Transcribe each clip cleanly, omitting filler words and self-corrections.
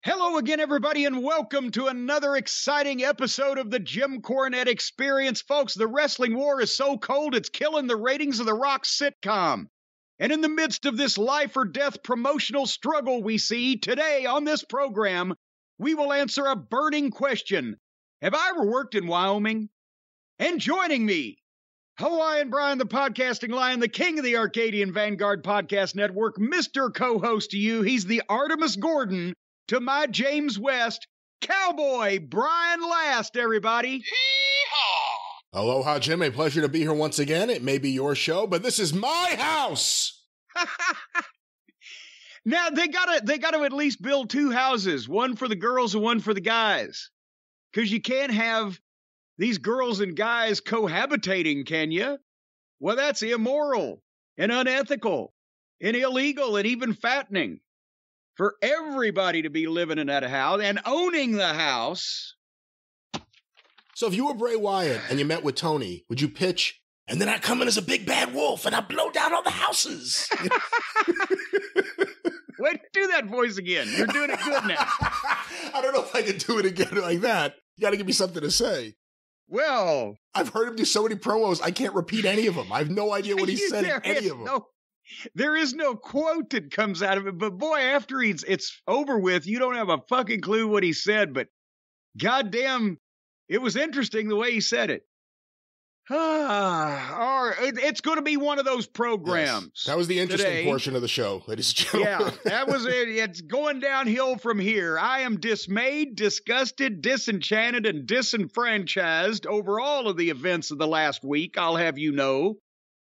Hello again, everybody, and welcome to another exciting episode of the Jim Cornette Experience. Folks, the wrestling war is so cold, it's killing the ratings of the Rock sitcom. And in the midst of this life or death promotional struggle we see today on this program, we will answer a burning question. Have I ever worked in Wyoming? And joining me, Hawaiian Brian, the podcasting lion, the king of the Arcadian Vanguard Podcast Network, Mr. Co-host to you. He's the Artemis Gordon to my James West, Cowboy Brian Last, everybody. Yeehaw! Aloha, Jim. A pleasure to be here once again. It may be your show, but this is my house. Now, they gotta at least build two houses, one for the girls and one for the guys. Because you can't have these girls and guys cohabitating, can you? Well, that's immoral and unethical and illegal and even fattening. For everybody to be living in that house and owning the house. So if you were Bray Wyatt and you met with Tony, would you pitch, and then I'd come in as a big bad wolf and I'd blow down all the houses? Wait, do that voice again. You're doing it good now. I don't know if I can do it again like that. You got to give me something to say. Well, I've heard him do so many promos, I can't repeat any of them. I have no idea what he said in any of them. There is no quote that comes out of it, but boy, after it's over with, you don't have a fucking clue what he said, but goddamn, it was interesting the way he said it. It's going to be one of those programs. Yes, that was the interesting portion of the show, ladies and gentlemen. Yeah, that was it. It's going downhill from here. I am dismayed, disgusted, disenchanted, and disenfranchised over all of the events of the last week, I'll have you know.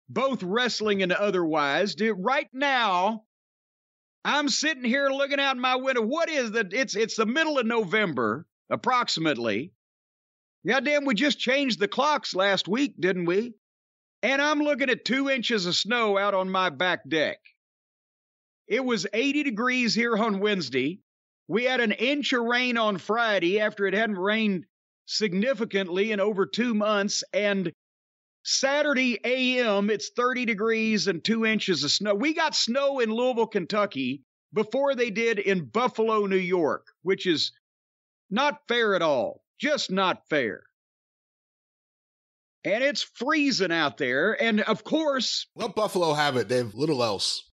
Both wrestling and otherwise. Right now, I'm sitting here looking out my window. What is that? It's the middle of November, approximately. Goddamn, we just changed the clocks last week, didn't we? And I'm looking at 2 inches of snow out on my back deck. It was 80 degrees here on Wednesday. We had an inch of rain on Friday after it hadn't rained significantly in over 2 months, and Saturday a.m., it's 30 degrees and 2 inches of snow. We got snow in Louisville, Kentucky before they did in Buffalo, New York, which is not fair at all. Just not fair. And it's freezing out there. And of course, let Buffalo have it. They have little else.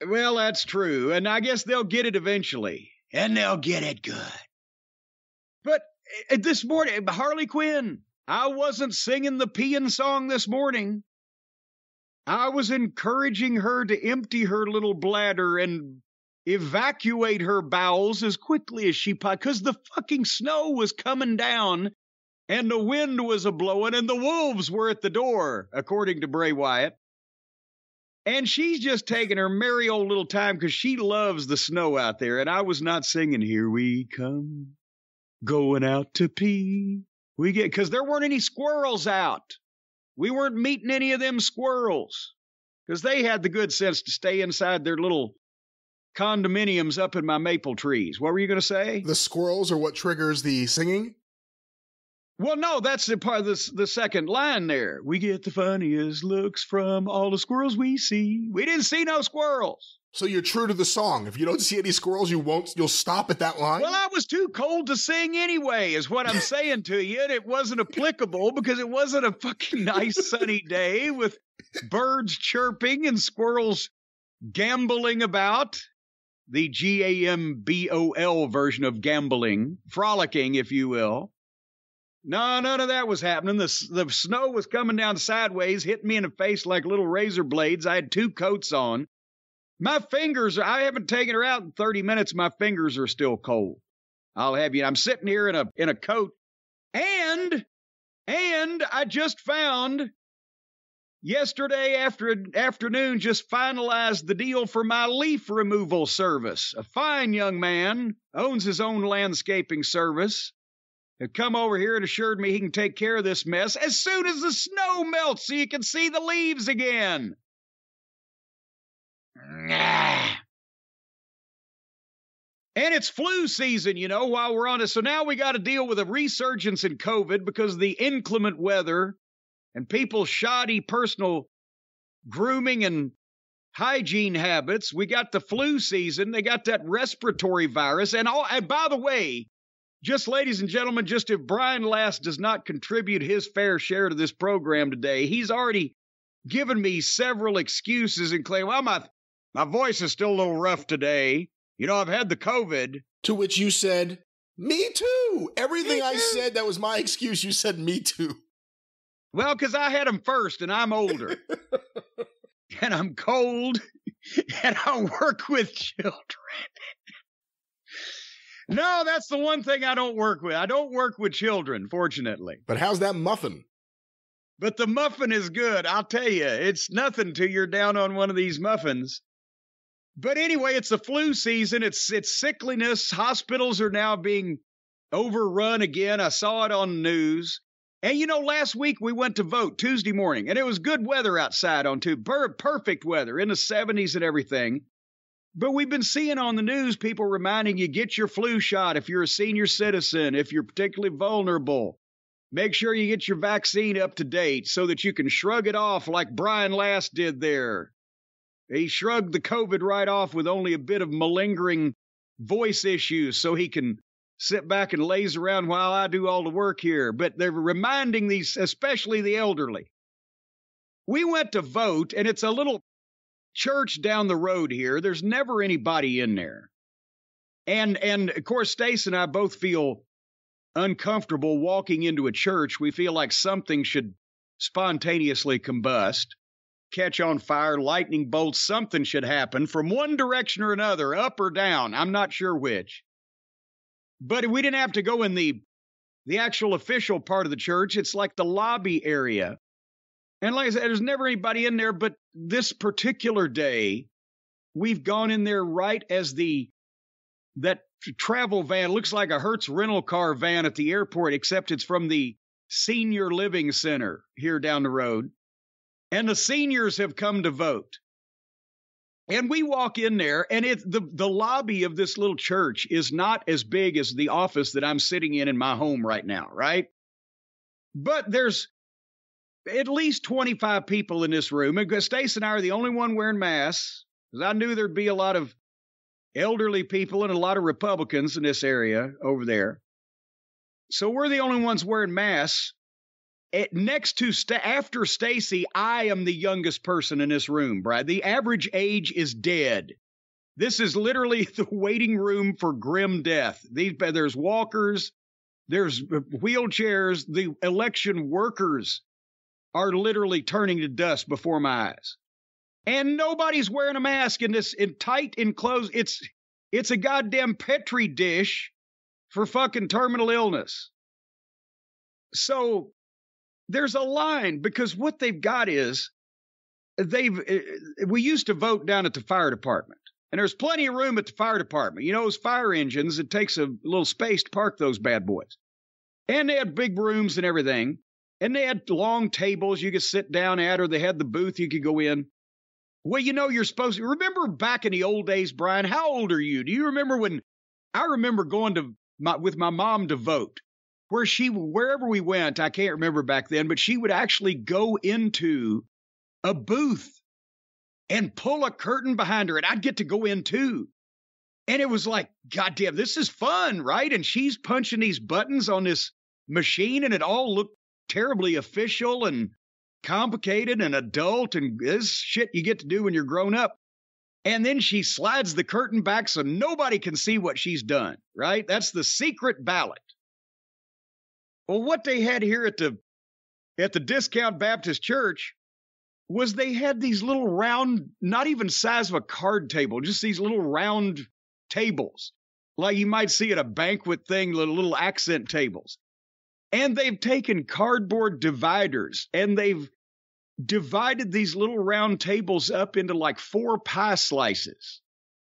Well, that's true. And I guess they'll get it eventually. And they'll get it good. But this morning, Harley Quinn, I wasn't singing the peeing song this morning. I was encouraging her to empty her little bladder and evacuate her bowels as quickly as she possibly, because the fucking snow was coming down and the wind was a-blowing and the wolves were at the door, according to Bray Wyatt. And she's just taking her merry old little time because she loves the snow out there. And I was not singing, "Here we come, going out to pee." Because there weren't any squirrels out. We weren't meeting any of them squirrels because they had the good sense to stay inside their little condominiums up in my maple trees. What were you going to say? The squirrels are what triggers the singing? Well, no, that's the part of the second line there. We get the funniest looks from all the squirrels we see. We didn't see no squirrels. So you're true to the song. If you don't see any squirrels, you'll stop at that line? Well, I was too cold to sing anyway, is what I'm saying to you. And it wasn't applicable because it wasn't a fucking nice sunny day with birds chirping and squirrels gamboling about. The Gambol version of gambling, frolicking, if you will. No, none of that was happening. The snow was coming down sideways, hitting me in the face like little razor blades. I had 2 coats on. My fingers, I haven't taken her out in 30 minutes. My fingers are still cold. I'll have you. I'm sitting here in a coat. And I just found yesterday afternoon, just finalized the deal for my leaf removal service. A fine young man, owns his own landscaping service, had come over here and assured me he can take care of this mess as soon as the snow melts so you can see the leaves again. And it's flu season, you know, while we're on it. So now we got to deal with a resurgence in COVID because of the inclement weather and people's shoddy personal grooming and hygiene habits. We got the flu season. They got that respiratory virus. And by the way, just ladies and gentlemen, just if Brian Last does not contribute his fair share to this program today, he's already given me several excuses and claim, well, my voice is still a little rough today. You know, I've had the COVID. To which you said, me too. Everything I said that was my excuse, you said me too. Well, because I had them first and I'm older. And I'm cold. And I work with children. No, that's the one thing I don't work with. I don't work with children, fortunately. But how's that muffin? But the muffin is good. I'll tell you, it's nothing till you're down on one of these muffins. But anyway, it's the flu season. It's sickliness. Hospitals are now being overrun again. I saw it on the news. And, you know, last week we went to vote Tuesday morning, and it was good weather outside on Tuesday. Perfect weather in the 70s and everything. But we've been seeing on the news people reminding you, get your flu shot if you're a senior citizen, if you're particularly vulnerable. Make sure you get your vaccine up to date so that you can shrug it off like Brian Last did there. He shrugged the COVID right off with only a bit of malingering voice issues so he can sit back and laze around while I do all the work here. But they're reminding these, especially the elderly. We went to vote, and it's a little church down the road here. There's never anybody in there. And of course, Stace and I both feel uncomfortable walking into a church. We feel like something should spontaneously combust, catch on fire, lightning bolts, something should happen from one direction or another, up or down. I'm not sure which. But we didn't have to go in the actual official part of the church. It's like the lobby area. And like I said, there's never anybody in there, but this particular day, we've gone in there right as that travel van looks like a Hertz rental car van at the airport, except it's from the senior living center here down the road. And the seniors have come to vote. And we walk in there, and the lobby of this little church is not as big as the office that I'm sitting in my home right now, right? But there's at least 25 people in this room. And Stace and I are the only one wearing masks, because I knew there'd be a lot of elderly people and a lot of Republicans in this area over there. So we're the only ones wearing masks. After Stacy, I am the youngest person in this room, Brad. The average age is dead. This is literally the waiting room for grim death. There's walkers, there's wheelchairs. The election workers are literally turning to dust before my eyes. And nobody's wearing a mask in tight enclosed. It's a goddamn Petri dish for fucking terminal illness. So there's a line, because what they've got is we used to vote down at the fire department, and there's plenty of room at the fire department. You know, those fire engines, it takes a little space to park those bad boys. And they had big rooms and everything, and they had long tables you could sit down at, or they had the booth you could go in. Well, you know, you're supposed to remember back in the old days, Brian. How old are you? Do you remember when I remember going with my mom to vote? Wherever we went, I can't remember back then, but she would actually go into a booth and pull a curtain behind her, and I'd get to go in too. And it was like, goddamn, this is fun, right? And she's punching these buttons on this machine, and it all looked terribly official and complicated and adult, and this shit you get to do when you're grown up. And then she slides the curtain back so nobody can see what she's done, right? That's the secret ballot. Well, what they had here at the Discount Baptist Church was they had these little round, not even size of a card table, just these little round tables, like you might see at a banquet thing, little accent tables. And they've taken cardboard dividers, and they've divided these little round tables up into like 4 pie slices.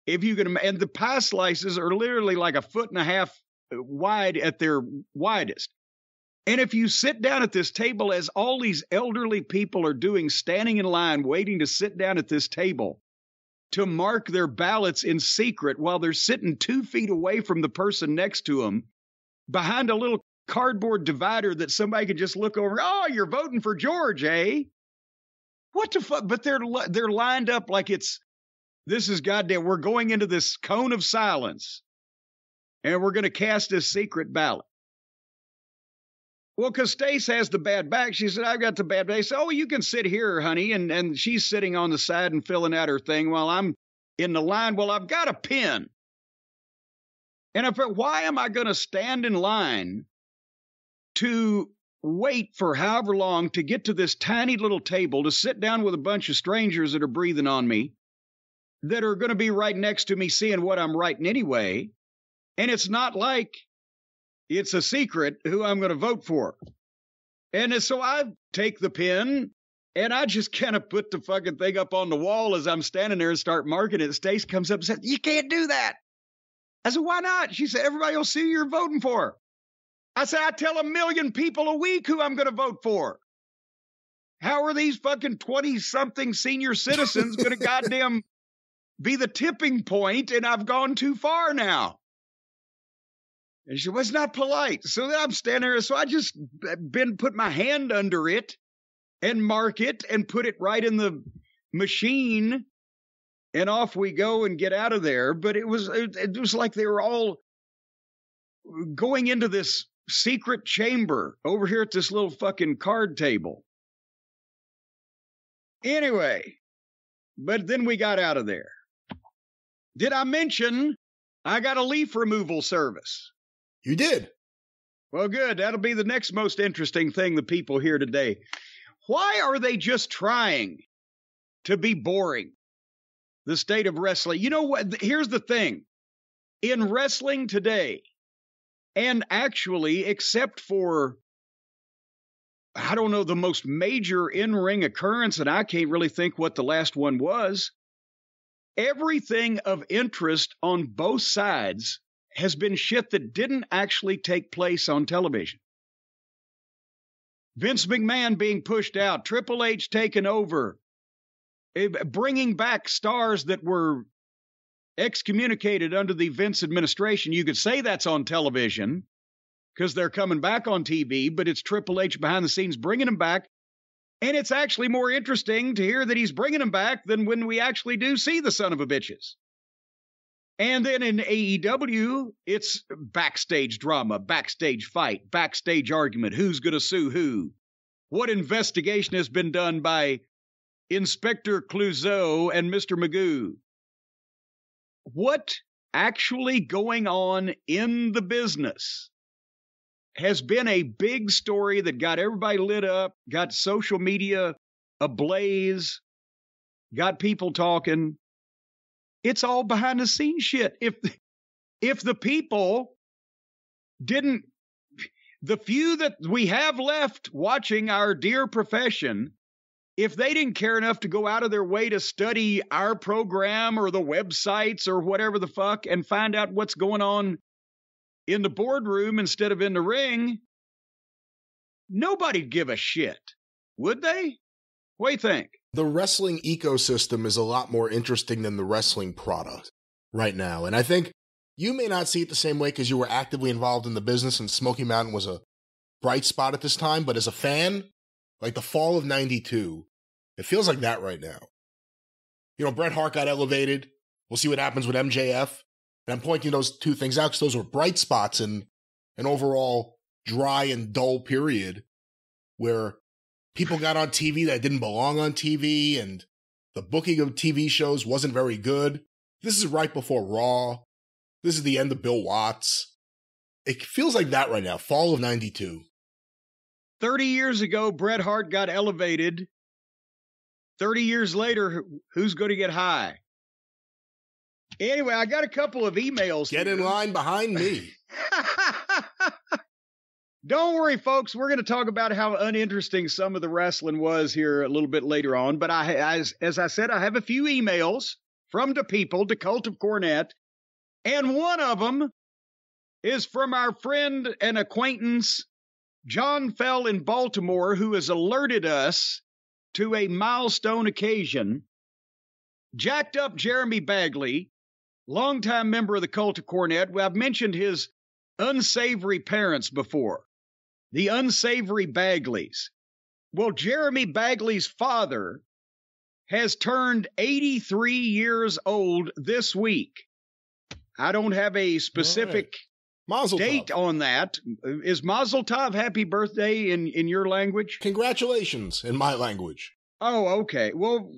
If you can, and the pie slices are literally like 1.5 feet wide at their widest. And if you sit down at this table, as all these elderly people are doing, standing in line, waiting to sit down at this table to mark their ballots in secret while they're sitting 2 feet away from the person next to them, behind a little cardboard divider that somebody could just look over. Oh, you're voting for George, eh? What the fuck? But they're lined up like this is goddamn. We're going into this cone of silence, and we're going to cast this secret ballot. Well, because Stace has the bad back. She said, I've got the bad back. They said, oh, you can sit here, honey. And she's sitting on the side and filling out her thing while I'm in the line. Well, I've got a pen. And I thought, why am I going to stand in line to wait for however long to get to this tiny little table to sit down with a bunch of strangers that are breathing on me, that are going to be right next to me seeing what I'm writing anyway. And it's not like it's a secret who I'm going to vote for. And so I take the pen and I just kind of put the fucking thing up on the wall as I'm standing there and start marking it. Stace comes up and said, you can't do that. I said, why not? She said, everybody will see who you're voting for. I said, I tell 1 million people a week who I'm going to vote for. How are these fucking 20-something senior citizens going to goddamn be the tipping point, and I've gone too far now? And she was not polite. So then I'm standing there. So I just put my hand under it and mark it and put it right in the machine. And off we go and get out of there. But it was like they were all going into this secret chamber over here at this little fucking card table. Anyway, but then we got out of there. Did I mention I got a leaf removal service? You did. Well, good. That'll be the next most interesting thing the people hear today. Why are they just trying to be boring? The state of wrestling. You know what? Here's the thing. In wrestling today, and actually, except for, I don't know, the most major in-ring occurrence, and I can't really think what the last one was, everything of interest on both sides has been shit that didn't actually take place on television. Vince McMahon being pushed out, Triple H taken over, bringing back stars that were excommunicated under the Vince administration. You could say that's on television because they're coming back on TV, but it's Triple H behind the scenes bringing them back. And it's actually more interesting to hear that he's bringing them back than when we actually do see the son of a bitches. And then in AEW, it's backstage drama, backstage fight, backstage argument. Who's going to sue who? What investigation has been done by Inspector Clouseau and Mr. Magoo? What actually going on in the business has been a big story that got everybody lit up, got social media ablaze, got people talking. It's all behind the scenes shit. If the people didn't, the few that we have left watching our dear profession, if they didn't care enough to go out of their way to study our program or the websites or whatever the fuck and find out what's going on in the boardroom instead of in the ring, nobody'd give a shit, would they? What do you think? The wrestling ecosystem is a lot more interesting than the wrestling product right now. And I think you may not see it the same way because you were actively involved in the business and Smoky Mountain was a bright spot at this time. But as a fan, like the fall of 92, it feels like that right now. You know, Bret Hart got elevated. We'll see what happens with MJF. And I'm pointing those two things out because those were bright spots in an overall dry and dull period where people got on TV that didn't belong on TV and the booking of TV shows wasn't very good. This is right before Raw. This is the end of Bill Watts. It feels like that right now, fall of 92. 30 years ago, Bret Hart got elevated. 30 years later, who's going to get high? Anyway, I got a couple of emails. Get in line behind me. Don't worry, folks. We're going to talk about how uninteresting some of the wrestling was here a little bit later on. But as I said, I have a few emails from the people, the Cult of Cornette. And one of them is from our friend and acquaintance, John Fell in Baltimore, who has alerted us to a milestone occasion. Jacked up Jeremy Bagley, longtime member of the Cult of Cornette. I've mentioned his unsavory parents before. The unsavory Bagleys. Well, Jeremy Bagley's father has turned 83 years old this week. I don't have a specific date on that. Is Mazel Tov happy birthday in your language? Congratulations in my language. Oh, okay. Well,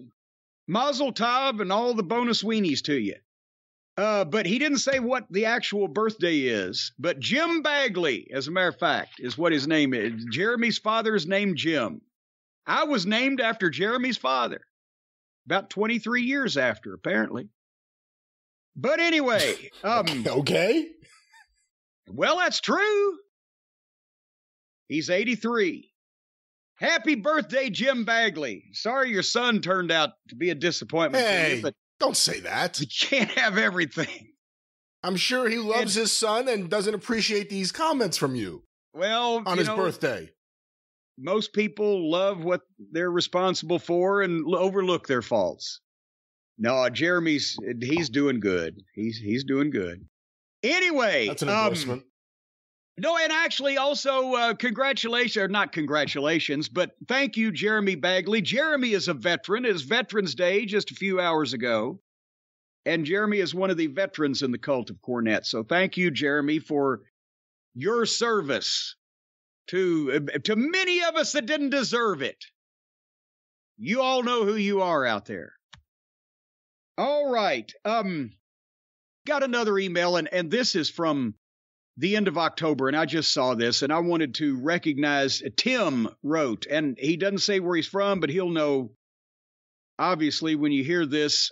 Mazel Tov and all the bonus weenies to you. But he didn't say what the actual birthday is. But Jim Bagley, as a matter of fact, is what his name is. Jeremy's father is named Jim. I was named after Jeremy's father. About 23 years after, apparently. But anyway. Okay. Well, that's true. He's 83. Happy birthday, Jim Bagley. Sorry your son turned out to be a disappointment for you, but don't say that. You can't have everything. I'm sure he loves his son and doesn't appreciate these comments from you. Well, on his birthday. Most people love what they're responsible for and overlook their faults. No, he's doing good. He's doing good. Anyway, that's an endorsement. No, and actually also congratulations, or not congratulations, but thank you, Jeremy Bagley. Jeremy is a veteran. It's Veterans Day just a few hours ago. And Jeremy is one of the veterans in the cult of Cornette. So thank you, Jeremy, for your service to many of us that didn't deserve it. You all know who you are out there. All right. Got another email, and this is from the end of October, and I just saw this, and I wanted to recognize Tim wrote, and he doesn't say where he's from, but he'll know, obviously, when you hear this.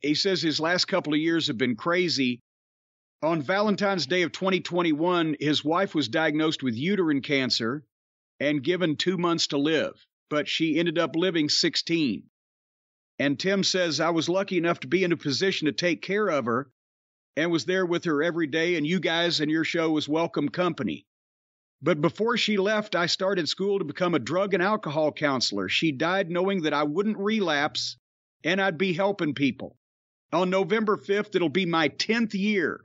He says his last couple of years have been crazy. On Valentine's Day of 2021, his wife was diagnosed with uterine cancer and given 2 months to live, but she ended up living 16. And Tim says, I was lucky enough to be in a position to take care of her and was there with her every day, and you guys and your show was welcome company. But before she left, I started school to become a drug and alcohol counselor. She died knowing that I wouldn't relapse and I'd be helping people. On November 5th, it'll be my 10th year.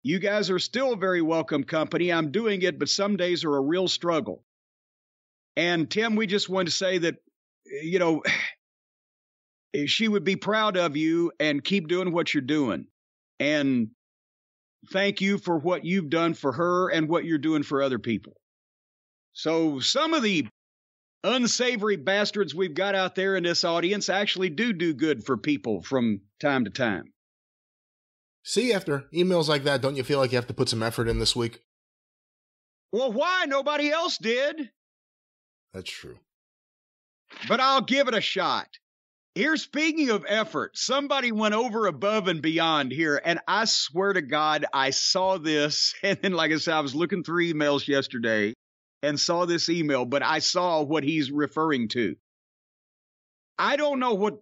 You guys are still very welcome company. I'm doing it, but some days are a real struggle. And Tim, we just want to say that, she would be proud of you and keep doing what you're doing. And thank you for what you've done for her and what you're doing for other people. So some of the unsavory bastards we've got out there in this audience actually do good for people from time to time. See, after emails like that, don't you feel like you have to put some effort in this week? Well, why? Nobody else did. That's true. But I'll give it a shot. Here, speaking of effort, somebody went over, above, and beyond here, and I swear to God, I saw this, and then, like I said, I was looking through emails yesterday and saw this email, but I saw what he's referring to. I don't know what...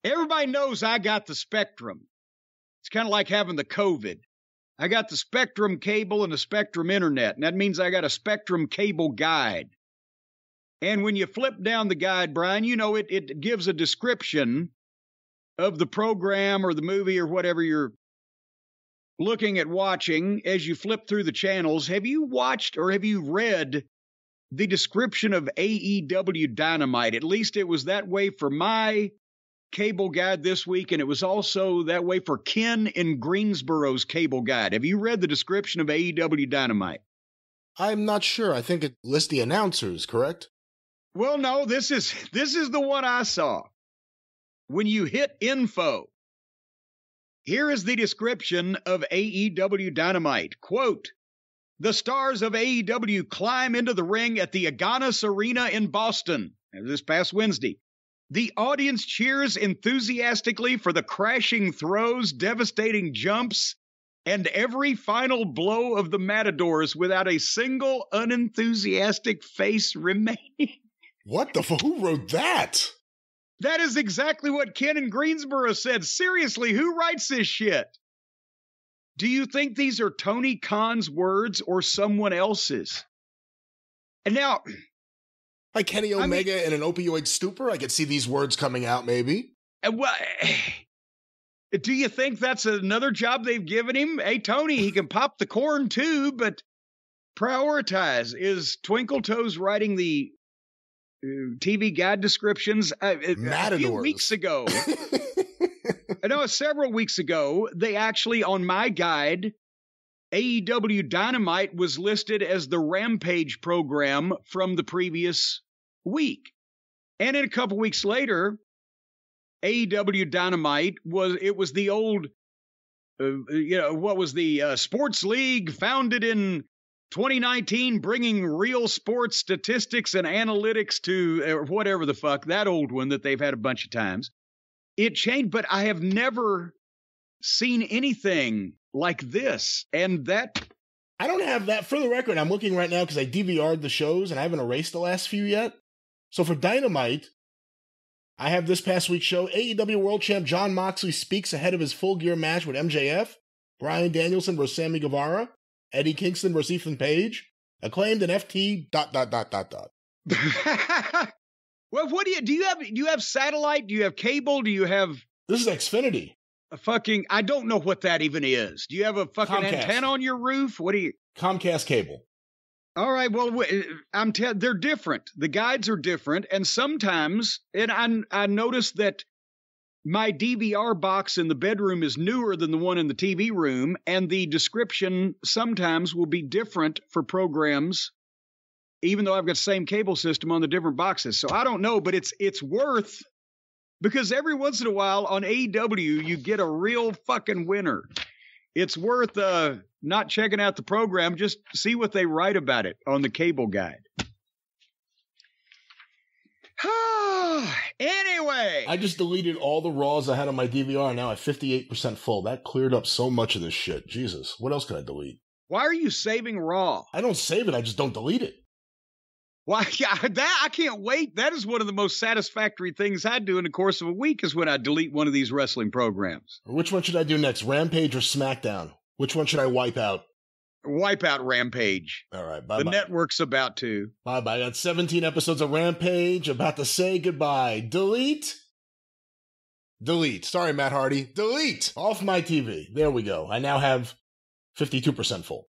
Everybody knows I got the Spectrum. It's kind of like having the COVID. I got the Spectrum cable and the Spectrum internet, and that means I got a Spectrum cable guide. And when you flip down the guide, Brian, it gives a description of the program or the movie or whatever you're looking at watching as you flip through the channels. Have you watched or have you read the description of AEW Dynamite? At least it was that way for my cable guide this week, and it was also that way for Ken in Greensboro's cable guide. Have you read the description of AEW Dynamite? I'm not sure. I think it lists the announcers, correct? Well, no, this is the one I saw. When you hit info, here is the description of AEW Dynamite. Quote, the stars of AEW climb into the ring at the Agganis Arena in Boston this past Wednesday. The audience cheers enthusiastically for the crashing throws, devastating jumps, and every final blow of the matadors without a single unenthusiastic face remaining. What the fuck? Who wrote that? That is exactly what Ken in Greensboro said. Seriously, who writes this shit? Do you think these are Tony Khan's words or someone else's? And now... Like Kenny Omega in an opioid stupor? I could see these words coming out, maybe. Well, do you think that's another job they've given him? Hey, Tony, he can pop the corn too, but prioritize. Is Twinkle Toes writing the TV guide descriptions. A few weeks ago, several weeks ago, they actually, on my guide, AEW Dynamite was listed as the Rampage program from the previous week. And then a couple weeks later, AEW Dynamite was the old, what was the sports league founded in 2019, bringing real sports statistics and analytics to whatever the fuck, that old one that they've had a bunch of times. It changed, but I have never seen anything like this. And that... I don't have that. For the record, I'm looking right now because I DVR'd the shows and I haven't erased the last few yet. So for Dynamite, I have this past week's show, AEW World Champ Jon Moxley speaks ahead of his Full Gear match with MJF, Bryan Danielson versus Sammy Guevara, Eddie Kingston versus Ethan Page, Acclaimed and FT ... Well, what do you have satellite? Do you have cable? Do you have... This is Xfinity. I don't know what that even is. Do you have a fucking Comcast. Antenna on your roof? What do you... Comcast cable. All right, well, they're different. The guides are different, and sometimes, and I noticed that my DVR box in the bedroom is newer than the one in the TV room, and the description sometimes will be different for programs, even though I've got the same cable system on the different boxes. So I don't know, but it's worth, because every once in a while on AEW, you get a real fucking winner. It's worth not checking out the program, just see what they write about it on the cable guide. Anyway. I just deleted all the Raws I had on my DVR and now at 58% full. That cleared up so much of this shit. Jesus, what else can I delete? Why are you saving Raw? I don't save it, I just don't delete it. Why? I can't wait. That is one of the most satisfactory things I do in the course of a week is when I delete one of these wrestling programs. Which one should I do next, Rampage or SmackDown? Which one should I wipe out? Wipe out Rampage. All right, bye-bye. The network's about to. Bye-bye. I got 17 episodes of Rampage, about to say goodbye. Delete. Sorry, Matt Hardy. Delete. Off my TV. There we go. I now have 52% full.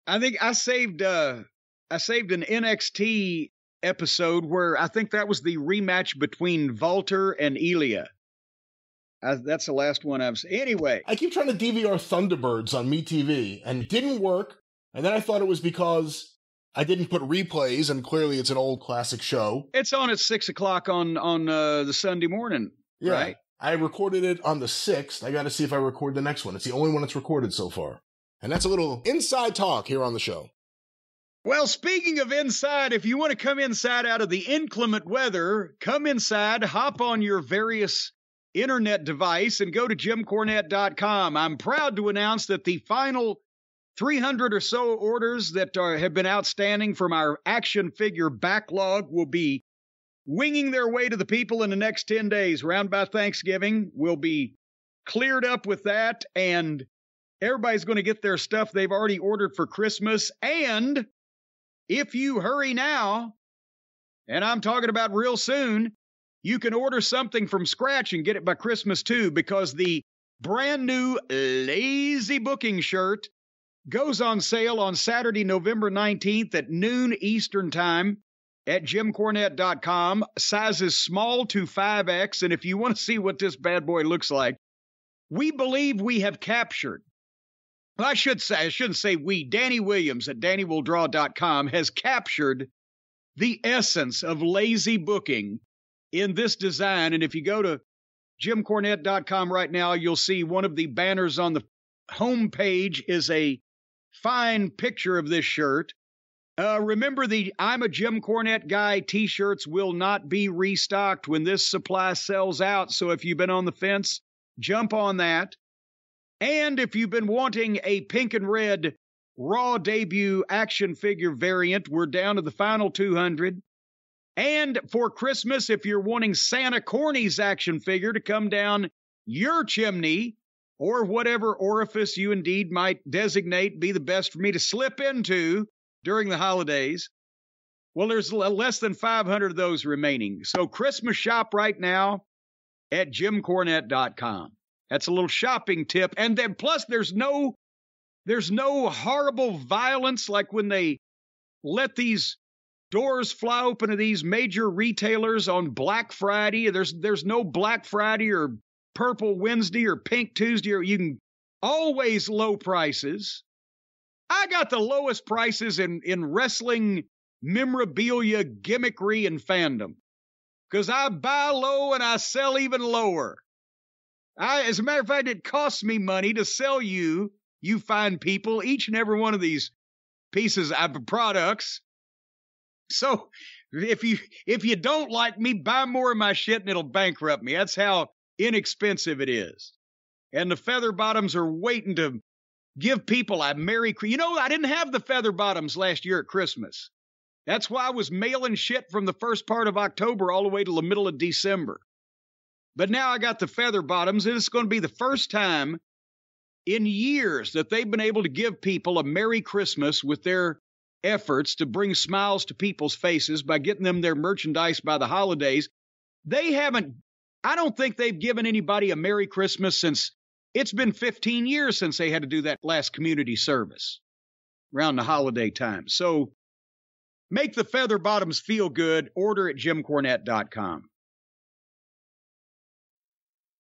I think I saved an NXT episode where I think that was the rematch between Walter and Ilya. That's the last one I've seen. Anyway. I keep trying to DVR Thunderbirds on MeTV, and it didn't work. And then I thought it was because I didn't put replays, and clearly it's an old classic show. It's on at 6 o'clock on the Sunday morning, yeah, right? I recorded it on the 6th. I got to see if I record the next one. It's the only one that's recorded so far. And that's a little inside talk here on the show. Well, speaking of inside, if you want to come inside out of the inclement weather, come inside, hop on your various internet device and go to JimCornette.com. I'm proud to announce that the final 300 or so orders that have been outstanding from our action figure backlog will be winging their way to the people in the next 10 days. Round about Thanksgiving, we'll be cleared up with that, and everybody's going to get their stuff they've already ordered for Christmas. And if you hurry now, and I'm talking about real soon, you can order something from scratch and get it by Christmas too, because the brand new Lazy Booking shirt goes on sale on Saturday, November 19th at noon Eastern time at JimCornette.com. Sizes small to 5X. And if you want to see what this bad boy looks like, we believe we have captured. I shouldn't say we. Danny Williams at DannyWillDraw.com has captured the essence of lazy booking in this design. And if you go to JimCornette.com right now, you'll see one of the banners on the home page is a fine picture of this shirt. Remember, the I'm a Jim Cornette Guy t-shirts will not be restocked when this supply sells out. So if you've been on the fence, jump on that. And if you've been wanting a pink and red Raw debut action figure variant, we're down to the final 200. And for Christmas, if you're wanting Santa Corny's action figure to come down your chimney, or whatever orifice you indeed might designate be the best for me to slip into during the holidays, well, there's less than 500 of those remaining. So Christmas shop right now at JimCornette.com. That's a little shopping tip. And then plus there's no horrible violence like when they let these doors fly open to these major retailers on Black Friday. There's no Black Friday or Purple Wednesday or Pink Tuesday, or you can always low prices. I got the lowest prices in wrestling memorabilia, gimmickry, and fandom. Because I buy low and I sell even lower. As a matter of fact, it costs me money to sell you fine people, each and every one of these pieces of products. So if you don't like me, buy more of my shit and it'll bankrupt me. That's how inexpensive it is. And the feather bottoms are waiting to give people a Merry Christmas. You know, I didn't have the feather bottoms last year at Christmas. That's why I was mailing shit from the first part of October all the way to the middle of December. But now I got the feather bottoms, and it's going to be the first time in years that they've been able to give people a Merry Christmas with their efforts to bring smiles to people's faces by getting them their merchandise by the holidays. I don't think they've given anybody a Merry Christmas since it's been 15 years since they had to do that last community service around the holiday time. So make the feather bottoms feel good. Order at JimCornette.com.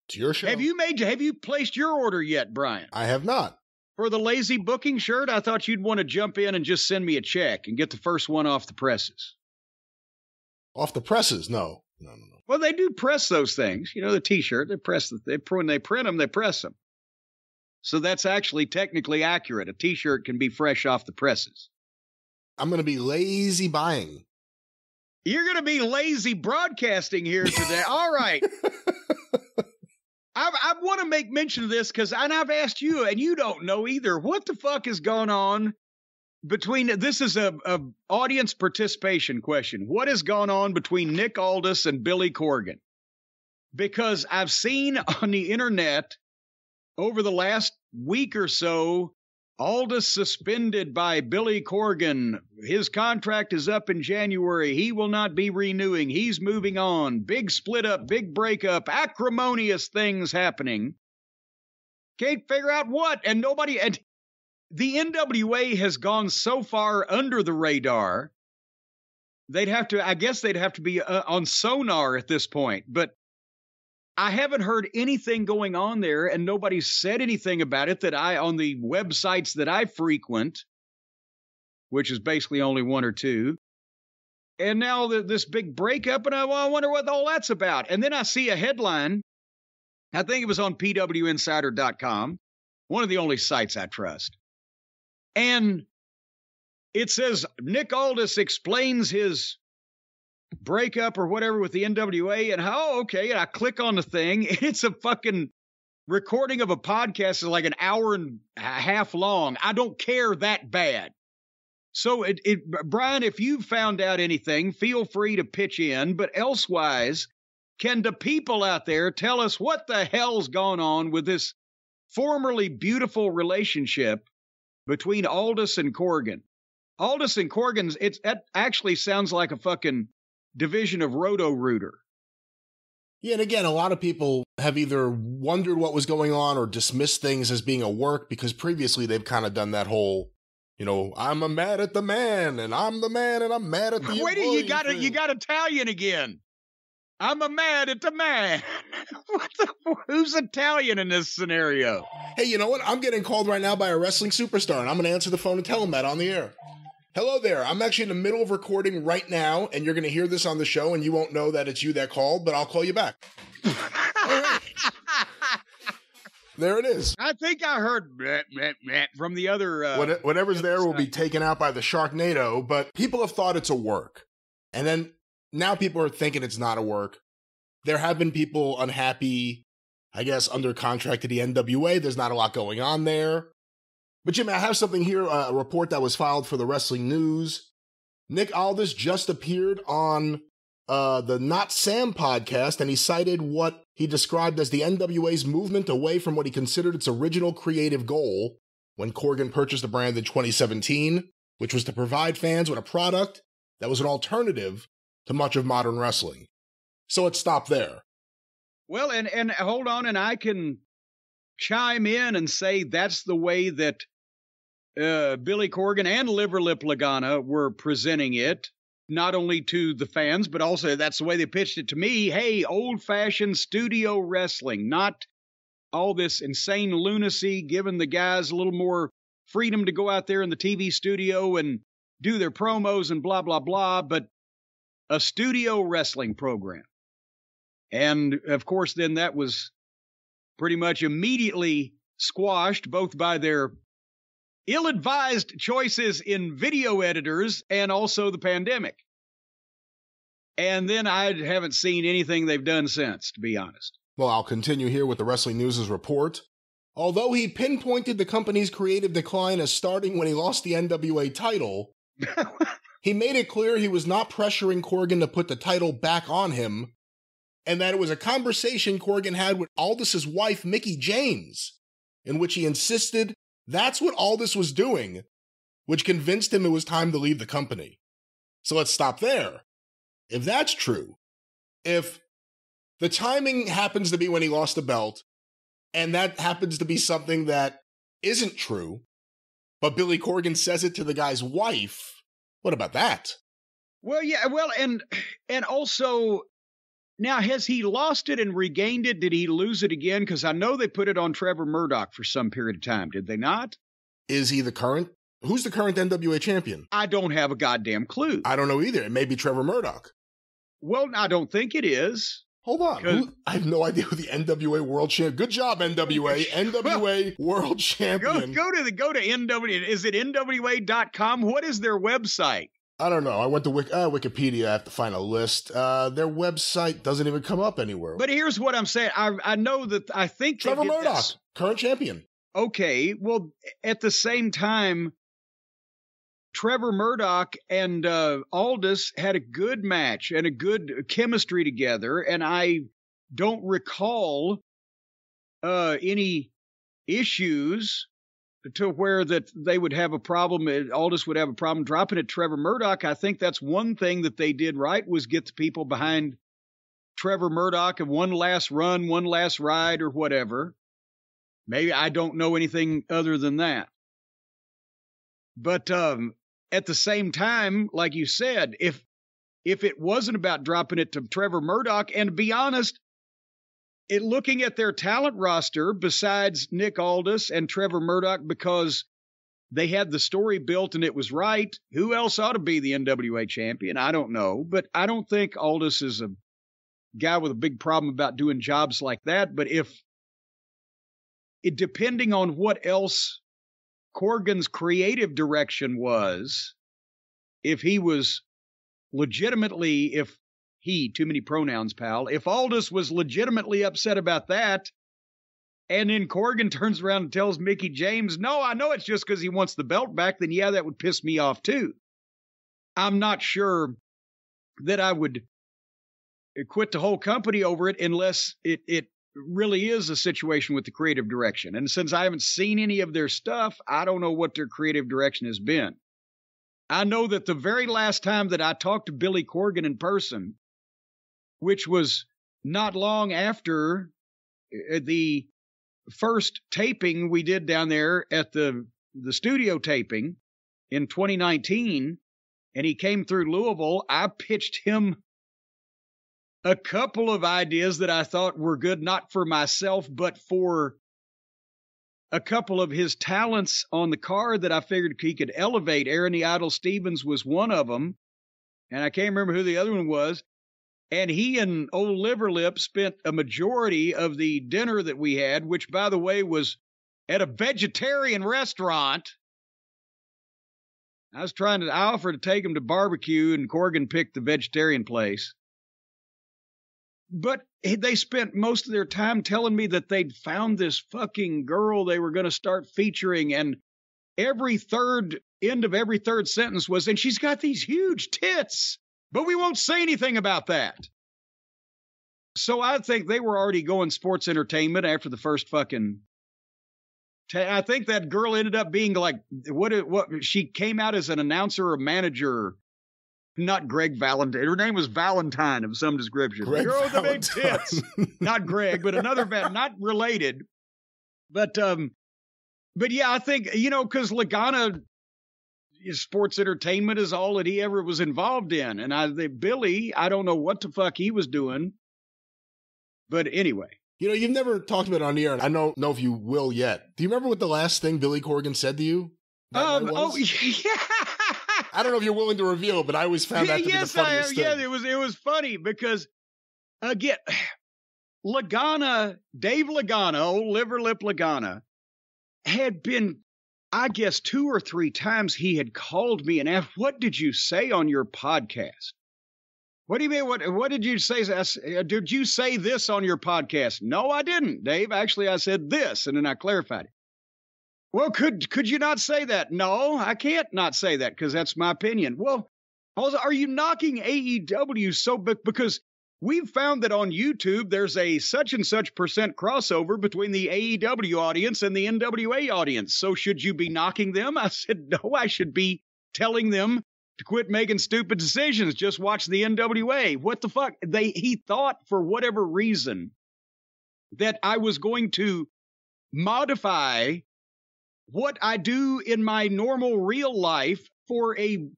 It's your show. Have you placed your order yet, Brian? I have not. For the lazy booking shirt, I thought you'd want to jump in and just send me a check and get the first one off the presses. Off the presses? No. Well, they do press those things. You know, the T-shirt, when they print them, they press them. So that's actually technically accurate. A T-shirt can be fresh off the presses. I'm going to be lazy buying. You're going to be lazy broadcasting here today. All right. I want to make mention of this because I've asked you, and you don't know either. What the fuck is going on between, this is a audience participation question. What has gone on between Nick Aldis and Billy Corgan? Because I've seen on the internet over the last week or so, Aldis suspended by Billy Corgan. His contract is up in January. He will not be renewing. He's moving on. Big split up, big breakup, acrimonious things happening. Can't figure out what. And the NWA has gone so far under the radar. I guess they'd have to be on sonar at this point. But I haven't heard anything going on there, and nobody's said anything about it on the websites that I frequent, which is basically only one or two. And now this big breakup, and I wonder what all that's about. And then I see a headline. I think it was on pwinsider.com, one of the only sites I trust. And it says, Nick Aldis explains his breakup or whatever with the NWA, and okay, and I click on the thing, and it's a fucking recording of a podcast. It's like an hour and a half long. I don't care that bad. So Brian, if you found out anything, feel free to pitch in, but elsewise, can the people out there tell us what the hell's gone on with this formerly beautiful relationship between Aldis and Corgan? Aldis and Corgan's, that actually sounds like a fucking division of Roto-Rooter. Yeah, and again, a lot of people have either wondered what was going on or dismissed things as being a work because previously they've kind of done that whole, I'm a mad at the man, and I'm the man, and I'm mad at the Wait, you got Italian again. I'm a mad at the man. Who's Italian in this scenario? Hey, you know what? I'm getting called right now by a wrestling superstar, and I'm going to answer the phone and tell him that on the air. Hello there. I'm actually in the middle of recording right now, and you're going to hear this on the show, and you won't know that it's you that called, but I'll call you back. All right. There it is. I think I heard from the other... Whatever's there will be taken out by the Sharknado, but people have thought it's a work. And then now people are thinking it's not a work. There have been people unhappy, I guess, under contract to the NWA. There's not a lot going on there. But Jimmy, I have something here, a report that was filed for the Wrestling News. Nick Aldis just appeared on the Not Sam podcast, and he cited what he described as the NWA's movement away from what he considered its original creative goal when Corgan purchased the brand in 2017, which was to provide fans with a product that was an alternative to much of modern wrestling. So it stopped there. Well, and hold on, and I can chime in and say that's the way that Billy Corgan and Liver Lip Lagana were presenting it. not only to the fans, but also that's the way they pitched it to me. Hey, old-fashioned studio wrestling, not all this insane lunacy, giving the guys a little more freedom to go out there in the TV studio and do their promos and blah, blah, blah, but a studio wrestling program. And, of course, then that was pretty much immediately squashed, both by their ill-advised choices in video editors and also the pandemic. And then I haven't seen anything they've done since, to be honest. Well, I'll continue here with the Wrestling News' report. Although he pinpointed the company's creative decline as starting when he lost the NWA title, he made it clear he was not pressuring Corgan to put the title back on him, and that it was a conversation Corgan had with Aldis's wife, Mickie James, in which he insisted that's what Aldis was doing, which convinced him it was time to leave the company. So let's stop there. If that's true, if the timing happens to be when he lost the belt, and that happens to be something that isn't true, but Billy Corgan says it to the guy's wife, what about that? Well, yeah, and also, now has he lost it and regained it? Did he lose it again? Because I know they put it on Trevor Murdoch for some period of time, did they not? Is he the current? Who's the current NWA champion? I don't have a goddamn clue. I don't know either. It may be Trevor Murdoch. Well, I don't think it is. Hold on. I have no idea who the NWA World Champion. Good job, NWA. NWA World Champion. Go to NWA. Is it NWA.com? What is their website? I don't know. I went to Wikipedia. I have to find a list. Their website doesn't even come up anywhere. But here's what I'm saying. I know that I think Trevor Murdoch, current champion. Okay. Well, at the same time, Trevor Murdoch and Aldis had a good match and a good chemistry together, and I don't recall any issues to where that they would have a problem, Aldis would have a problem dropping it. Trevor Murdoch, I think that's one thing that they did right, was get the people behind Trevor Murdoch and one last run, one last ride, or whatever. Maybe I don't know anything other than that. But at the same time, like you said, if it wasn't about dropping it to Trevor Murdoch, and to be honest, looking at their talent roster, besides Nick Aldis and Trevor Murdoch, because they had the story built and it was right, who else ought to be the NWA champion? I don't know, but I don't think Aldis is a guy with a big problem about doing jobs like that. But depending on what else Corgan's creative direction was, if he was legitimately, too many pronouns, pal, if Aldis was legitimately upset about that, and then Corgan turns around and tells Mickie James, no, I know it's just because he wants the belt back, then yeah, that would piss me off too. I'm not sure that I would quit the whole company over it unless it really is a situation with the creative direction. And since I haven't seen any of their stuff, I don't know what their creative direction has been. I know that the very last time that I talked to Billy Corgan in person, which was not long after the first taping we did down there at the studio taping in 2019, and he came through Louisville, I pitched him a couple of ideas that I thought were good, not for myself, but for a couple of his talents on the card that I figured he could elevate. Aaron the Idol Stevens was one of them, and I can't remember who the other one was. And he and old Liverlip spent a majority of the dinner that we had, which, by the way, was at a vegetarian restaurant. I offered to take him to barbecue, and Corgan picked the vegetarian place. But they spent most of their time telling me that they'd found this fucking girl they were going to start featuring, and end of every third sentence was, and she's got these huge tits, but we won't say anything about that. So I think they were already going sports entertainment after the first fucking. I think that girl ended up being like, what she came out as an announcer or manager. Not Greg Valentine. Her name was Valentine of some description. Greg Girl with the big Valentine. tits. Not Greg, but another not related. But yeah, I think, because Lagana, sports entertainment is all that he ever was involved in. And Billy, I don't know what the fuck he was doing. But anyway. You know, you've never talked about it on the air, and I don't know if you will yet. Do you remember what the last thing Billy Corgan said to you? Yeah. I don't know if you're willing to reveal, but I always found that to be the funniest thing. Yeah, it was funny because, again, Dave Lagana, old Liver Lip Lagana, had been, I guess, 2 or 3 times he had called me and asked, "What did you say on your podcast?" What do you mean? What did you say? Did you say this on your podcast? No, I didn't, Dave. Actually, I said this, and then I clarified it. Well, could you not say that? No, I can't not say that because that's my opinion. Well, also, are you knocking AEW because we've found that on YouTube there's a such and such percent crossover between the AEW audience and the NWA audience. So should you be knocking them? I said, no, I should be telling them to quit making stupid decisions. Just watch the NWA. What the fuck? He thought for whatever reason that I was going to modify what I do in my normal real life for a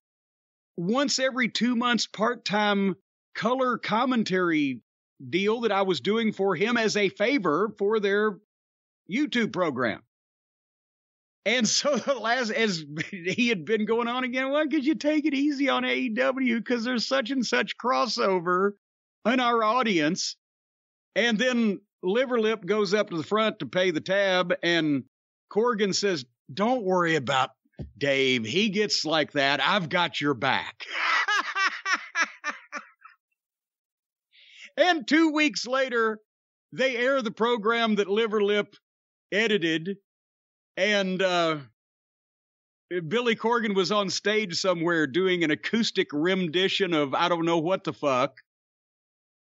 once every 2 months part-time color commentary deal that I was doing for him as a favor for their YouTube program. And so as he had been going on again, well, could you take it easy on AEW because there's such and such crossover in our audience. And then Liver Lip goes up to the front to pay the tab, and Corgan says, "Don't worry about Dave. He gets like that. I've got your back." And 2 weeks later, they air the program that Liver Lip edited. And Billy Corgan was on stage somewhere doing an acoustic rendition of I don't know what the fuck.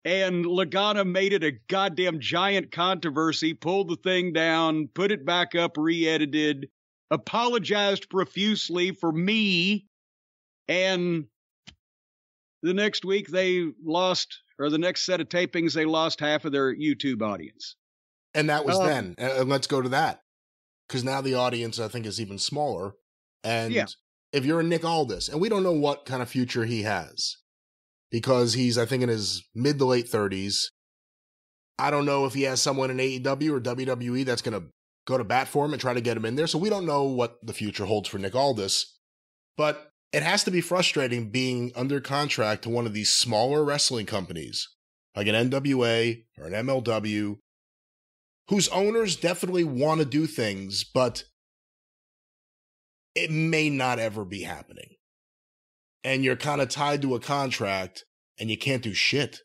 And Lagana made it a goddamn giant controversy, pulled the thing down, put it back up, re-edited, apologized profusely for me. And the next week the next set of tapings, they lost half of their YouTube audience. And that was then. And let's go to that. Because now the audience, I think, is even smaller. And if you're a Nick Aldis, and we don't know what kind of future he has, because he's, I think, in his mid to late 30s. I don't know if he has someone in AEW or WWE that's going to go to bat for him and try to get him in there. So we don't know what the future holds for Nick Aldis. But it has to be frustrating being under contract to one of these smaller wrestling companies, like an NWA or an MLW, whose owners definitely want to do things, but it may not ever be happening. And you're kind of tied to a contract and you can't do shit.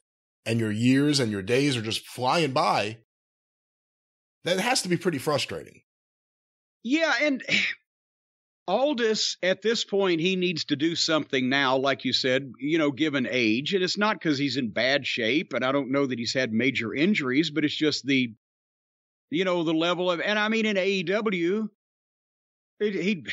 And your years and your days are just flying by. That has to be pretty frustrating. Yeah, and Aldis, at this point, he needs to do something now, like you said, given age. And it's not because he's in bad shape, and I don't know that he's had major injuries, but it's just the level of, and I mean, in AEW, he'd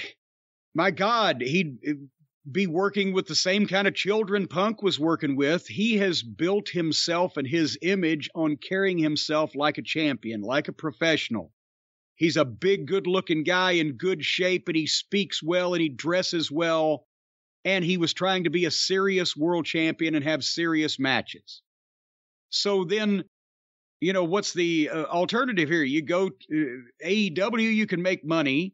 be working with the same kind of children Punk was working with. He has built himself and his image on carrying himself like a champion, like a professional. He's a big, good-looking guy in good shape, and he speaks well, and he dresses well, and he was trying to be a serious world champion and have serious matches. So then, what's the alternative here? You go to AEW, you can make money,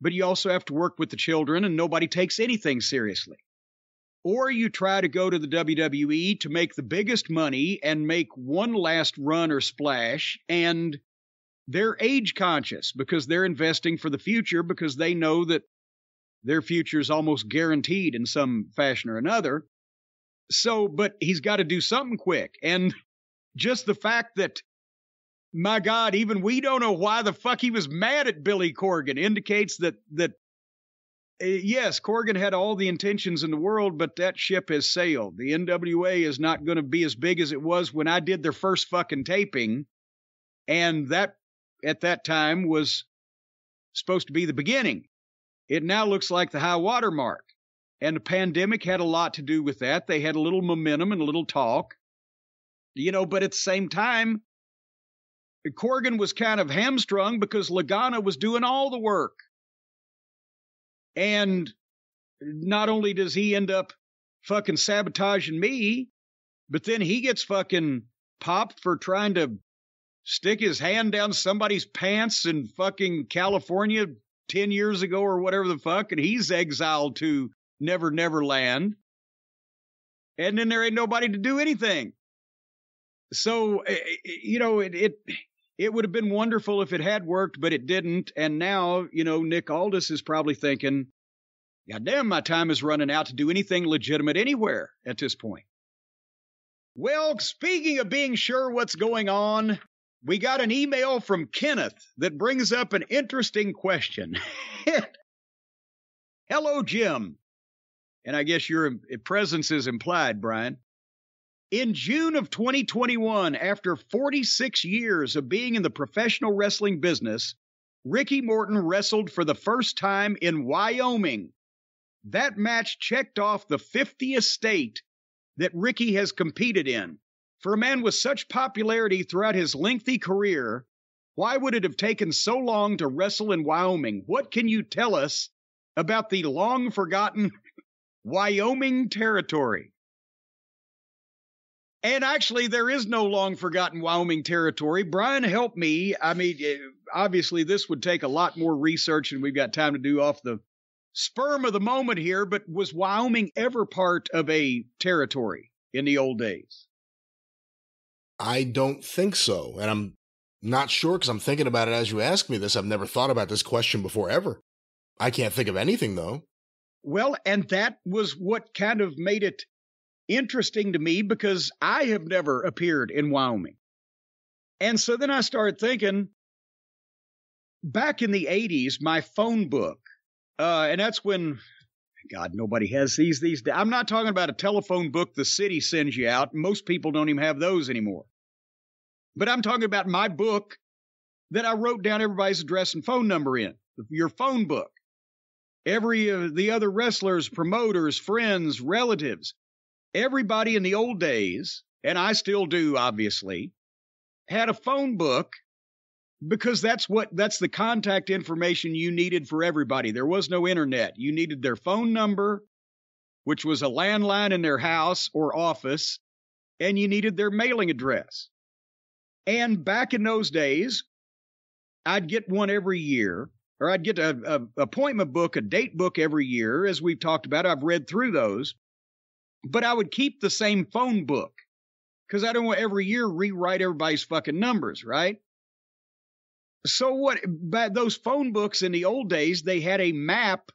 but you also have to work with the children, and nobody takes anything seriously. Or you try to go to the WWE to make the biggest money and make one last run or splash, and they're age conscious because they're investing for the future because they know that their future is almost guaranteed in some fashion or another. So, but he's got to do something quick. And just the fact that, my God, even we don't know why the fuck he was mad at Billy Corgan indicates that yes, Corgan had all the intentions in the world, but that ship has sailed. The NWA is not going to be as big as it was when I did their first fucking taping. And that, at that time, was supposed to be the beginning. It now looks like the high water mark. And the pandemic had a lot to do with that. They had a little momentum and a little talk. But at the same time, Corgan was kind of hamstrung because Lagana was doing all the work. And not only does he end up fucking sabotaging me, but then he gets fucking popped for trying to stick his hand down somebody's pants in fucking California 10 years ago or whatever the fuck, and he's exiled to Never Never Land. And then there ain't nobody to do anything. So, it would have been wonderful if it had worked, but it didn't. And now, Nick Aldis is probably thinking, God damn, my time is running out to do anything legitimate anywhere at this point. Well, speaking of being sure what's going on, we got an email from Kenneth that brings up an interesting question. Hello, Jim. And I guess your presence is implied, Brian. In June of 2021, after 46 years of being in the professional wrestling business, Ricky Morton wrestled for the first time in Wyoming. That match checked off the 50th state that Ricky has competed in. For a man with such popularity throughout his lengthy career, why would it have taken so long to wrestle in Wyoming? What can you tell us about the long-forgotten Wyoming territory? And actually, there is no long-forgotten Wyoming territory. Brian, help me. I mean, obviously, this would take a lot more research than we've got time to do off the sperm of the moment here, but was Wyoming ever part of a territory in the old days? I don't think so. And I'm not sure because I'm thinking about it as you ask me this. I've never thought about this question before ever. I can't think of anything, though. Well, and that was what kind of made it interesting to me because I have never appeared in Wyoming. And so then I started thinking, back in the 80s, my phone book, and that's when, God, nobody has these days. I'm not talking about a telephone book the city sends you out. Most people don't even have those anymore. But I'm talking about my book that I wrote down everybody's address and phone number in, your phone book. The other wrestlers, promoters, friends, relatives, everybody in the old days, and I still do, obviously, had a phone book because that's the contact information you needed for everybody. There was no internet. You needed their phone number, which was a landline in their house or office, and you needed their mailing address. And back in those days, I'd get one every year, or I'd get a appointment book, a date book every year. As we've talked about, I've read through those. But I would keep the same phone book because I don't want every year rewrite everybody's fucking numbers, right? So those phone books in the old days, they had a map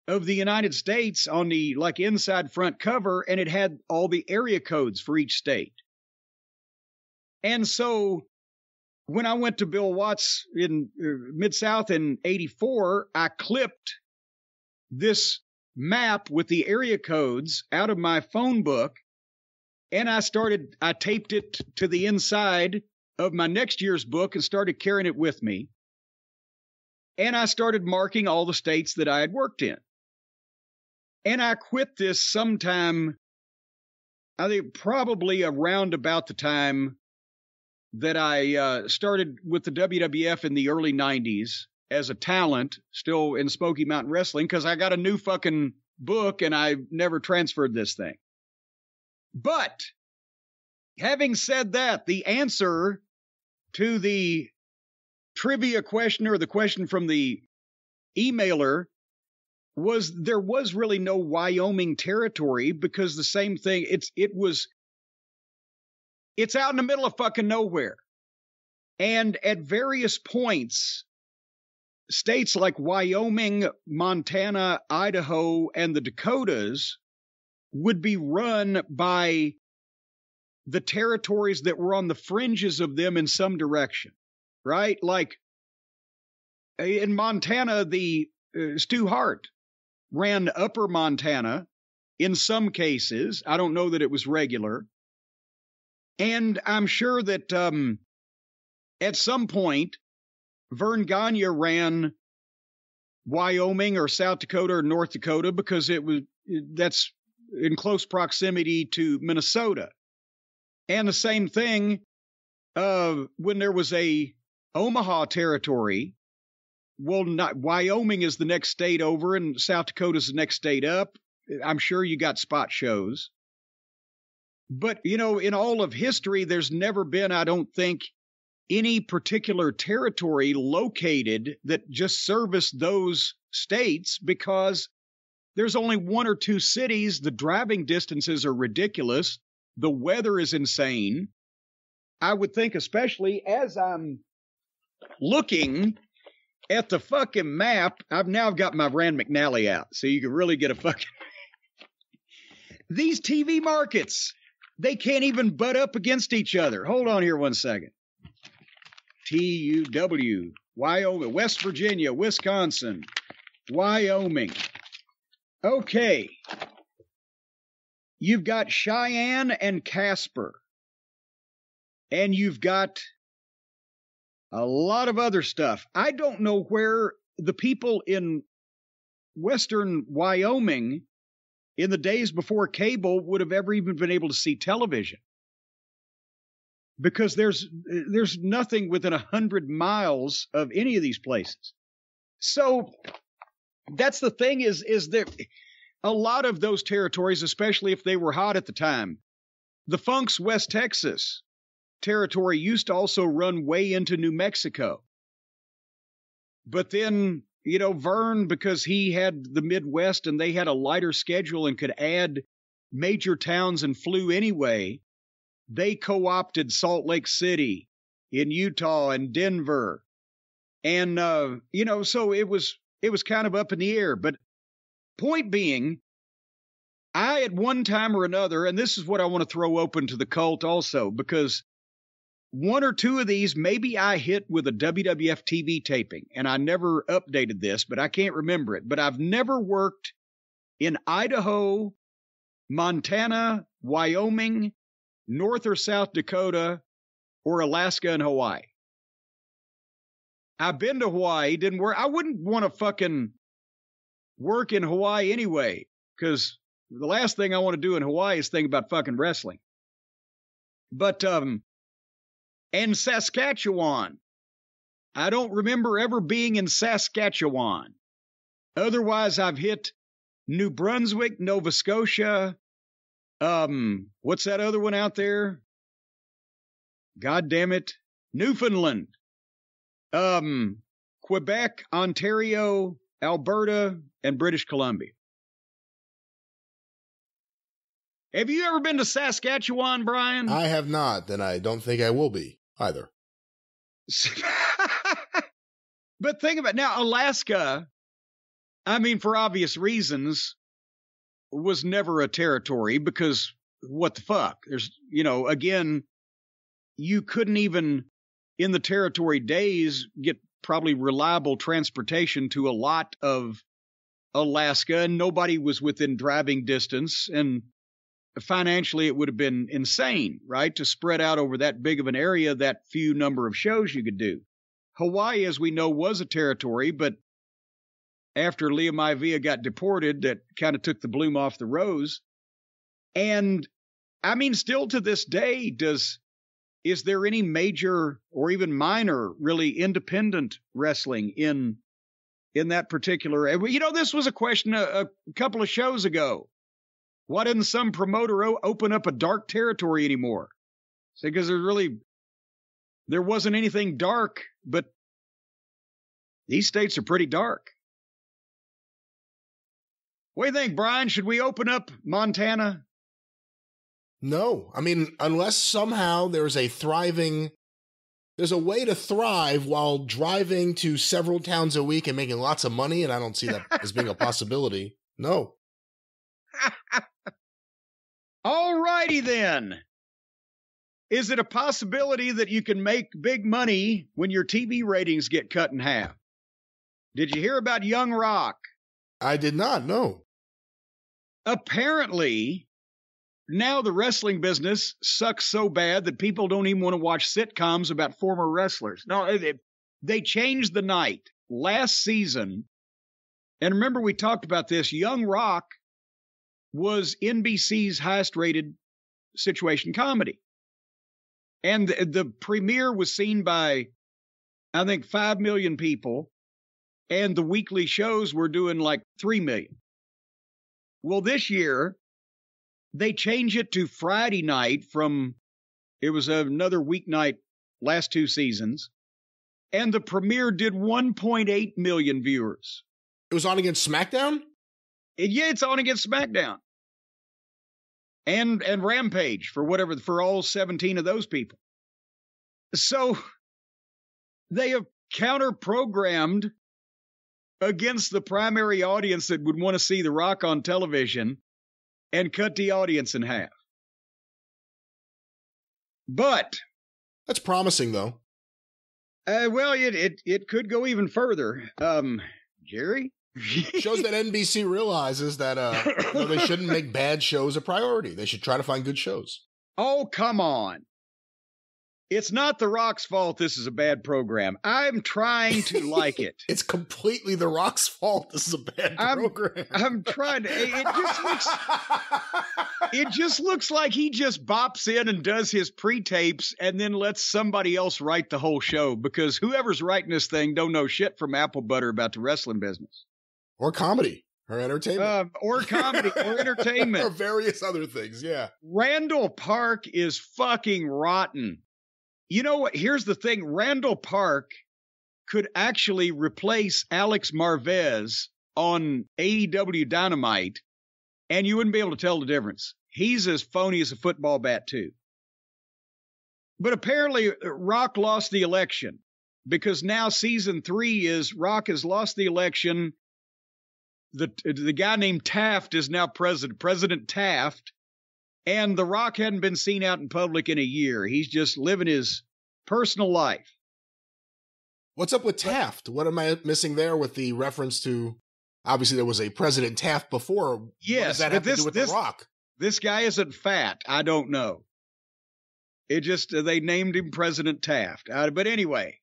of the United States on the inside front cover, and it had all the area codes for each state. And so when I went to Bill Watts in Mid-South in 84, I clipped this map with the area codes out of my phone book, and I taped it to the inside of my next year's book and started carrying it with me. And I started marking all the states that I had worked in. And I quit this sometime, I think probably around about the time that I started with the WWF in the early 90s as a talent, still in Smoky Mountain Wrestling, because I got a new fucking book and I never transferred this thing. But having said that, the answer to the trivia question or the question from the emailer was there was really no Wyoming territory because the same thing, it's out in the middle of fucking nowhere. And at various points, states like Wyoming, Montana, Idaho, and the Dakotas would be run by the territories that were on the fringes of them in some direction, right? Like in Montana, the Stu Hart ran Upper Montana in some cases. I don't know that it was regular. And I'm sure that at some point, Vern Gagne ran Wyoming or South Dakota or North Dakota because that's in close proximity to Minnesota. And the same thing when there was a Omaha territory well, not Wyoming is the next state over, and South Dakota's the next state up. I'm sure you got spot shows. But, in all of history, there's never been, I don't think, any particular territory located that just serviced those states, because there's only one or two cities. The driving distances are ridiculous. The weather is insane. I would think, especially as I'm looking at the fucking map, I've now got my Rand McNally out, so you can really get a fucking... These TV markets, they can't even butt up against each other. Hold on here one second. TUW, Wyoming, West Virginia, Wisconsin, Wyoming. Okay. You've got Cheyenne and Casper. And you've got a lot of other stuff. I don't know where the people in western Wyoming in the days before cable would have ever even been able to see television. Because there's nothing within 100 miles of any of these places. So that's the thing is there a lot of those territories, especially if they were hot at the time. The Funk's West Texas territory used to also run way into New Mexico. But then, Vern, because he had the Midwest and they had a lighter schedule and could add major towns and flew anyway, they co-opted Salt Lake City in Utah and Denver. And, so it was kind of up in the air. But point being, I at one time or another, and this is what I want to throw open to the cult also, because one or two of these, maybe I hit with a WWF TV taping, and I never updated this, but I can't remember it. But I've never worked in Idaho, Montana, Wyoming, North or South Dakota, or Alaska and Hawaii. I've been to Hawaii, didn't work. I wouldn't want to fucking work in Hawaii anyway, because the last thing I want to do in Hawaii is think about fucking wrestling. But, and Saskatchewan. I don't remember ever being in Saskatchewan. Otherwise, I've hit New Brunswick, Nova Scotia. What's that other one out there? God damn it. Newfoundland. Quebec, Ontario, Alberta, and British Columbia. Have you ever been to Saskatchewan, Brian? I have not, and I don't think I will be either. But think about it. Now, Alaska, I mean, for obvious reasons, was never a territory because what the fuck? There's, again, you couldn't even, in the territory days, get probably reliable transportation to a lot of Alaska, and nobody was within driving distance, and financially it would have been insane, right, to spread out over that big of an area that few number of shows you could do. Hawaii, as we know, was a territory, but after Leo Maivia got deported, that kind of took the bloom off the rose. And I mean, still to this day, is there any major or even minor, really independent wrestling in that particular area? This was a question a couple of shows ago. Why didn't some promoter open up a dark territory anymore? Because there wasn't anything dark, but these states are pretty dark. What do you think, Brian? Should we open up Montana? No. I mean, unless somehow there's a way to thrive while driving to several towns a week and making lots of money, and I don't see that as being a possibility. No. All righty then. Is it a possibility that you can make big money when your TV ratings get cut in half? Did you hear about Young Rock? I did not, no. Apparently, now the wrestling business sucks so bad that people don't even want to watch sitcoms about former wrestlers. No, they changed the night last season. And remember, we talked about this. Young Rock was NBC's highest rated situation comedy. And the premiere was seen by, I think, 5 million people. and the weekly shows were doing like 3 million. Well, this year, they changed it to Friday night it was another weeknight last 2 seasons, and the premiere did 1.8 million viewers. It was on against SmackDown? Yeah, it's on against SmackDown. And Rampage for all 17 of those people. So they have counter-programmed against the primary audience that would want to see The Rock on television and cut the audience in half. But that's promising, though. Well, it could go even further. Jerry? Shows that NBC realizes that they shouldn't make bad shows a priority. They should try to find good shows. Oh, come on. It's not The Rock's fault this is a bad program. I'm trying to like it. It's completely The Rock's fault this is a bad program. I'm trying to... It just looks like he just bops in and does his pre-tapes and then lets somebody else write the whole show, because whoever's writing this thing don't know shit from apple butter about the wrestling business. Or comedy. Or entertainment. Or comedy. Or entertainment. Or various other things, yeah. Randall Park is fucking rotten. You know what? Here's the thing. Randall Park could actually replace Alex Marvez on AEW Dynamite, and you wouldn't be able to tell the difference. He's as phony as a football bat, too. But apparently, Rock lost the election, because now season 3 is Rock has lost the election. The guy named Taft is now President Taft. And The Rock hadn't been seen out in public in a year. He's just living his personal life. What's up with Taft? What am I missing there with the reference to, obviously there was a President Taft before. Yes. What does that have to do with The Rock? This guy isn't fat. I don't know. It just, they named him President Taft. But anyway,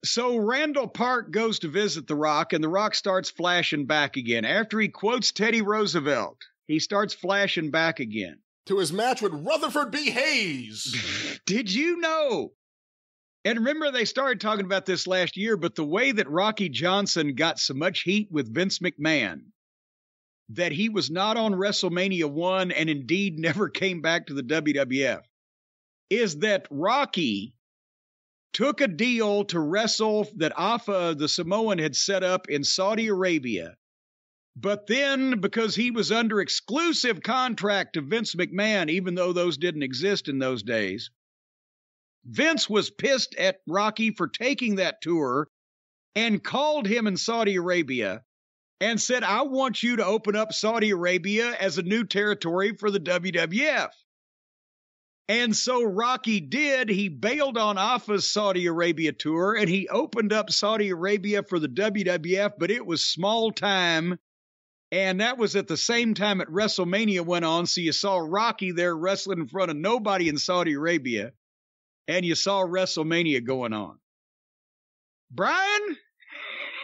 so Randall Park goes to visit The Rock, and The Rock starts flashing back again. After he quotes Teddy Roosevelt, he starts flashing back again. To his match with Rutherford B. Hayes. Did you know? And remember, they started talking about this last year, but the way that Rocky Johnson got so much heat with Vince McMahon that he was not on WrestleMania 1 and indeed never came back to the WWF is that Rocky took a deal to wrestle that Afa, the Samoan, had set up in Saudi Arabia. But then, because he was under exclusive contract to Vince McMahon, even though those didn't exist in those days, Vince was pissed at Rocky for taking that tour and called him in Saudi Arabia and said, I want you to open up Saudi Arabia as a new territory for the WWF. And so Rocky did. He bailed on Afa's Saudi Arabia tour, and he opened up Saudi Arabia for the WWF, but it was small time. And that was at the same time that WrestleMania went on, so you saw Rocky there wrestling in front of nobody in Saudi Arabia, and you saw WrestleMania going on. Brian?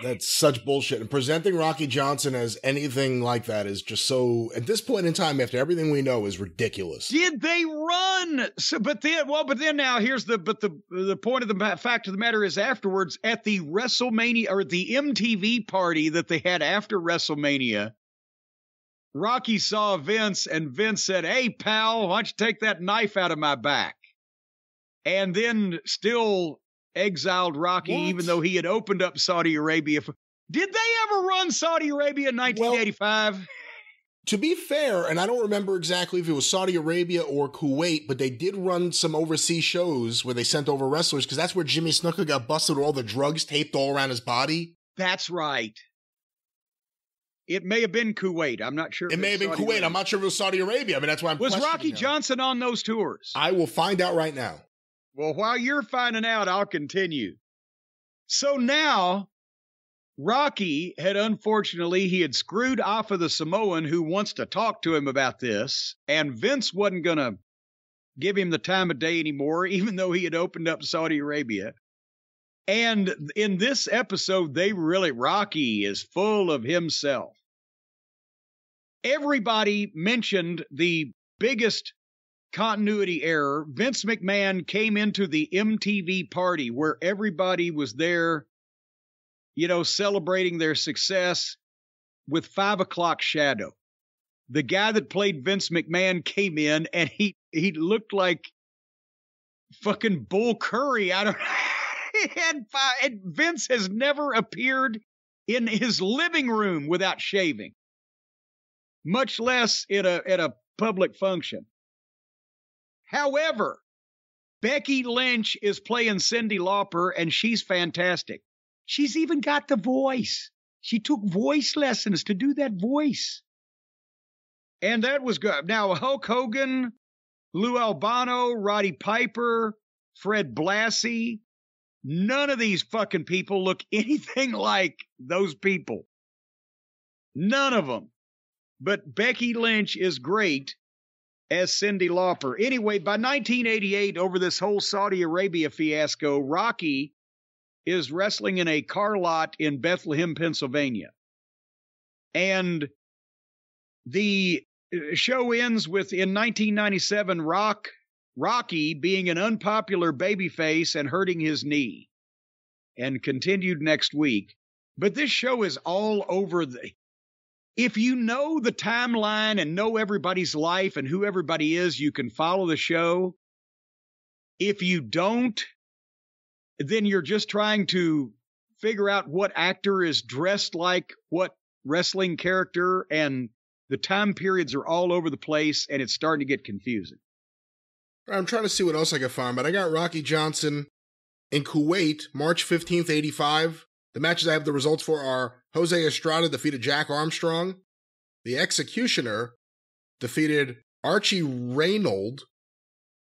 That's such bullshit. And presenting Rocky Johnson as anything like that is just so, at this point in time, after everything we know, is ridiculous. Did they run? But then now here's the point of the fact of the matter is afterwards at the WrestleMania or the MTV party that they had after WrestleMania, Rocky saw Vince and Vince said, hey, pal, why don't you take that knife out of my back? And then still exiled Rocky, even though he had opened up Saudi Arabia. Did they ever run Saudi Arabia in 1985? Well, to be fair, and I don't remember exactly if it was Saudi Arabia or Kuwait, but they did run some overseas shows where they sent over wrestlers, because that's where Jimmy Snuka got busted with all the drugs taped all around his body. That's right. It may have been Kuwait. I'm not sure. It may have been Kuwait. Arabia. I'm not sure if it was Saudi Arabia. I mean, that's why I'm Was Rocky Johnson on those tours? I will find out right now. Well, while you're finding out, I'll continue. So now, Rocky had he had screwed Afa the Samoan, who wants to talk to him about this, and Vince wasn't going to give him the time of day anymore, even though he had opened up Saudi Arabia. And in this episode, Rocky is full of himself. Everybody mentioned the biggest continuity error. Vince McMahon came into the MTV party where everybody was there, celebrating their success with 5 o'clock shadow. The guy that played Vince McMahon came in and he looked like fucking Bull Curry. I don't and Vince has never appeared in his living room without shaving, much less at a public function. However, Becky Lynch is playing Cyndi Lauper, and she's fantastic. She's even got the voice. She took voice lessons to do that voice. And that was good. Now, Hulk Hogan, Lou Albano, Roddy Piper, Fred Blassie, none of these fucking people look anything like those people. None of them. But Becky Lynch is great as Cyndi Lauper. Anyway, by 1988, over this whole Saudi Arabia fiasco, Rocky is wrestling in a car lot in Bethlehem, Pennsylvania. And the show ends with, in 1997, Rocky being an unpopular babyface and hurting his knee, and continued next week. But this show is all over if you know the timeline and know everybody's life and who everybody is, you can follow the show. If you don't, then you're just trying to figure out what actor is dressed like what wrestling character, and the time periods are all over the place, and it's starting to get confusing. I'm trying to see what else I can find, but I got Rocky Johnson in Kuwait, March 15th, 85. The matches I have the results for are Jose Estrada defeated Jack Armstrong. The Executioner defeated Archie Reynolds.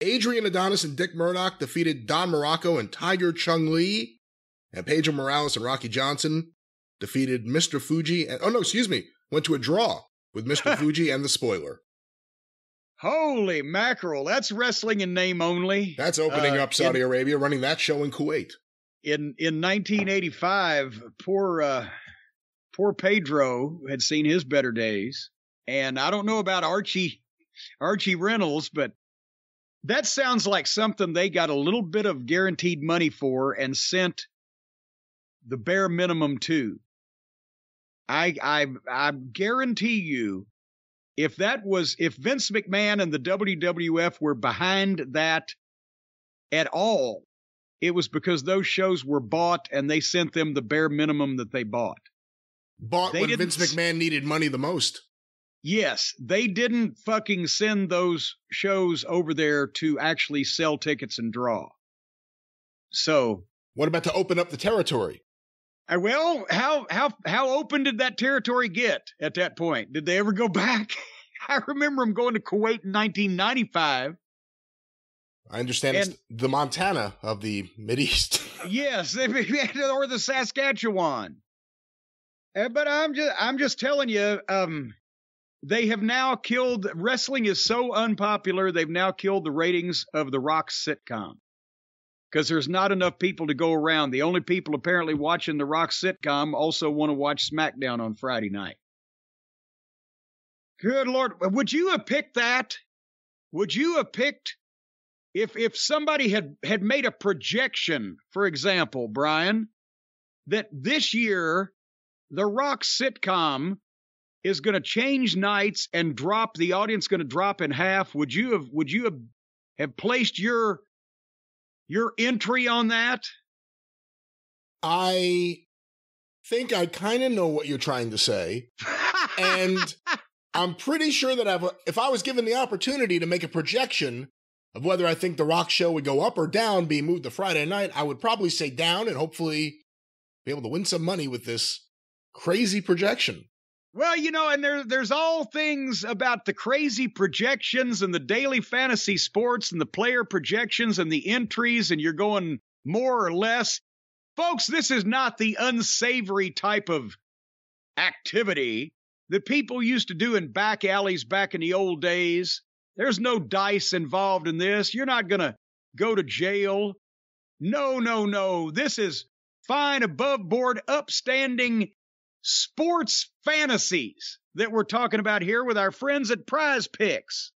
Adrian Adonis and Dick Murdoch defeated Don Morocco and Tiger Chung Lee. And Pedro Morales and Rocky Johnson defeated Mr. Fuji. Went to a draw with Mr. Fuji and the Spoiler. Holy mackerel, that's wrestling in name only. That's opening up Saudi Arabia, running that show in Kuwait. In 1985, poor Pedro had seen his better days. And I don't know about Archie Reynolds, but that sounds like something they got a little bit of guaranteed money for and sent the bare minimum to. I guarantee you, if Vince McMahon and the WWF were behind that at all, it was because those shows were bought and they sent them the bare minimum that they bought. Bought when Vince McMahon needed money the most. Yes, they didn't fucking send those shows over there to actually sell tickets and draw. So, what about to open up the territory? Well, how open did that territory get at that point? Did they ever go back? I remember them going to Kuwait in 1995. I understand it's the Montana of the Mideast. Yes, or the Saskatchewan. But I'm just telling you, they have now killed. Wrestling is so unpopular, they've now killed the ratings of the Rock sitcom. Because there's not enough people to go around. The only people apparently watching the Rock sitcom also want to watch SmackDown on Friday night. Good Lord. Would you have picked that? Would you have picked, if somebody had made a projection, for example, Brian, that this year the Rock sitcom is going to change nights and the audience going to drop in half, would you have placed your entry on that? I think I kind of know what you're trying to say. And I'm pretty sure that if I was given the opportunity to make a projection of whether I think the Rock show would go up or down, being moved to Friday night, I would probably say down and hopefully be able to win some money with this crazy projection. Well, and there's all things about the crazy projections and the daily fantasy sports and the player projections and the entries, and you're going more or less. Folks, this is not the unsavory type of activity that people used to do in back alleys back in the old days. There's no dice involved in this. You're not going to go to jail. No. This is fine, above board, upstanding sports fantasies that we're talking about here with our friends at Prize Picks.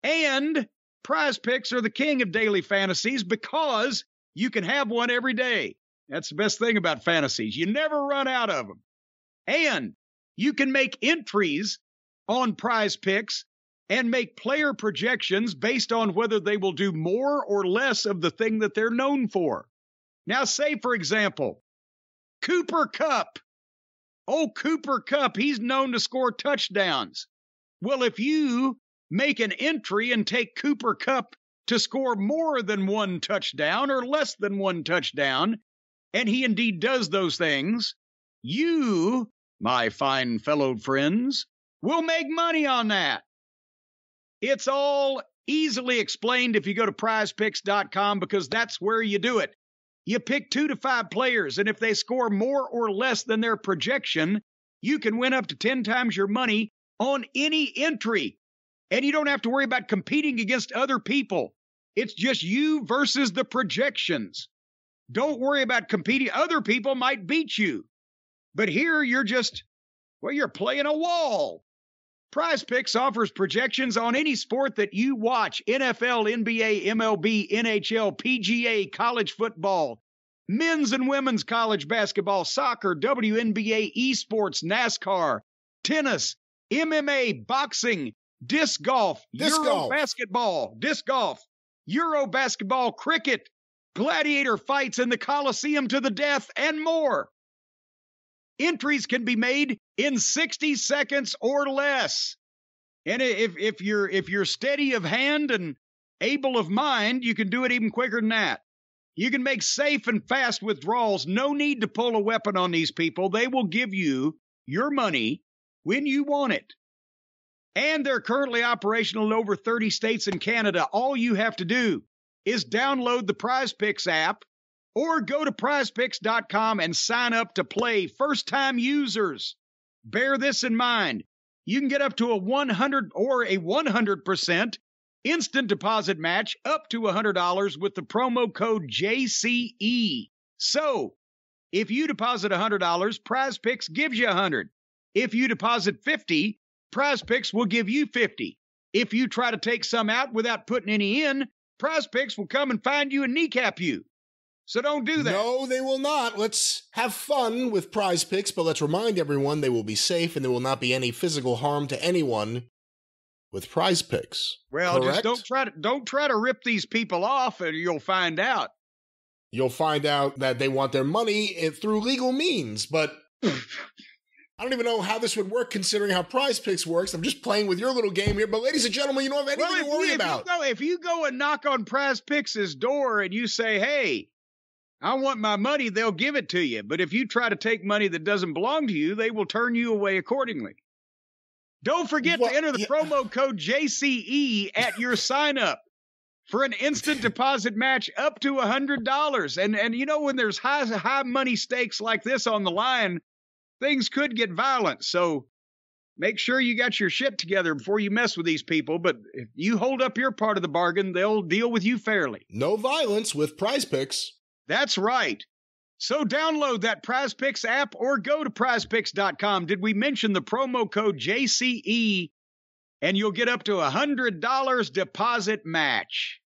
And Prize Picks are the king of daily fantasies because you can have one every day. That's the best thing about fantasies. You never run out of them. And you can make entries on Prize Picks and make player projections based on whether they will do more or less of the thing that they're known for. Now, say, for example, Cooper Kupp. Oh, Cooper Kupp, he's known to score touchdowns. Well, if you make an entry and take Cooper Kupp to score more than one touchdown or less than one touchdown, and he indeed does those things, you, my fine fellow friends, will make money on that. It's all easily explained if you go to prizepicks.com, because that's where you do it. You pick 2 to 5 players, and if they score more or less than their projection, you can win up to 10 times your money on any entry. And you don't have to worry about competing against other people. It's just you versus the projections. Don't worry about competing. Other people might beat you. But here you're just, well, you're playing a wall. Prize Picks offers projections on any sport that you watch: NFL, NBA, MLB, NHL, PGA, college football, men's and women's college basketball, soccer, WNBA, esports, NASCAR, tennis, MMA, boxing, disc golf, Euro basketball, cricket, gladiator fights in the Coliseum to the death, and more. Entries can be made in 60 seconds or less. And if you're steady of hand and able of mind, you can do it even quicker than that. You can make safe and fast withdrawals. No need to pull a weapon on these people. They will give you your money when you want it. And they're currently operational in over 30 states and Canada. All you have to do is download the Prize Picks app or go to prizepicks.com and sign up to play. First-time users, bear this in mind. You can get up to a 100% instant deposit match up to $100 with the promo code JCE. So, if you deposit $100, Prize Picks gives you $100. If you deposit $50, Prize Picks will give you $50. If you try to take some out without putting any in, Prize Picks will come and find you and kneecap you. So don't do that. No, they will not. Let's have fun with Prize Picks, but let's remind everyone they will be safe and there will not be any physical harm to anyone with Prize Picks. Well, correct? Just don't try to rip these people off, and you'll find out. You'll find out that they want their money through legal means, but I don't even know how this would work considering how Prize Picks works. I'm just playing with your little game here, but ladies and gentlemen, you don't have anything to worry about. If you go and knock on Prize Picks' door and you say, hey, I want my money, they'll give it to you. But if you try to take money that doesn't belong to you, they will turn you away accordingly. Don't forget to enter the promo code JCE at your sign up for an instant deposit match up to $100. And you know, when there's high money stakes like this on the line, things could get violent. So make sure you got your shit together before you mess with these people. But if you hold up your part of the bargain, they'll deal with you fairly. No violence with Prize Picks. That's right. So download that Prize Picks app or go to prizepicks.com. Did we mention the promo code JCE? And you'll get up to $100 deposit match.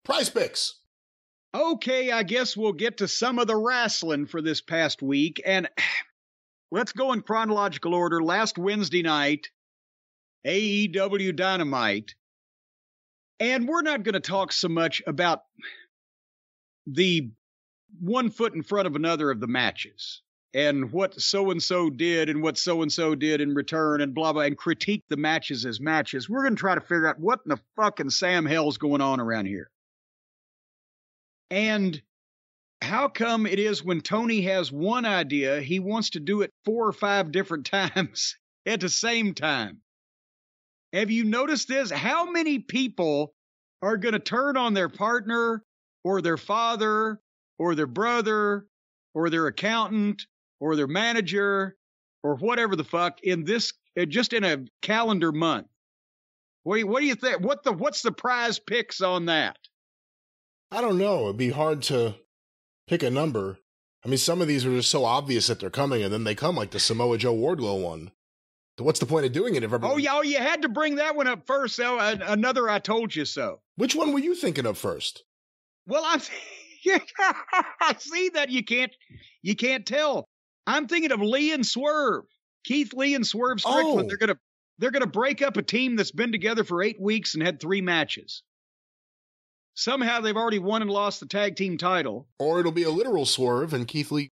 Prize Picks. Okay, I guess we'll get to some of the wrestling for this past week. And let's go in chronological order. Last Wednesday night, AEW Dynamite. And we're not going to talk so much about the one foot in front of another of the matches and what so-and-so did and what so-and-so did in return and blah, blah, and critique the matches as matches. We're going to try to figure out what in the fucking Sam hell's going on around here. And how come it is when Tony has one idea, he wants to do it 4 or 5 different times at the same time? Have you noticed this? How many people are going to turn on their partner or their father, or their brother, or their accountant, or their manager, or whatever the fuck in this, just in a calendar month? What do you think? What's the Prize Picks on that? I don't know. It'd be hard to pick a number. I mean, some of these are just so obvious that they're coming, and then they come like the Samoa Joe Wardlow one. So what's the point of doing it if everyone... Oh, you had to bring that one up first, though. Another I told you so. Which one were you thinking of first? Well, See that you can't tell. I'm thinking of Lee and Swerve, Keith Lee and Swerve Strickland. Oh. They're gonna break up a team that's been together for 8 weeks and had 3 matches. Somehow they've already won and lost the tag team title. Or it'll be a literal swerve and Keith Lee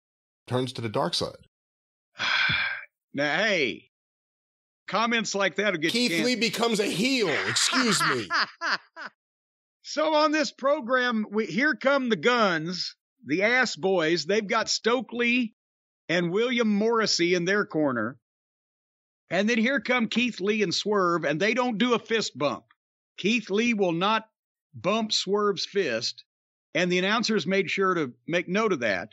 turns to the dark side. Now, hey, comments like that will get Keith Lee becomes a heel. Excuse me. So on this program, here come the Guns, the Ass Boys. They've got Stokely and William Morrissey in their corner. And then here come Keith Lee and Swerve, and they don't do a fist bump. Keith Lee will not bump Swerve's fist, and the announcers made sure to make note of that.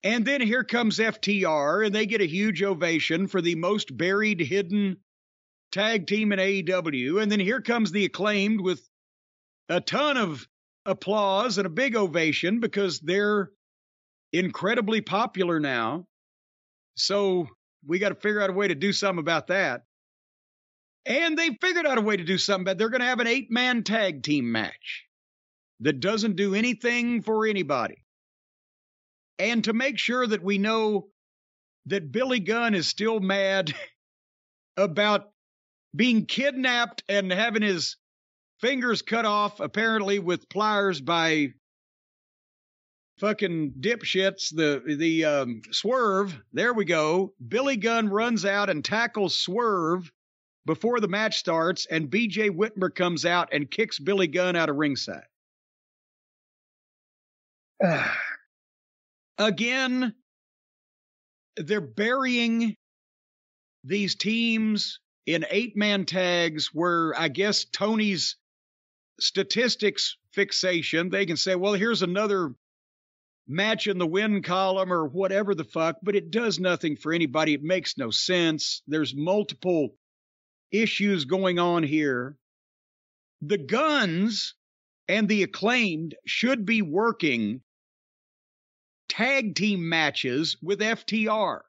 And then here comes FTR, and they get a huge ovation for the most buried, hidden tag team in AEW. And then here comes the Acclaimed with a ton of applause and a big ovation because they're incredibly popular now. So we got to figure out a way to do something about that. And they figured out a way to do something about it. They're going to have an 8-man tag team match that doesn't do anything for anybody. And to make sure that we know that Billy Gunn is still mad about being kidnapped and having his fingers cut off, apparently with pliers by fucking dipshits, the Swerve. There we go. Billy Gunn runs out and tackles Swerve before the match starts, and BJ Whitmer comes out and kicks Billy Gunn out of ringside. Again, they're burying these teams in 8-man tags where I guess Tony's statistics fixation, they can say, well, here's another match in the win column or whatever the fuck, but it does nothing for anybody. It makes no sense. There's multiple issues going on here. The Guns and the Acclaimed should be working tag team matches with FTR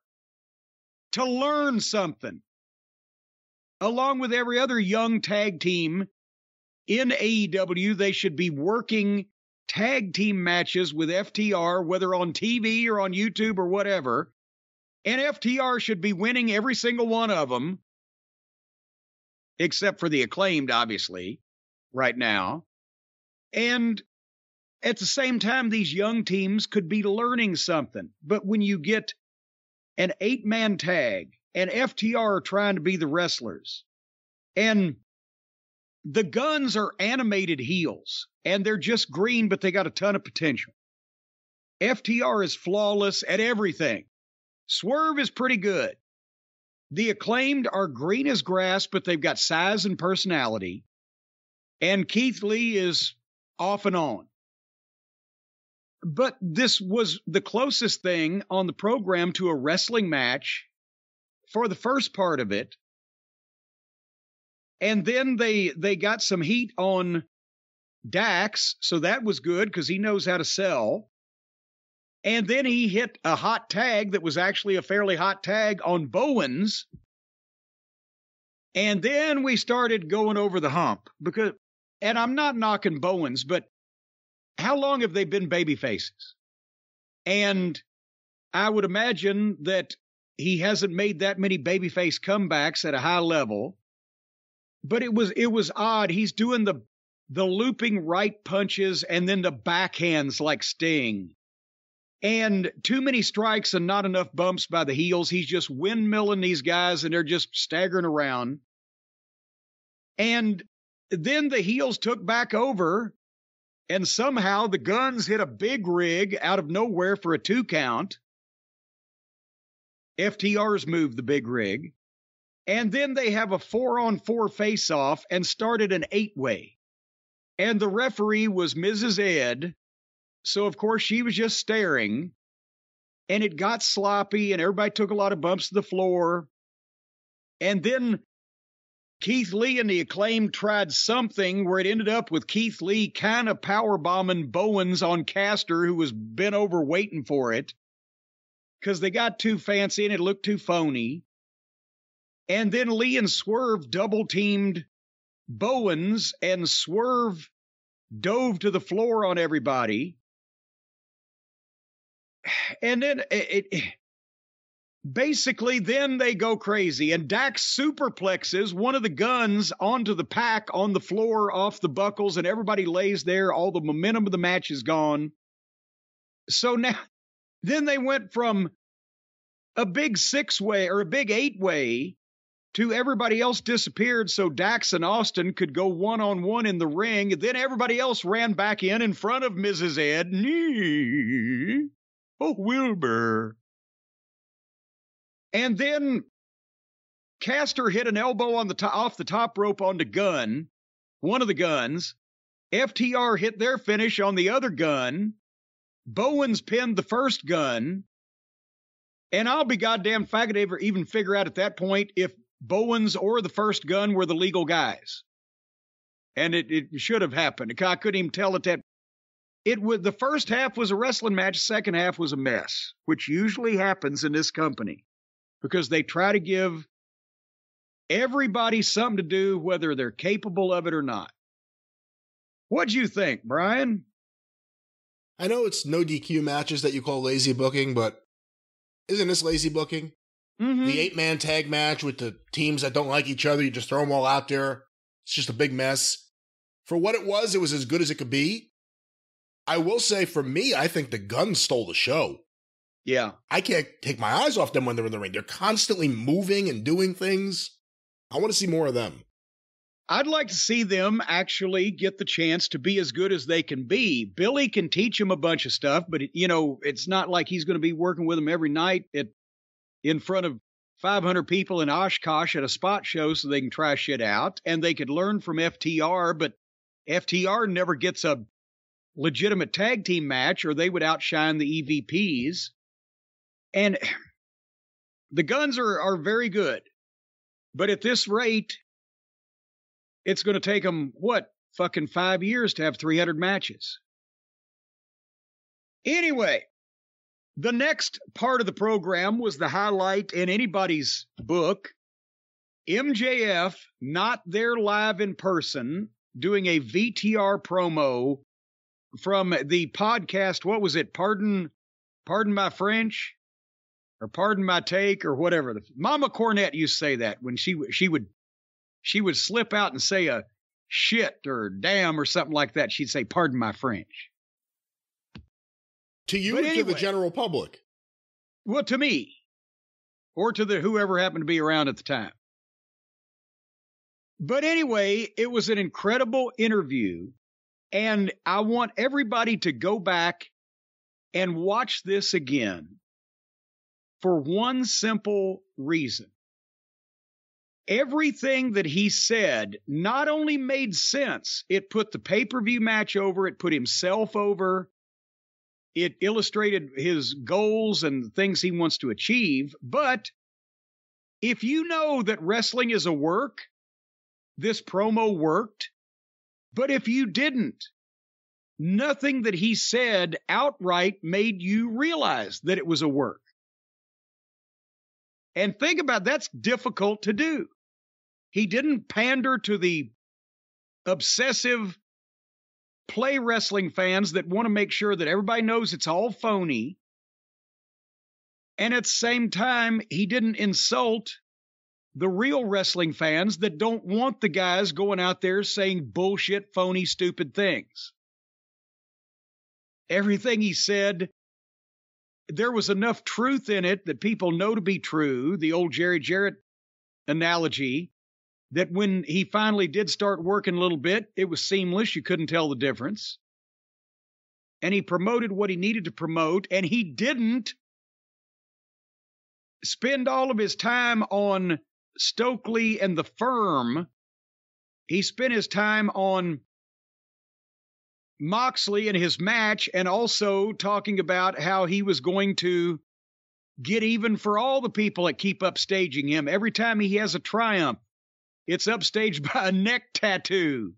to learn something. Along with every other young tag team in AEW, they should be working tag team matches with FTR, whether on TV or on YouTube or whatever. And FTR should be winning every single one of them, except for the Acclaimed, obviously, right now. And at the same time, these young teams could be learning something. But when you get an 8-man tag and FTR trying to be the wrestlers, and the Guns are animated heels, and they're just green, but they got a ton of potential. FTR is flawless at everything. Swerve is pretty good. The Acclaimed are green as grass, but they've got size and personality. And Keith Lee is off and on. But this was the closest thing on the program to a wrestling match for the first part of it. And then they got some heat on Dax, so that was good because he knows how to sell. And then he hit a hot tag that was actually a fairly hot tag on Bowens. And then we started going over the hump because, and I'm not knocking Bowens, but how long have they been baby faces? And I would imagine that he hasn't made that many babyface comebacks at a high level. But it was odd. He's doing the looping right punches and then the backhands like Sting. And too many strikes and not enough bumps by the heels. He's just windmilling these guys and they're just staggering around. And then the heels took back over. And somehow the Guns hit a big rig out of nowhere for a 2 count. FTR's moved the big rig. And then they have a 4-on-4 face-off and started an 8-way. And the referee was Mrs. Ed. So, of course, she was just staring. And it got sloppy and everybody took a lot of bumps to the floor. And then Keith Lee and the Acclaimed tried something where it ended up with Keith Lee kind of powerbombing Bowens on Caster, who was bent over waiting for it. Because they got too fancy and it looked too phony. And then Lee and Swerve double-teamed Bowens, and Swerve dove to the floor on everybody. And then basically, then they go crazy, and Dax superplexes one of the guns onto the pack on the floor off the buckles, and everybody lays there. All the momentum of the match is gone. So now, then they went from a big 6-way or a big 8-way to everybody else disappeared so Dax and Austin could go one-on-one in the ring. Then everybody else ran back in front of Mrs. Ed. Oh, Wilbur. And then Caster hit an elbow on off the top rope onto Gunn, one of the guns. FTR hit their finish on the other gun. Bowens pinned the first gun. And I'll be goddamn if I could ever even figure out at that point if Bowens or the first gun were the legal guys. And it should have happened. I couldn't even tell at that. The first half was a wrestling match. Second half was a mess, which usually happens in this company because they try to give everybody something to do, whether they're capable of it or not. What'd you think, Brian? I know it's no DQ matches that you call lazy booking, but isn't this lazy booking? Mm-hmm. The 8-man tag match with the teams that don't like each other, you just throw them all out there. It's just a big mess. For what it was as good as it could be. I will say, for me, I think the Guns stole the show. Yeah. I can't take my eyes off them when they're in the ring. They're constantly moving and doing things. I want to see more of them. I'd like to see them actually get the chance to be as good as they can be. Billy can teach them a bunch of stuff, but, it's not like he's going to be working with them every night in front of 500 people in Oshkosh at a spot show so they can try shit out. And they could learn from FTR, but FTR never gets a legitimate tag team match or they would outshine the EVPs. And the Guns are very good. But at this rate, it's going to take them, 5 years to have 300 matches. Anyway, the next part of the program was the highlight in anybody's book. MJF, not there live in person, doing a VTR promo from the podcast. What was it? Pardon my French, or pardon my take, or whatever. Mama Cornette used to say that when she would slip out and say a shit or damn or something like that. She'd say, pardon my French. To you or to the general public? Well, to me. Or to whoever happened to be around at the time. But anyway, it was an incredible interview. And I want everybody to go back and watch this again for one simple reason. Everything that he said not only made sense, it put the pay-per-view match over, it put himself over, it illustrated his goals and the things he wants to achieve. But if you know that wrestling is a work, this promo worked. But if you didn't, nothing that he said outright made you realize that it was a work. And think about that's difficult to do. He didn't pander to the obsessive play wrestling fans that want to make sure that everybody knows it's all phony. And at the same time, he didn't insult the real wrestling fans that don't want the guys going out there saying bullshit, phony, stupid things. Everything he said, there was enough truth in it that people know to be true, the old Jerry Jarrett analogy, that when he finally did start working a little bit, it was seamless. You couldn't tell the difference. And he promoted what he needed to promote, and he didn't spend all of his time on Stokely and the Firm. He spent his time on Moxley and his match, and also talking about how he was going to get even for all the people that keep upstaging him. Every time he has a triumph, it's upstaged by a neck tattoo,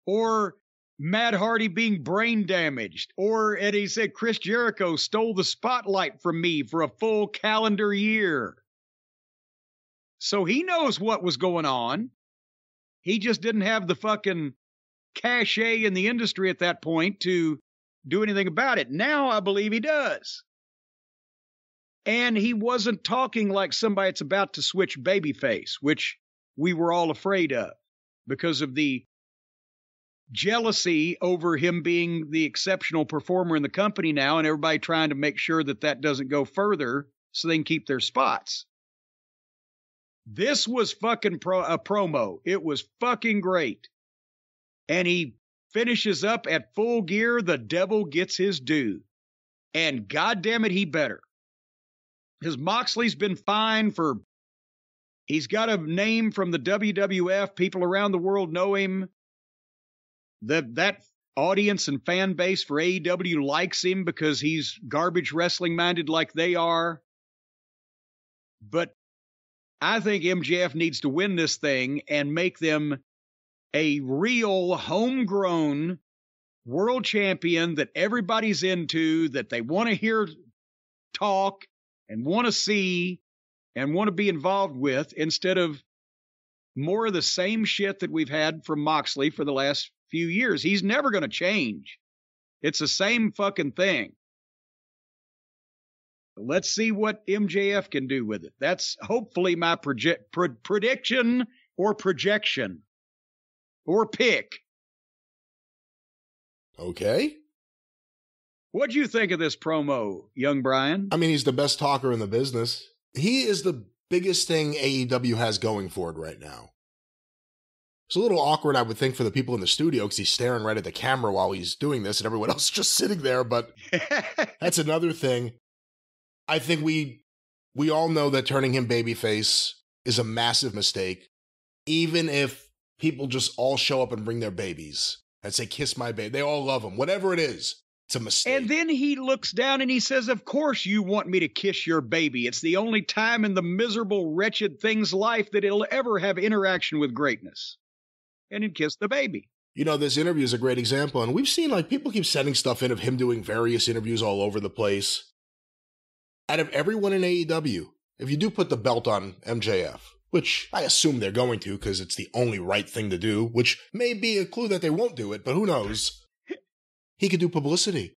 or Matt Hardy being brain damaged, or, and he said, Chris Jericho stole the spotlight from me for a full calendar year. So he knows what was going on. He just didn't have the fucking cachet in the industry at that point to do anything about it. Now I believe he does. And he wasn't talking like somebody that's about to switch babyface, which we were all afraid of because of the jealousy over him being the exceptional performer in the company now, and everybody trying to make sure that that doesn't go further so they can keep their spots. This was fucking a promo. It was fucking great. And he finishes up at Full Gear, the devil gets his due. And goddamn it, he better. Because Moxley's been fine for... He's got a name from the WWF. People around the world know him. That audience and fan base for AEW likes him because he's garbage wrestling minded like they are. But I think MJF needs to win this thing and make them a real homegrown world champion that everybody's into, that they want to hear talk and want to see and want to be involved with, instead of more of the same shit that we've had from Moxley for the last few years. He's never going to change. It's the same fucking thing. Let's see what MJF can do with it. That's hopefully my prediction or projection or pick. Okay. What'd you think of this promo, young Brian? I mean, he's the best talker in the business. He is the biggest thing AEW has going for it right now. It's a little awkward, I would think, for the people in the studio because he's staring right at the camera while he's doing this and everyone else is just sitting there, but that's another thing. I think we all know that turning him babyface is a massive mistake, even if people just all show up and bring their babies and say, kiss my baby. They all love him. Whatever it is, it's a mistake. And then he looks down and he says, of course you want me to kiss your baby. It's the only time in the miserable, wretched thing's life that it'll ever have interaction with greatness. And he'd kiss the baby. You know, this interview is a great example. And we've seen, like, people keep sending stuff in of him doing various interviews all over the place. Out of everyone in AEW, if you do put the belt on MJF, which I assume they're going to because it's the only right thing to do, which may be a clue that they won't do it, but who knows? He could do publicity.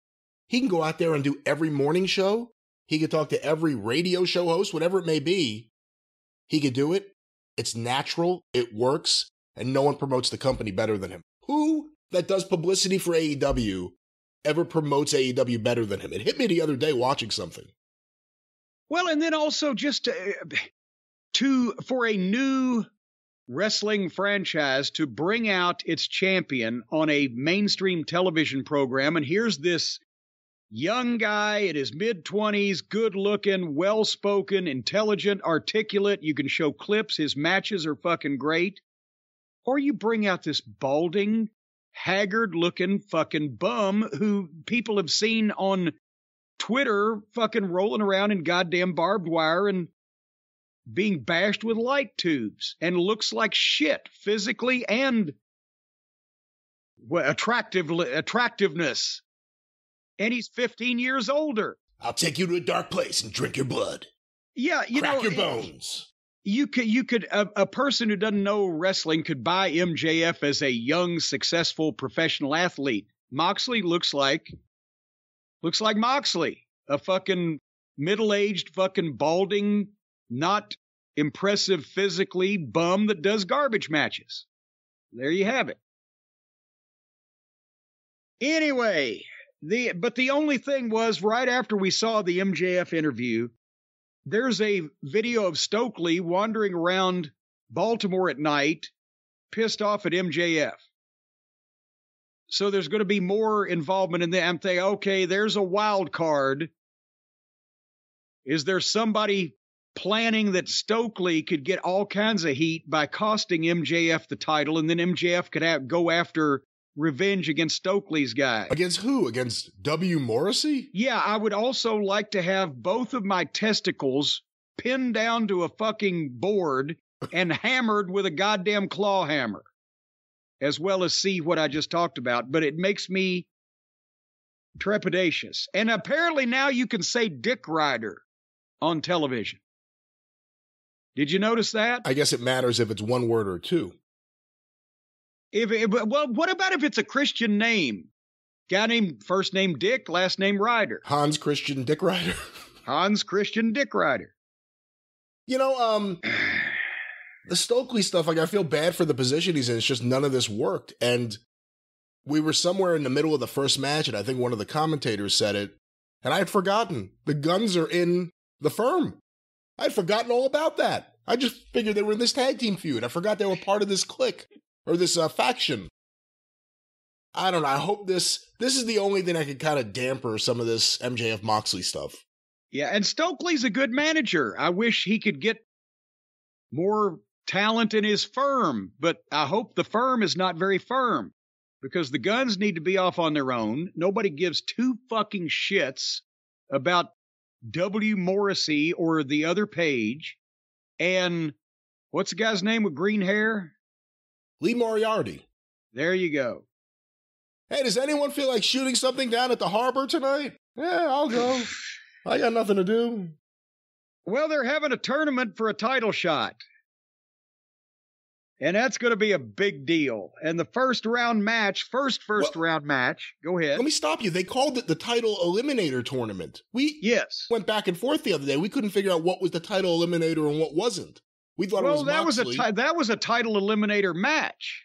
He can go out there and do every morning show. He could talk to every radio show host, whatever it may be. He could do it. It's natural. It works. And no one promotes the company better than him. Who that does publicity for AEW ever promotes AEW better than him? It hit me the other day watching something. Well, and then also just for a new wrestling franchise to bring out its champion on a mainstream television program, and here's this young guy in his mid-20s, good-looking, well-spoken, intelligent, articulate. You can show clips. His matches are fucking great. Or you bring out this balding, haggard-looking fucking bum who people have seen on Twitter fucking rolling around in goddamn barbed wire and being bashed with light tubes and looks like shit physically and attractiveness. And he's 15 years older. I'll take you to a dark place and drink your blood. Yeah, Crack your bones. You could a person who doesn't know wrestling could buy MJF as a young, successful professional athlete. Moxley looks like Moxley, a fucking middle-aged, fucking balding, not impressive physically bum that does garbage matches. There you have it. Anyway, the only thing was right after we saw the MJF interview, there's a video of Stokely wandering around Baltimore at night, pissed off at MJF. So there's going to be more involvement in that. I'm thinking, okay, there's a wild card. Is there somebody planning that Stokely could get all kinds of heat by costing MJF the title, and then MJF could go after revenge against Stokely's guy? Against who? Against W. Morrissey? Yeah, I would also like to have both of my testicles pinned down to a fucking board and hammered with a goddamn claw hammer, as well as see what I just talked about. But it makes me trepidatious. And apparently now you can say Dick Rider on television. Did you notice that? I guess it matters if it's one word or two. Well, what about if it's a Christian name? Guy named first name Dick, last name Ryder. Hans Christian Dick Rider. Hans Christian Dick Rider. You know, the Stokely stuff, like, I feel bad for the position he's in. It's just none of this worked. And we were somewhere in the middle of the first match, and I think one of the commentators said it, and I had forgotten. The Guns are in the firm. I had forgotten all about that. I just figured they were in this tag team feud. I forgot they were part of this clique, or this faction. I don't know. I hope this is the only thing I could kind of damper some of this MJF Moxley stuff. Yeah, and Stokely's a good manager. I wish he could get more talent in his firm, but I hope the firm is not very firm, because the Guns need to be off on their own. Nobody gives two fucking shits about W. Morrissey or the other Page. And what's the guy's name with green hair? Lee Moriarty. There you go. Hey, does anyone feel like shooting something down at the harbor tonight? Yeah, I'll go. I got nothing to do. Well, they're having a tournament for a title shot. And that's going to be a big deal. And the first round match, round match, go ahead. Let me stop you. They called it the Title Eliminator Tournament. Yes. Went back and forth the other day. We couldn't figure out what was the Title Eliminator and what wasn't. We thought it was Moxley. That was a Title Eliminator match.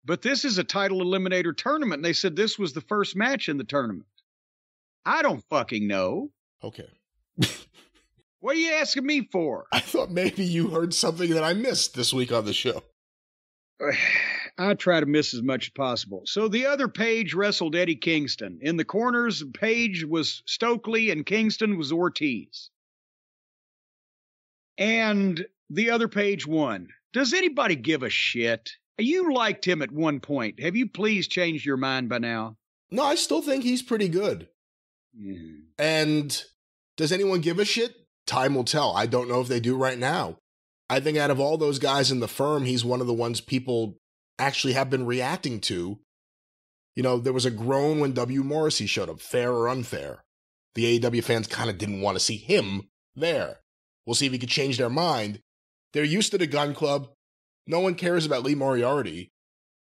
But this is a Title Eliminator Tournament. And they said this was the first match in the tournament. I don't fucking know. Okay. What are you asking me for? I thought maybe you heard something that I missed this week on the show. I try to miss as much as possible. So the other Page wrestled Eddie Kingston. In the corners, Page was Stokely and Kingston was Ortiz. And the other Page won. Does anybody give a shit? You liked him at one point. Have you please changed your mind by now? No, I still think he's pretty good. And does anyone give a shit? Time will tell. I don't know if they do right now. I think out of all those guys in the firm, he's one of the ones people actually have been reacting to. You know, there was a groan when W. Morrissey showed up, fair or unfair. The AEW fans kind of didn't want to see him there. We'll see if he could change their mind. They're used to the Gun Club. No one cares about Lee Moriarty.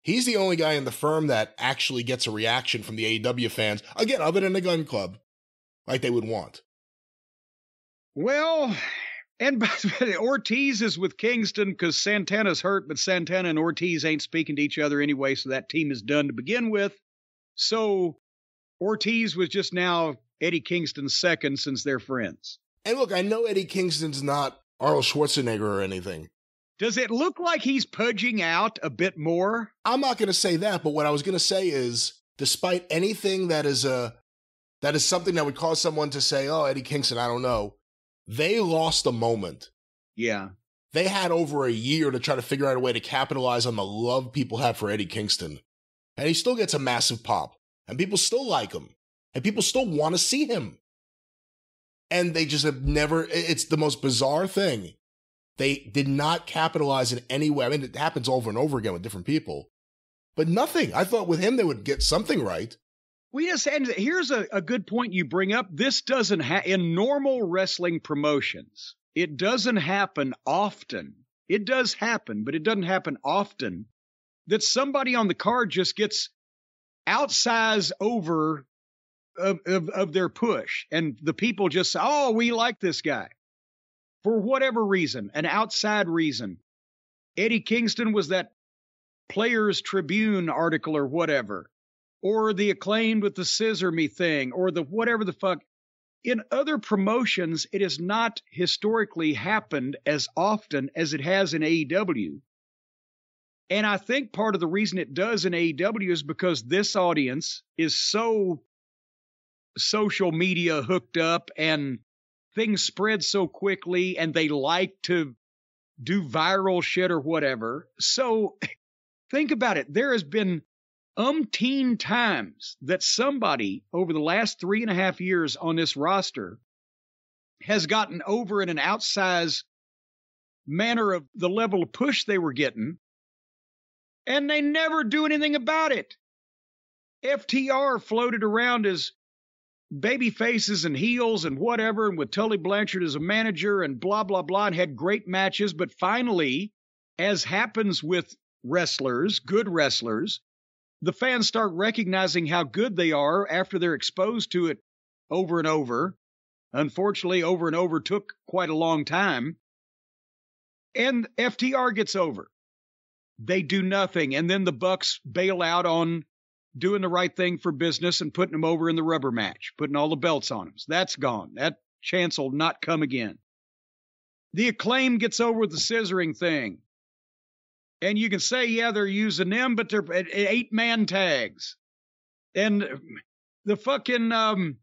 He's the only guy in the firm that actually gets a reaction from the AEW fans, again, other than the Gun Club, like they would want. Well, and Ortiz is with Kingston because Santana's hurt, but Santana and Ortiz ain't speaking to each other anyway, so that team is done to begin with. So Ortiz was just now Eddie Kingston's second since they're friends. And look, I know Eddie Kingston's not Arnold Schwarzenegger or anything. Does it look like he's pudging out a bit more? I'm not going to say that, but what I was going to say is, despite anything that is something that would cause someone to say, oh, Eddie Kingston, I don't know, they lost a moment. Yeah. They had over a year to try to figure out a way to capitalize on the love people have for Eddie Kingston. And he still gets a massive pop. And people still like him. And people still want to see him. And they just have never, it's the most bizarre thing. They did not capitalize in any way. I mean, it happens over and over again with different people. But nothing. I thought with him they would get something right. And here's a good point you bring up. This doesn't in normal wrestling promotions. It doesn't happen often. It does happen, but it doesn't happen often that somebody on the card just gets outsized over of their push. And the people just say, oh, we like this guy. For whatever reason, an outside reason. Eddie Kingston was that Players Tribune article or whatever. Or the Acclaimed with the Scissor Me thing, or the whatever the fuck. In other promotions, it has not historically happened as often as it has in AEW. And I think part of the reason it does in AEW is because this audience is so social media hooked up and things spread so quickly and they like to do viral shit or whatever. So think about it. There has been umpteen times that somebody over the last 3.5 years on this roster has gotten over in an outsized manner of the level of push they were getting, and they never do anything about it. FTR floated around as baby faces and heels and whatever, and with Tully Blanchard as a manager and blah, blah, blah, and had great matches. But finally, as happens with wrestlers, good wrestlers, the fans start recognizing how good they are after they're exposed to it over and over. Unfortunately, over and over took quite a long time. And FTR gets over. They do nothing. And then the Bucks bail out on doing the right thing for business and putting them over in the rubber match, putting all the belts on them. So that's gone. That chance will not come again. The Acclaim gets over with the scissoring thing. And you can say, yeah, they're using them, but they're 8-man tags. And the fucking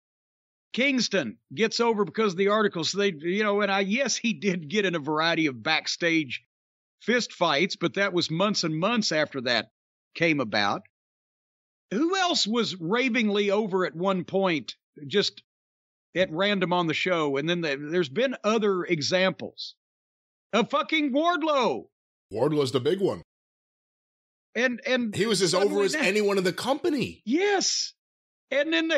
Kingston gets over because of the articles. So yes, he did get in a variety of backstage fist fights, but that was months and months after that came about. Who else was ravingly over at one point, just at random on the show? And then there's been other examples of fucking Wardlow. Wardlow's the big one. And he was as over as anyone in the company. Yes. And then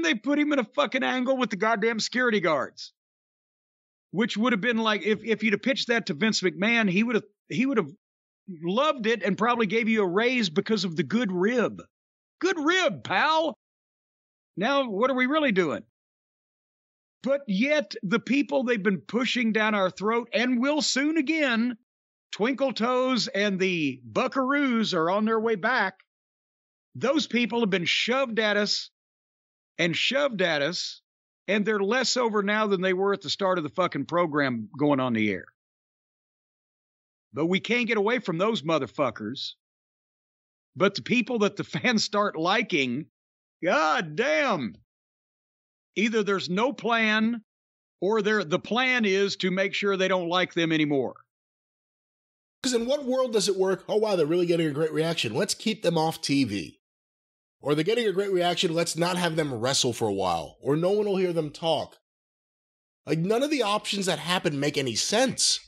they put him in a fucking angle with the goddamn security guards. Which would have been like, if you'd have pitched that to Vince McMahon, he would have loved it and probably gave you a raise because of the good rib. Good rib, pal. Now, what are we really doing? But yet, the people they've been pushing down our throat, and will soon again, Twinkle Toes and the Buckaroos are on their way back. Those people have been shoved at us, and they're less over now than they were at the start of the fucking program going on the air. But we can't get away from those motherfuckers. But the people that the fans start liking, god damn. Either there's no plan, or the plan is to make sure they don't like them anymore. Because in what world does it work? Oh, wow, they're really getting a great reaction. Let's keep them off TV. Or they're getting a great reaction, let's not have them wrestle for a while. Or no one will hear them talk. Like, none of the options that happen make any sense.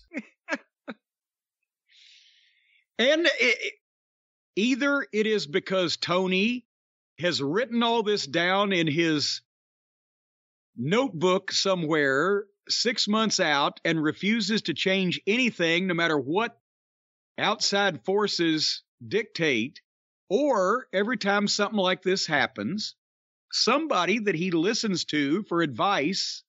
And either it is because Tony has written all this down in his notebook somewhere 6 months out and refuses to change anything no matter what outside forces dictate, or every time something like this happens, somebody that he listens to for advice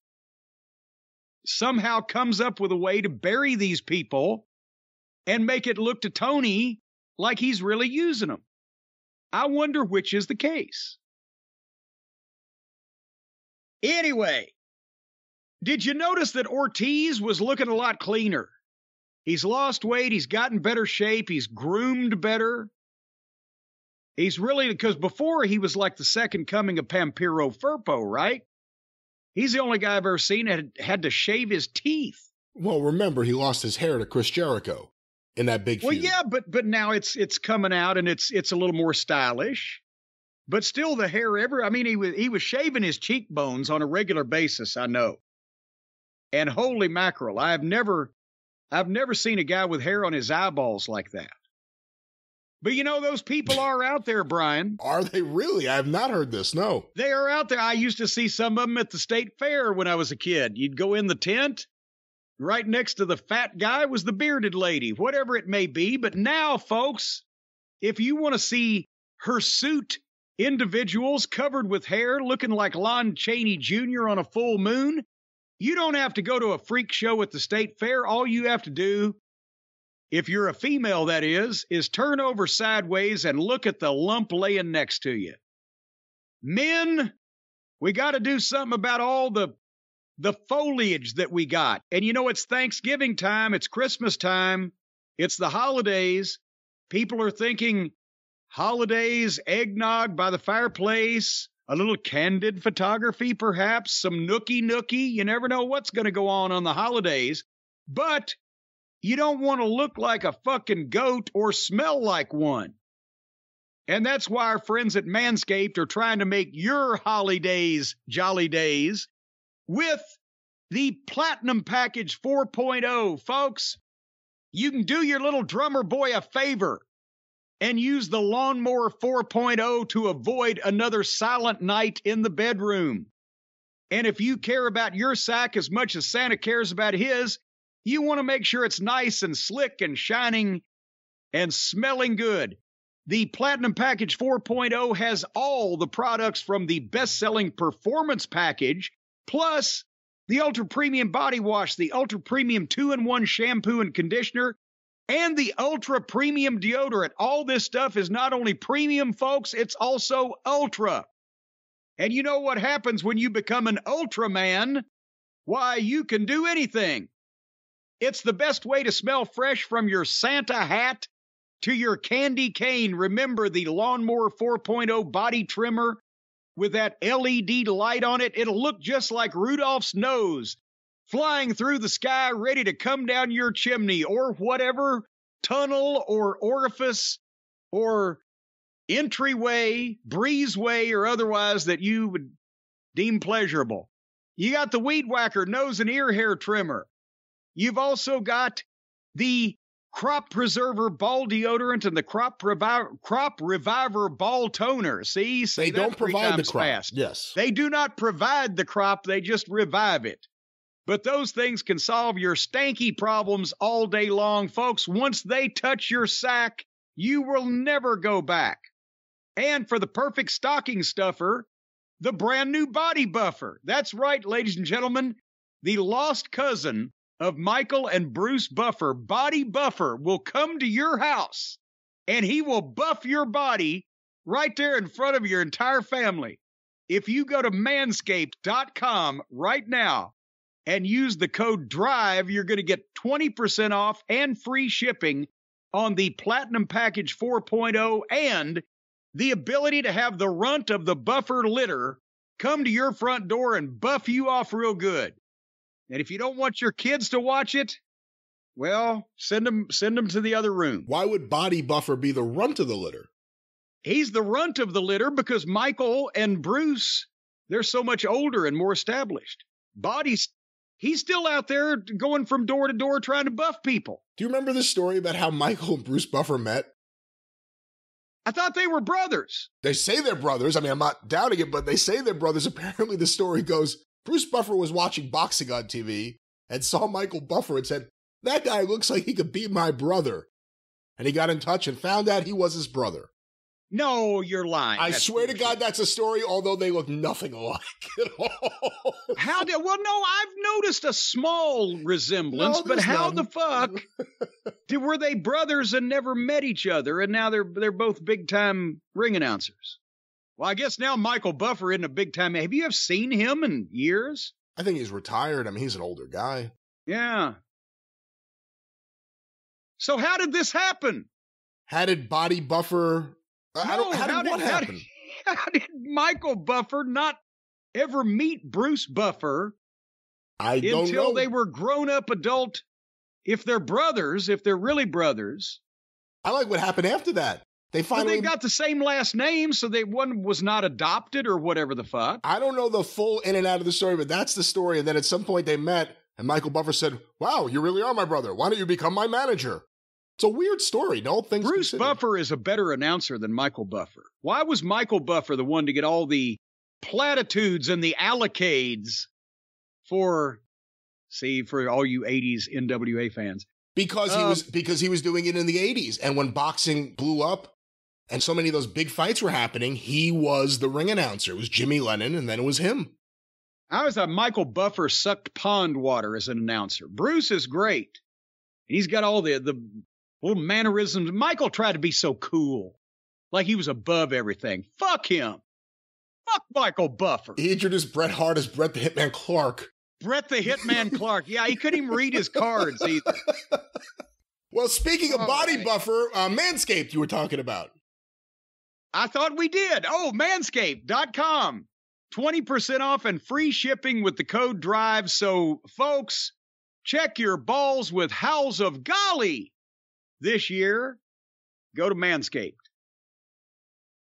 somehow comes up with a way to bury these people and make it look to Tony like he's really using them. I wonder which is the case. Anyway, did you notice that Ortiz was looking a lot cleaner? He's lost weight. He's gotten better shape. He's groomed better. He's really, because before he was like the second coming of Pampiro Firpo, right? He's the only guy I've ever seen that had to shave his teeth. Well, remember, he lost his hair to Chris Jericho in that big feud. Well, yeah, but now it's coming out and it's a little more stylish. But still the hair he was shaving his cheekbones on a regular basis, I know. And holy mackerel, I've never seen a guy with hair on his eyeballs like that. But those people are out there, Brian. Are they really? I have not heard this, no. They are out there. I used to see some of them at the state fair when I was a kid. You'd go in the tent. Right next to the fat guy was the bearded lady, whatever it may be. But now, folks, if you want to see hirsute individuals covered with hair looking like Lon Chaney Jr. on a full moon, you don't have to go to a freak show at the state fair. All you have to do, if you're a female, that is turn over sideways and look at the lump laying next to you. Men, we got to do something about all the foliage that we got. And it's Thanksgiving time. It's Christmas time. It's the holidays. People are thinking holidays, eggnog by the fireplace, a little candid photography, perhaps, some nookie. You never know what's going to go on the holidays. But you don't want to look like a fucking goat or smell like one. And that's why our friends at Manscaped are trying to make your holidays jolly days with the Platinum Package 4.0, folks. You can do your little drummer boy a favor and use the Lawnmower 4.0 to avoid another silent night in the bedroom. And if you care about your sack as much as Santa cares about his, you want to make sure it's nice and slick and shining and smelling good. The Platinum Package 4.0 has all the products from the best-selling Performance Package, plus the Ultra Premium Body Wash, the Ultra Premium 2-in-1 Shampoo and Conditioner, and the Ultra Premium Deodorant. All this stuff is not only premium, folks, it's also ultra. And you know what happens when you become an Ultraman? Why, you can do anything. It's the best way to smell fresh, from your Santa hat to your candy cane. Remember the Lawnmower 4.0 body trimmer with that LED light on it? It'll look just like Rudolph's nose flying through the sky, ready to come down your chimney, or whatever tunnel or orifice or entryway, breezeway, or otherwise that you would deem pleasurable. You got the Weed Whacker nose and ear hair trimmer. You've also got the Crop Preserver ball deodorant and the Crop Reviver ball toner. See they don't provide the crop. Fast. Yes. They do not provide the crop. They just revive it. But those things can solve your stanky problems all day long, folks. Once they touch your sack, you will never go back. And for the perfect stocking stuffer, the brand new Body Buffer. That's right, ladies and gentlemen. The lost cousin of Michael and Bruce Buffer, Body Buffer, will come to your house, and he will buff your body right there in front of your entire family. If you go to manscaped.com right now and use the code DRIVE, you're going to get 20% off and free shipping on the Platinum Package 4.0 and the ability to have the runt of the Buffer litter come to your front door and buff you off real good. And if you don't want your kids to watch it, well, send them to the other room. Why would Body Buffer be the runt of the litter? He's the runt of the litter because Michael and Bruce, they're so much older and more established. He's still out there going from door to door trying to buff people. Do you remember this story about how Michael and Bruce Buffer met? I thought they were brothers. They say they're brothers. I mean, I'm not doubting it, but they say they're brothers. Apparently, the story goes, Bruce Buffer was watching boxing on TV and saw Michael Buffer and said, "That guy looks like he could be my brother." And he got in touch and found out he was his brother. No, you're lying. I swear to God, that's a story, although they look nothing alike at all. Well, no, I've noticed a small resemblance, but how the fuck were they brothers and never met each other, and now they're both big-time ring announcers? Well, I guess now Michael Buffer isn't a big-time. Have you ever seen him in years? I think he's retired. I mean, he's an older guy. Yeah. So how did this happen? How did Body Buffer... How did Michael Buffer not ever meet Bruce Buffer until they were grown-up adult, if they're brothers, if they're really brothers? I like what happened after that. They got the same last name, so one was not adopted or whatever the fuck. I don't know the full in and out of the story, but that's the story. And then at some point they met, and Michael Buffer said, "Wow, you really are my brother. Why don't you become my manager?" It's a weird story. No things. Bruce Buffer is a better announcer than Michael Buffer. Why was Michael Buffer the one to get all the platitudes and the allocades for all you 80s NWA fans? Because he was doing it in the 80s. And when boxing blew up and so many of those big fights were happening, he was the ring announcer. It was Jimmy Lennon, and then it was him. I always thought Michael Buffer sucked pond water as an announcer. Bruce is great. He's got all the little mannerisms. Michael tried to be so cool, like he was above everything. Fuck him. Fuck Michael Buffer. He introduced Bret Hart as Bret the Hitman Clark. Bret the Hitman Clark. Yeah, he couldn't even read his cards either. Well, speaking of Body Buffer, Manscaped you were talking about. I thought we did. Oh, manscaped.com. 20% off and free shipping with the code DRIVE. So, folks, check your balls with howls of golly this year. Go to Manscaped.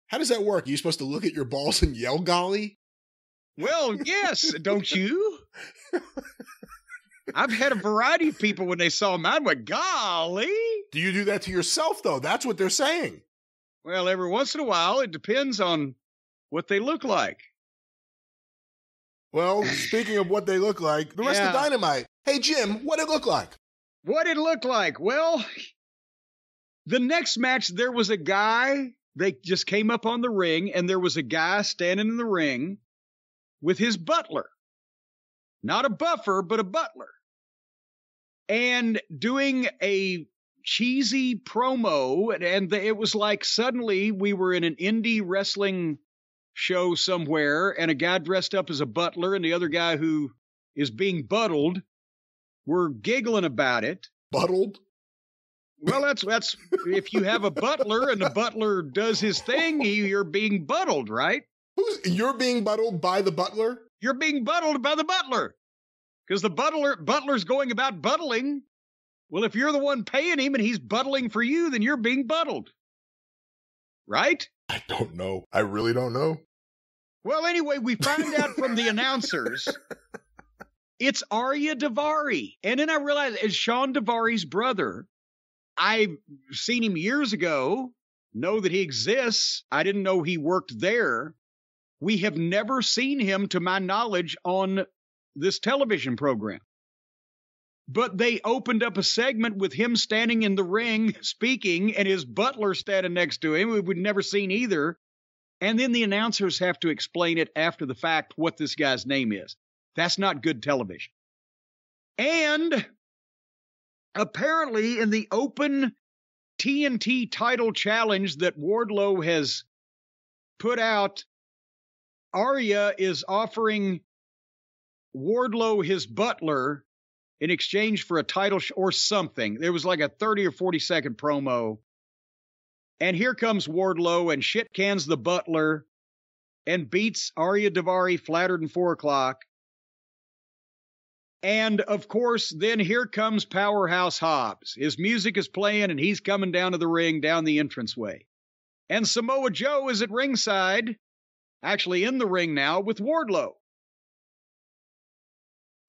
How does that work? Are you supposed to look at your balls and yell golly? Well, yes, don't you? I've had a variety of people when they saw them, I went, golly. Do you do that to yourself, though? That's what they're saying. Well, every once in a while, it depends on what they look like. Well, speaking of what they look like, the rest of Dynamite. Hey, Jim, what'd it look like? What it looked like? Well, the next match, there was a guy, they just came up on the ring, and there was a guy standing in the ring with his butler. not a buffer, but a butler, and doing a cheesy promo. And it was like suddenly we were in an indie wrestling show somewhere, and a guy dressed up as a butler and the other guy who is being buttled were giggling about it. Buttled? Well, that's if you have a butler and the butler does his thing, you're being buttled, right? You're being buttled by the butler? You're being buttled by the butler. Because the butler's going about buttling. Well, if you're the one paying him and he's buttling for you, then you're being buttled. Right? I don't know. I really don't know. Well, anyway, we find out from the announcers, it's Arya Daivari. And then I realized it's Sean Daivari's brother. I've seen him years ago, know that he exists. I didn't know he worked there. We have never seen him, to my knowledge, on this television program. But they opened up a segment with him standing in the ring speaking and his butler standing next to him. We'd never seen either. And then the announcers have to explain it after the fact what this guy's name is. That's not good television. And apparently in the open TNT title challenge that Wardlow has put out, Arya is offering Wardlow his butler in exchange for a title or something. There was like a 30 or 40 second promo. And here comes Wardlow and shit cans the butler and beats Arya Daivari flatter than 4 o'clock. And, of course, then here comes Powerhouse Hobbs. His music is playing, and he's coming down to the ring, down the entranceway. And Samoa Joe is at ringside, actually in the ring now, with Wardlow.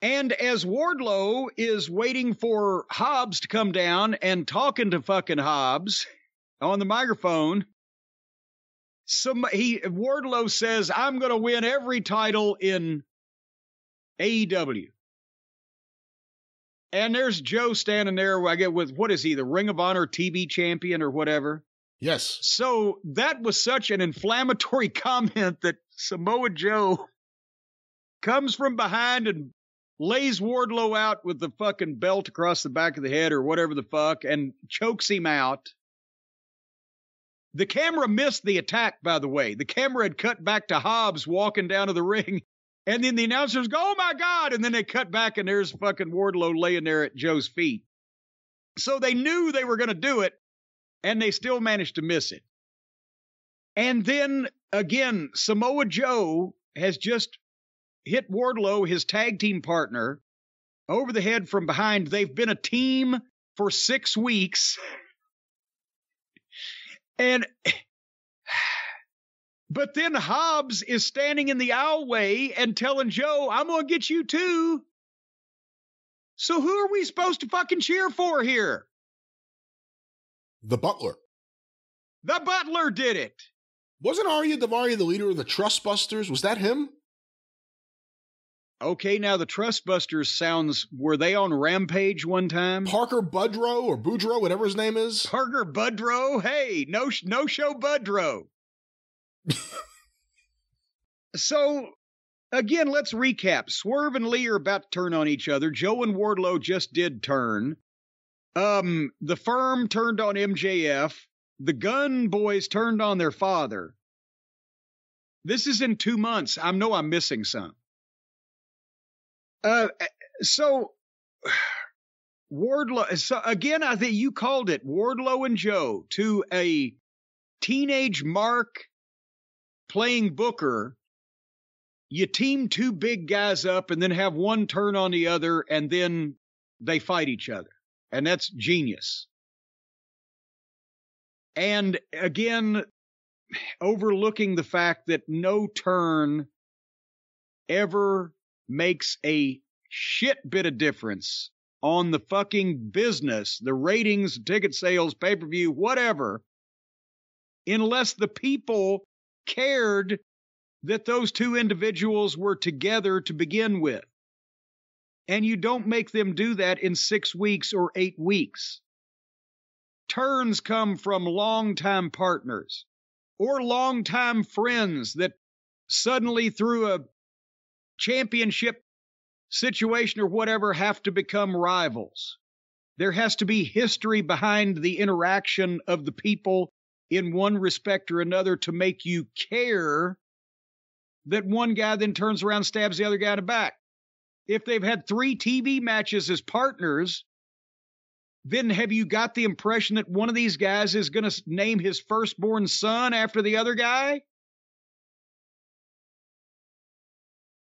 And as Wardlow is waiting for Hobbs to come down and talking to fucking Hobbs on the microphone, Wardlow says, I'm going to win every title in AEW. And there's Joe standing there, I get with, what is he, the Ring of Honor TV champion or whatever? Yes. So that was such an inflammatory comment that Samoa Joe comes from behind and lays Wardlow out with the fucking belt across the back of the head or whatever the fuck and chokes him out. The camera missed the attack, by the way. The camera had cut back to Hobbs walking down to the ring. And then the announcers go, oh, my God. And then they cut back and there's fucking Wardlow laying there at Joe's feet. So they knew they were going to do it, and they still managed to miss it. And then, again, Samoa Joe has just hit Wardlow, his tag team partner, over the head from behind. They've been a team for 6 weeks. But then Hobbs is standing in the aisleway and telling Joe, I'm going to get you too. So who are we supposed to fucking cheer for here? The butler. The butler did it. Wasn't Arya Daivari the leader of the Trustbusters? Was that him? Okay, now the Trustbusters sounds, were they on Rampage one time? Parker Budrow or Boudreaux, whatever his name is. Parker Budrow? Hey, no show Budrow. So, again, let's recap. Swerve and Lee are about to turn on each other. Joe and Wardlow just did turn. The Firm turned on MJF. The Gun Boys turned on their father. This is in 2 months. I know I'm missing some. So Wardlow, so again, I think you called it Wardlow and Joe to a teenage Mark playing Booker. You team 2 big guys up and then have one turn on the other and then they fight each other. And that's genius. And again, overlooking the fact that no turn ever makes a shit bit of difference on the fucking business, the ratings, ticket sales, pay-per-view, whatever, unless the people cared that those 2 individuals were together to begin with. And you don't make them do that in 6 weeks or 8 weeks. Turns come from longtime partners or longtime friends that suddenly through a championship situation or whatever have to become rivals. There has to be history behind the interaction of the people in one respect or another to make you care that one guy then turns around and stabs the other guy in the back. If they've had 3 TV matches as partners, then have you got the impression that one of these guys is going to name his firstborn son after the other guy?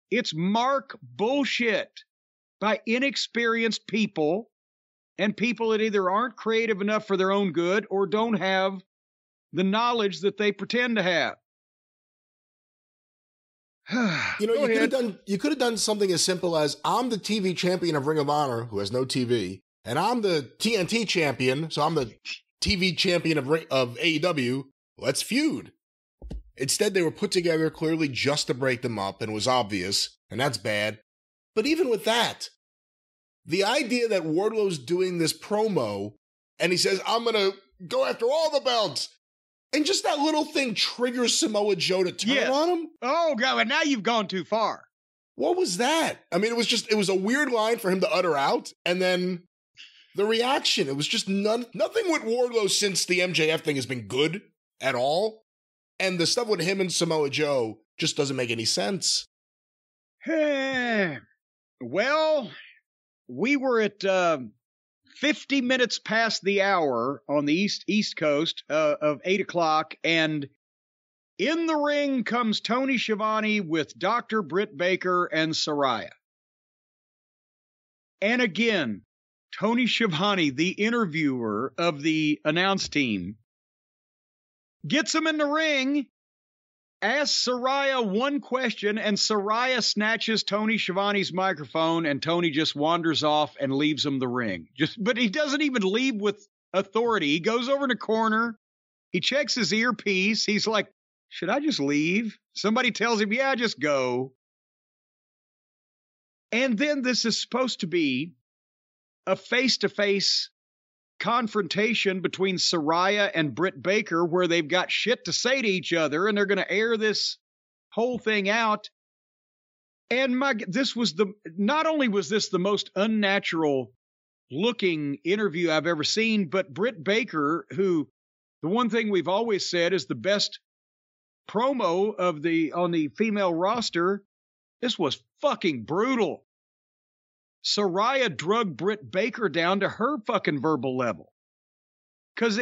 It's mark bullshit by inexperienced people and people that either aren't creative enough for their own good or don't have the knowledge that they pretend to have. You could have done something as simple as, I'm the TV champion of Ring of Honor, who has no TV, and I'm the TNT champion, so I'm the TV champion of AEW. Let's feud. Instead, they were put together clearly just to break them up, and it was obvious, and that's bad. But even with that, the idea that Wardlow's doing this promo, and he says, I'm going to go after all the belts, and just that little thing triggers Samoa Joe to turn on him? Oh, God, and now you've gone too far. What was that? I mean, it was a weird line for him to utter out, and then the reaction, it was just nothing with Wardlow since the MJF thing has been good at all, and the stuff with him and Samoa Joe just doesn't make any sense. Well, we were at 50 minutes past the hour on the East Coast of 8 o'clock, and in the ring comes Tony Schiavone with Dr. Britt Baker and Saraya. And again, Tony Schiavone, the interviewer of the announce team, gets him in the ring, asks Saraya one question, and Saraya snatches Tony Schiavone's microphone, and Tony just wanders off and leaves him the ring. But he doesn't even leave with authority. He goes over in the corner. He checks his earpiece. He's like, should I just leave? Somebody tells him, yeah, just go. And then this is supposed to be a face-to-face confrontation between Saraya and Britt Baker where they've got shit to say to each other and they're going to air this whole thing out. And not only was this the most unnatural looking interview I've ever seen, but Britt Baker, who the one thing we've always said is the best promo on the female roster, this was fucking brutal. Saraya drug Britt Baker down to her fucking verbal level. Because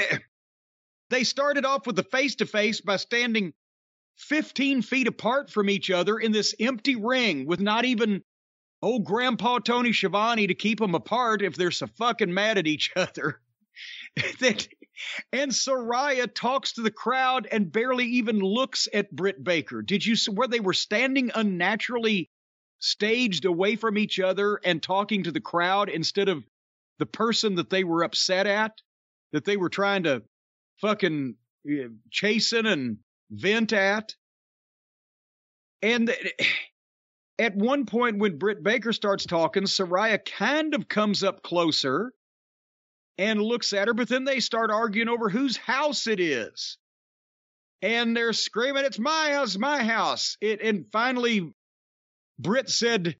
they started off with the face-to-face by standing 15 feet apart from each other in this empty ring with not even old Grandpa Tony Schiavone to keep them apart if they're so fucking mad at each other. And Saraya talks to the crowd and barely even looks at Britt Baker. Did you see where they were standing unnaturally staged away from each other and talking to the crowd instead of the person that they were upset at, that they were trying to fucking chasten and vent at? And at one point when Britt Baker starts talking, Saraya kind of comes up closer and looks at her, but then they start arguing over whose house it is. And they're screaming, it's my house, my house. And finally, Britt said,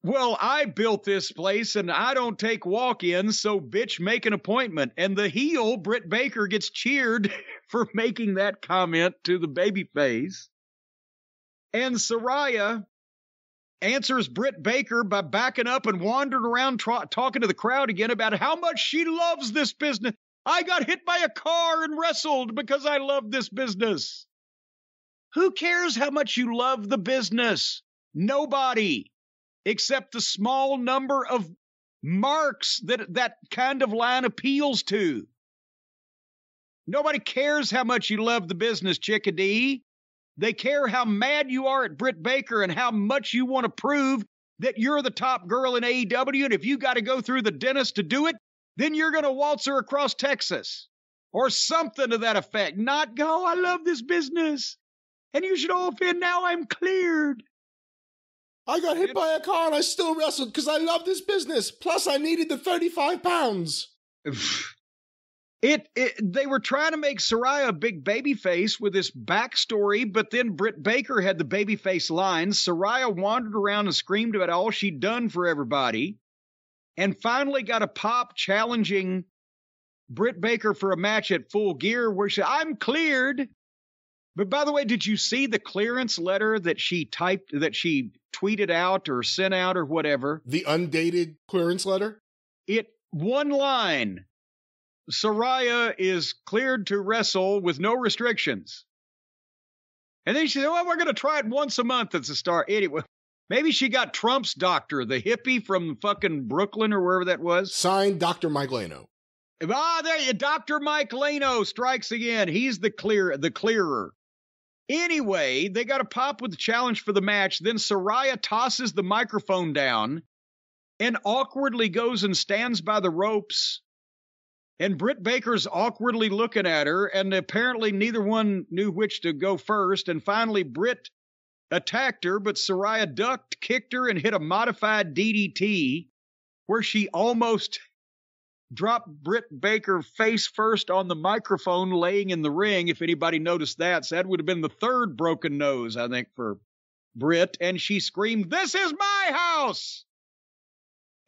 well, I built this place and I don't take walk-ins, so bitch, make an appointment. And the heel, Britt Baker, gets cheered for making that comment to the babyface. And Saraya answers Britt Baker by backing up and wandering around talking to the crowd again about how much she loves this business. I got hit by a car and wrestled because I love this business. Who cares how much you love the business? Nobody, except the small number of marks that kind of line appeals to. Nobody cares how much you love the business, chickadee. They care how mad you are at Britt Baker and how much you want to prove that you're the top girl in AEW, and if you got to go through the dentist to do it, then you're going to waltz her across Texas or something to that effect. Not go, I love this business, and you should all feel now I'm cleared. I got hit by a car and I still wrestled because I love this business. Plus, I needed the 35 pounds. They were trying to make Saraya a big babyface with this backstory, but then Britt Baker had the babyface lines. Saraya wandered around and screamed about all she'd done for everybody, and finally got a pop challenging Britt Baker for a match at Full Gear where she said, "I'm cleared." But by the way, did you see the clearance letter that she tweeted out or sent out or whatever? The undated clearance letter? One line. Saraya is cleared to wrestle with no restrictions. And then she said, "Well, we're going to try it once a month as a star." Anyway, maybe she got Trump's doctor, the hippie from fucking Brooklyn or wherever that was. Signed, Dr. Mike Lano. There you, Dr. Mike Lano strikes again. He's the clearer. Anyway, they got a pop with the challenge for the match. Then Saraya tosses the microphone down and awkwardly goes and stands by the ropes. And Britt Baker's awkwardly looking at her, and apparently neither one knew which to go first. And finally, Britt attacked her, but Saraya ducked, kicked her, and hit a modified DDT, where she almost dropped Britt Baker face first on the microphone, laying in the ring, if anybody noticed that. So that would have been the third broken nose, I think, for Britt. And she screamed, "This is my house!"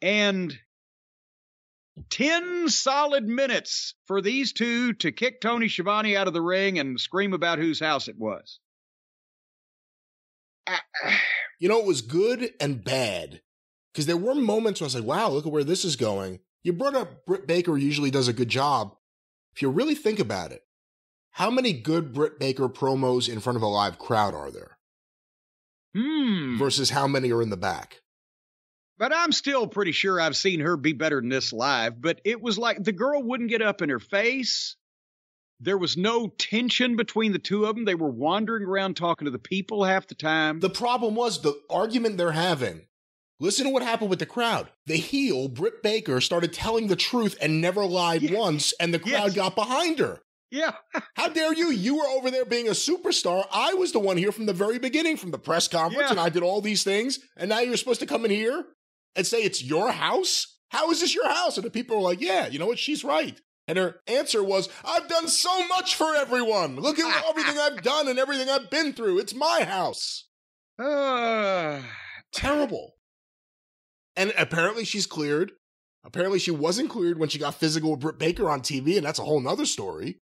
And 10 solid minutes for these two to kick Tony Schiavone out of the ring and scream about whose house it was. You know, it was good and bad, because there were moments where I was like, wow, look at where this is going. You brought up Britt Baker usually does a good job. If you really think about it, how many good Britt Baker promos in front of a live crowd are there? Versus how many are in the back? But I'm still pretty sure I've seen her be better than this live. But it was like the girl wouldn't get up in her face. There was no tension between the two of them. They were wandering around talking to the people half the time. The problem was the argument they're having. Listen to what happened with the crowd. The heel, Britt Baker, started telling the truth and never lied once, and the crowd got behind her. Yeah. How dare you? You were over there being a superstar. I was the one here from the very beginning, from the press conference, and I did all these things, and now you're supposed to come in here and say it's your house? How is this your house? And the people are like, yeah, you know what? She's right. And her answer was, I've done so much for everyone. Look at everything I've done and everything I've been through. It's my house. Terrible. And apparently she's cleared. Apparently she wasn't cleared when she got physical with Britt Baker on TV, and that's a whole nother story.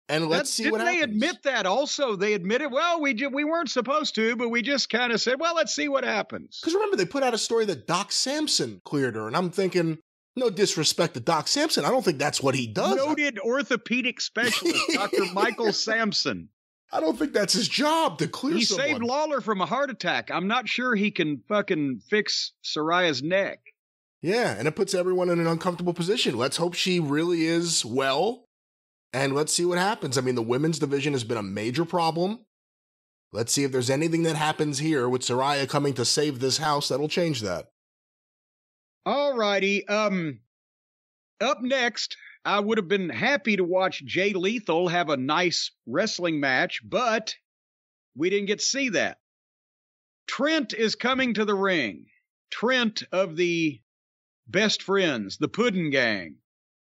And let's see what happens. Didn't they admit that also? They admitted, well, we weren't supposed to, but we just kind of said, well, let's see what happens. Because remember, they put out a story that Doc Samson cleared her, and I'm thinking, no disrespect to Doc Samson, I don't think that's what he does. Noted orthopedic specialist, Dr. Michael Sampson. I don't think that's his job to clear someone. He saved Lawler from a heart attack. I'm not sure he can fucking fix Saraya's neck. Yeah, and it puts everyone in an uncomfortable position. Let's hope she really is well, and let's see what happens. I mean, the women's division has been a major problem. Let's see if there's anything that happens here with Saraya coming to save this house that'll change that. All righty. Up next, I would have been happy to watch Jay Lethal have a nice wrestling match, but we didn't get to see that. Trent is coming to the ring. Trent of the Best Friends, the Puddin' Gang.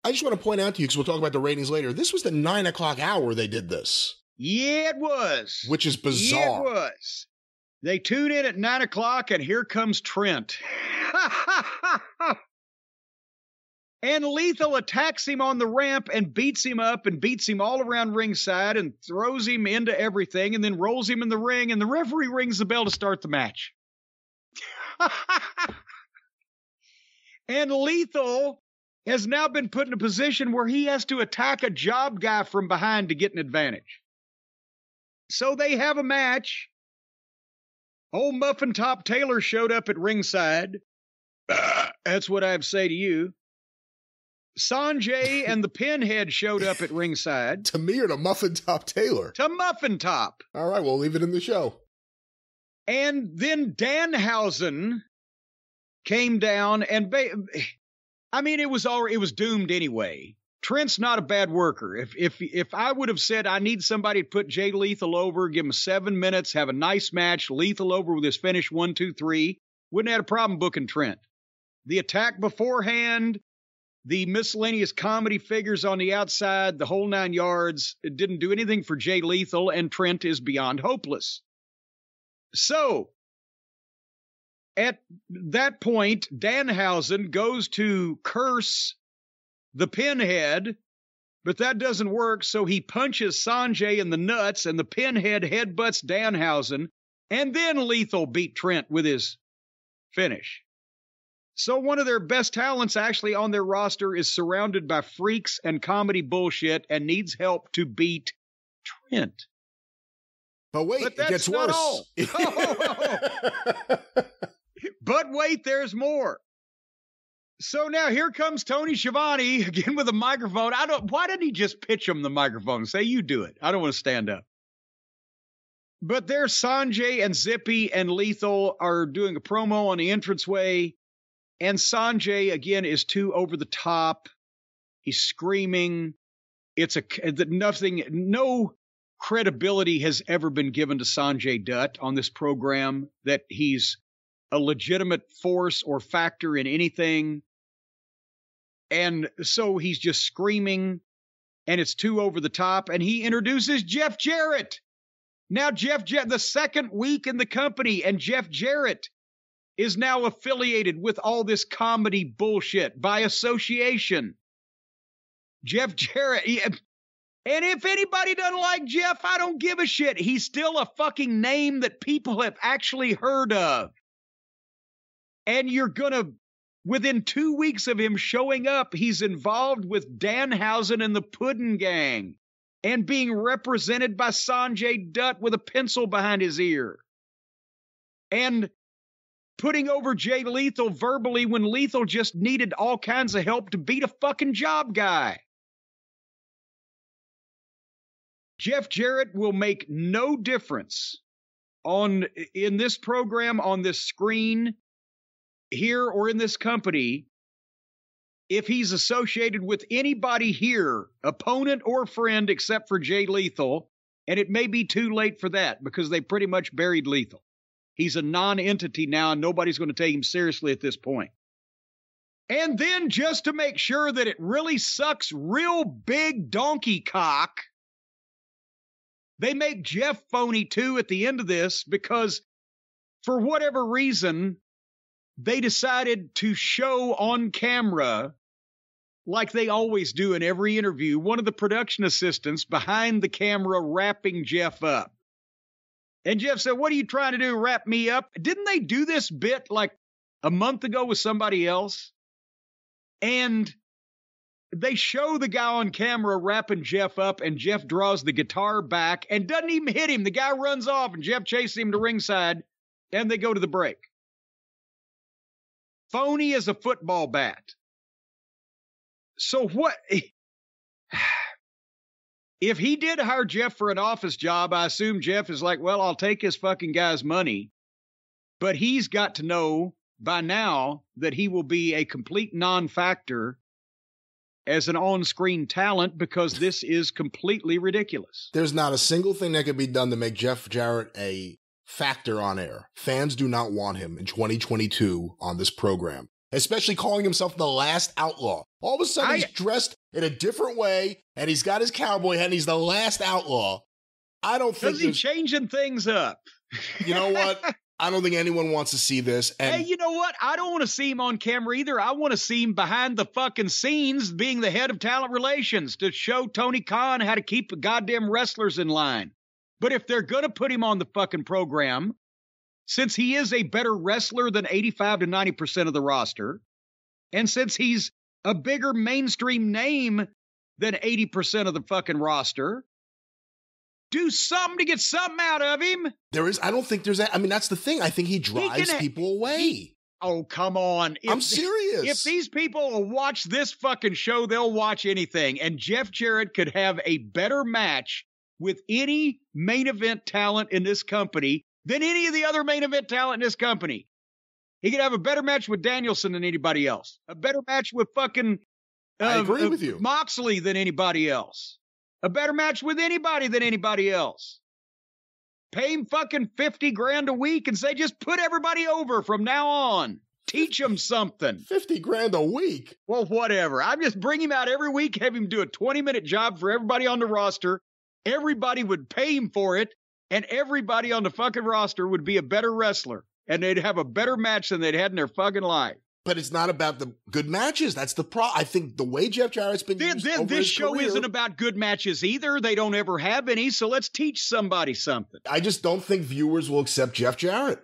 I just want to point out to you, because we'll talk about the ratings later, this was the 9 o'clock hour they did this. Yeah, it was. Which is bizarre. Yeah, it was. They tune in at 9 o'clock, and here comes Trent. And Lethal attacks him on the ramp and beats him up and beats him all around ringside and throws him into everything and then rolls him in the ring, and the referee rings the bell to start the match. And Lethal has now been put in a position where he has to attack a job guy from behind to get an advantage. So they have a match. Old Muffin Top Taylor showed up at ringside. That's what I have to say to you. Sanjay and the Pinhead showed up at ringside. To me or to Muffin Top Taylor? To Muffin Top. All right, we'll leave it in the show. And then Danhausen came down, and I mean, it was doomed anyway. Trent's not a bad worker. If I would have said I need somebody to put Jay Lethal over, give him 7 minutes, have a nice match, Lethal over with his finish 1, 2, 3, wouldn't have had a problem booking Trent. The attack beforehand, the miscellaneous comedy figures on the outside, the whole 9 yards. It didn't do anything for Jay Lethal, and Trent is beyond hopeless. So, at that point, Danhausen goes to curse the Pinhead, but that doesn't work, so he punches Sanjay in the nuts, and the Pinhead headbutts Danhausen, and then Lethal beat Trent with his finish. So one of their best talents actually on their roster is surrounded by freaks and comedy bullshit and needs help to beat Trent. But wait, but it gets worse. All. But wait, there's more. So now here comes Tony Schiavone again with a microphone. Why didn't he just pitch him the microphone and say, you do it? I don't want to stand up. But there's Sanjay and Zippy and Lethal are doing a promo on the entranceway. And Sanjay, again, is too over the top. He's screaming. No credibility has ever been given to Sanjay Dutt on this program, that he's a legitimate force or factor in anything. And so he's just screaming, and it's too over the top. And he introduces Jeff Jarrett. Now, the second week in the company, and Jeff Jarrett is now affiliated with all this comedy bullshit by association. Jeff Jarrett. And if anybody doesn't like Jeff, I don't give a shit. He's still a fucking name that people have actually heard of. And you're gonna, within 2 weeks of him showing up, he's involved with Danhausen and the Puddin' Gang and being represented by Sanjay Dutt with a pencil behind his ear. And putting over Jay Lethal verbally when Lethal just needed all kinds of help to beat a fucking job guy. Jeff Jarrett will make no difference in this program, on this screen, here or in this company, if he's associated with anybody here, opponent or friend, except for Jay Lethal. And it may be too late for that because they pretty much buried Lethal. He's a non-entity now, and nobody's going to take him seriously at this point. And then, just to make sure that it really sucks real big donkey cock, they make Jeff phony too at the end of this because, for whatever reason, they decided to show on camera, like they always do in every interview, one of the production assistants behind the camera wrapping Jeff up. And Jeff said, what are you trying to do, wrap me up? Didn't they do this bit like a month ago with somebody else? And they show the guy on camera wrapping Jeff up, and Jeff draws the guitar back and doesn't even hit him. The guy runs off, and Jeff chases him to ringside, and they go to the break. Phony as a football bat. So what? If he did hire Jeff for an office job, I assume Jeff is like, well, I'll take his fucking guy's money. But he's got to know by now that he will be a complete non-factor as an on-screen talent because this is completely ridiculous. There's not a single thing that could be done to make Jeff Jarrett a factor on air. Fans do not want him in 2022 on this program, especially calling himself the Last Outlaw. All of a sudden, he's dressed in a different way, and he's got his cowboy hat, and he's the Last Outlaw. I don't think he's changing things up. You know what? I don't think anyone wants to see this. And hey, you know what? I don't want to see him on camera either. I want to see him behind the fucking scenes being the head of talent relations to show Tony Khan how to keep the goddamn wrestlers in line. But if they're going to put him on the fucking program, since he is a better wrestler than 85 to 90% of the roster, and since he's a bigger mainstream name than 80% of the fucking roster, do something to get something out of him. I don't think there's that. I mean, that's the thing. I think he drives people away. Oh, come on. I'm serious. If these people will watch this fucking show, they'll watch anything. And Jeff Jarrett could have a better match with any main event talent in this company than any of the other main event talent in this company. He could have a better match with Danielson than anybody else. A better match with fucking I agree with you. Moxley than anybody else. A better match with anybody than anybody else. Pay him fucking $50,000 a week and say, just put everybody over from now on. Teach him something. 50 grand a week. Well, whatever. I'm just bring him out every week, have him do a 20-minute job for everybody on the roster. Everybody would pay him for it, and everybody on the fucking roster would be a better wrestler, and they'd have a better match than they'd had in their fucking life. But it's not about the good matches. That's the problem. I think the way Jeff Jarrett's been used over this his show career, isn't about good matches either. They don't ever have any, so let's teach somebody something. I just don't think viewers will accept Jeff Jarrett.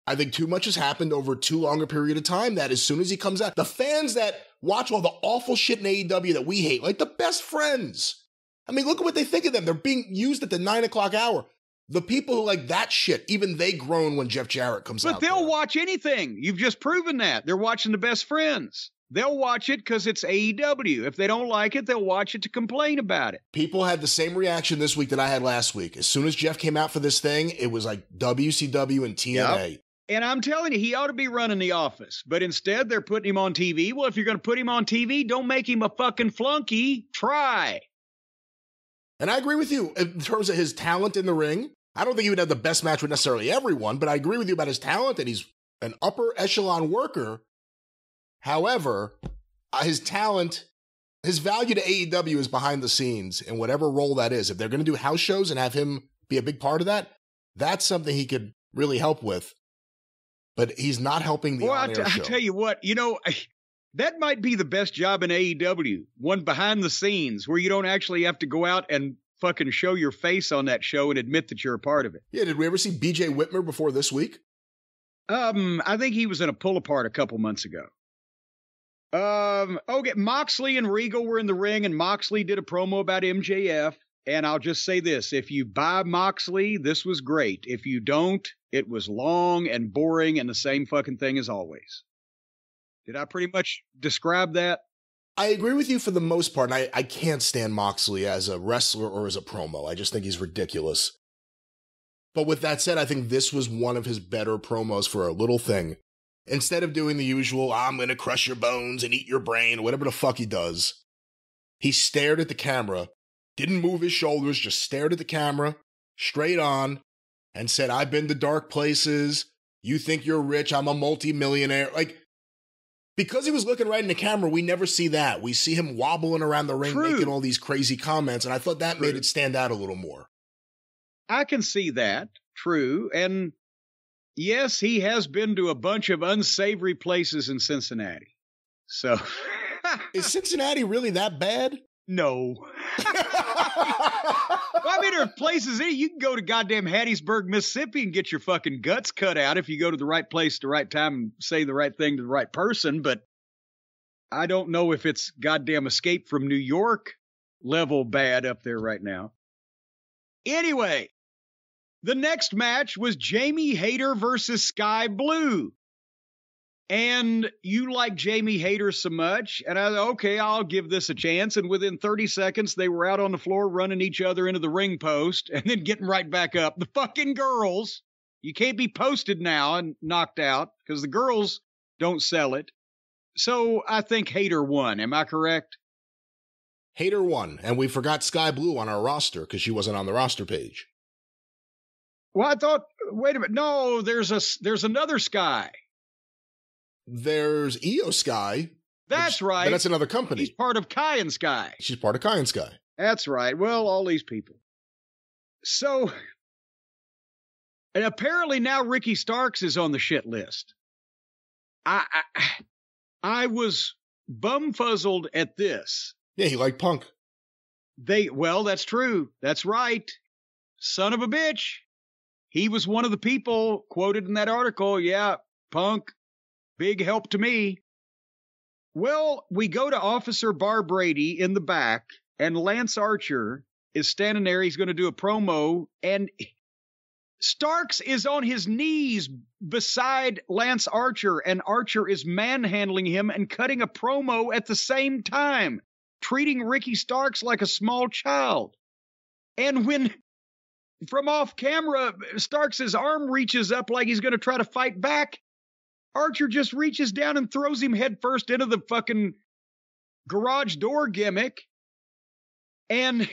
I think too much has happened over too long a period of time that as soon as he comes out, the fans that watch all the awful shit in AEW that we hate, like the best friends. I mean, look at what they think of them. They're being used at the 9 o'clock hour. The people who like that shit, even they groan when Jeff Jarrett comes out. But they'll watch anything. You've just proven that. They're watching the best friends. They'll watch it because it's AEW. If they don't like it, they'll watch it to complain about it. People had the same reaction this week that I had last week. As soon as Jeff came out for this thing, it was like WCW and TNA. Yep. And I'm telling you, he ought to be running the office. But instead, they're putting him on TV. Well, if you're going to put him on TV, don't make him a fucking flunky. Try. And I agree with you in terms of his talent in the ring. I don't think he would have the best match with necessarily everyone, but I agree with you about his talent, and he's an upper echelon worker. However, his talent, his value to AEW is behind the scenes in whatever role that is. If they're going to do house shows and have him be a big part of that, that's something he could really help with. But he's not helping the on-air show. I tell you what, that might be the best job in AEW, one behind the scenes where you don't actually have to go out and fucking show your face on that show and admit that you're a part of it. Yeah, did we ever see BJ Whitmer before this week? I think he was in a pull-apart a couple months ago. Okay, Moxley and Regal were in the ring, and Moxley did a promo about MJF. And I'll just say this, if you buy Moxley, this was great. If you don't, it was long and boring and the same fucking thing as always. Did I pretty much describe that? I agree with you for the most part. And I can't stand Moxley as a wrestler or as a promo. I just think he's ridiculous. But with that said, I think this was one of his better promos for a little thing. Instead of doing the usual, I'm going to crush your bones and eat your brain, whatever the fuck he does, he stared at the camera, didn't move his shoulders, just stared at the camera, straight on, and said, I've been to dark places. You think you're rich. I'm a multi-millionaire. Like, because he was looking right in the camera, we never see that. We see him wobbling around the ring, making all these crazy comments, and I thought that made it stand out a little more. I can see that. True. And yes, he has been to a bunch of unsavory places in Cincinnati. So. Is Cincinnati really that bad? No. Well, I mean, there are places you can go to goddamn Hattiesburg, Mississippi and get your fucking guts cut out if you go to the right place at the right time and say the right thing to the right person. But I don't know if it's goddamn Escape from New York level bad up there right now. Anyway, the next match was Jamie Hayter versus Sky Blue. And you like Jamie Hayter so much, and I thought, okay, I'll give this a chance. And within 30 seconds, they were out on the floor running each other into the ring post and then getting right back up. The fucking girls, you can't be posted now and knocked out because the girls don't sell it. So I think Hayter won. Am I correct? Hayter won, and we forgot Sky Blue on our roster because she wasn't on the roster page. Well, I thought, wait a minute. No, there's another Sky. There's Io Sky. That's right. But that's another company. She's part of Kai and Sky. She's part of Kai and Sky. That's right. Well, all these people. So, and apparently now Ricky Starks is on the shit list. I was bumfuzzled at this. Yeah, he liked Punk. Well, that's true. That's right. Son of a bitch. He was one of the people quoted in that article. Yeah, Punk. Big help to me. Well, we go to Officer Bar Brady in the back, and Lance Archer is standing there. He's going to do a promo, and Starks is on his knees beside Lance Archer, and Archer is manhandling him and cutting a promo at the same time, treating Ricky Starks like a small child. And when, from off camera, Starks' arm reaches up like he's going to try to fight back, Archer just reaches down and throws him headfirst into the fucking garage door gimmick and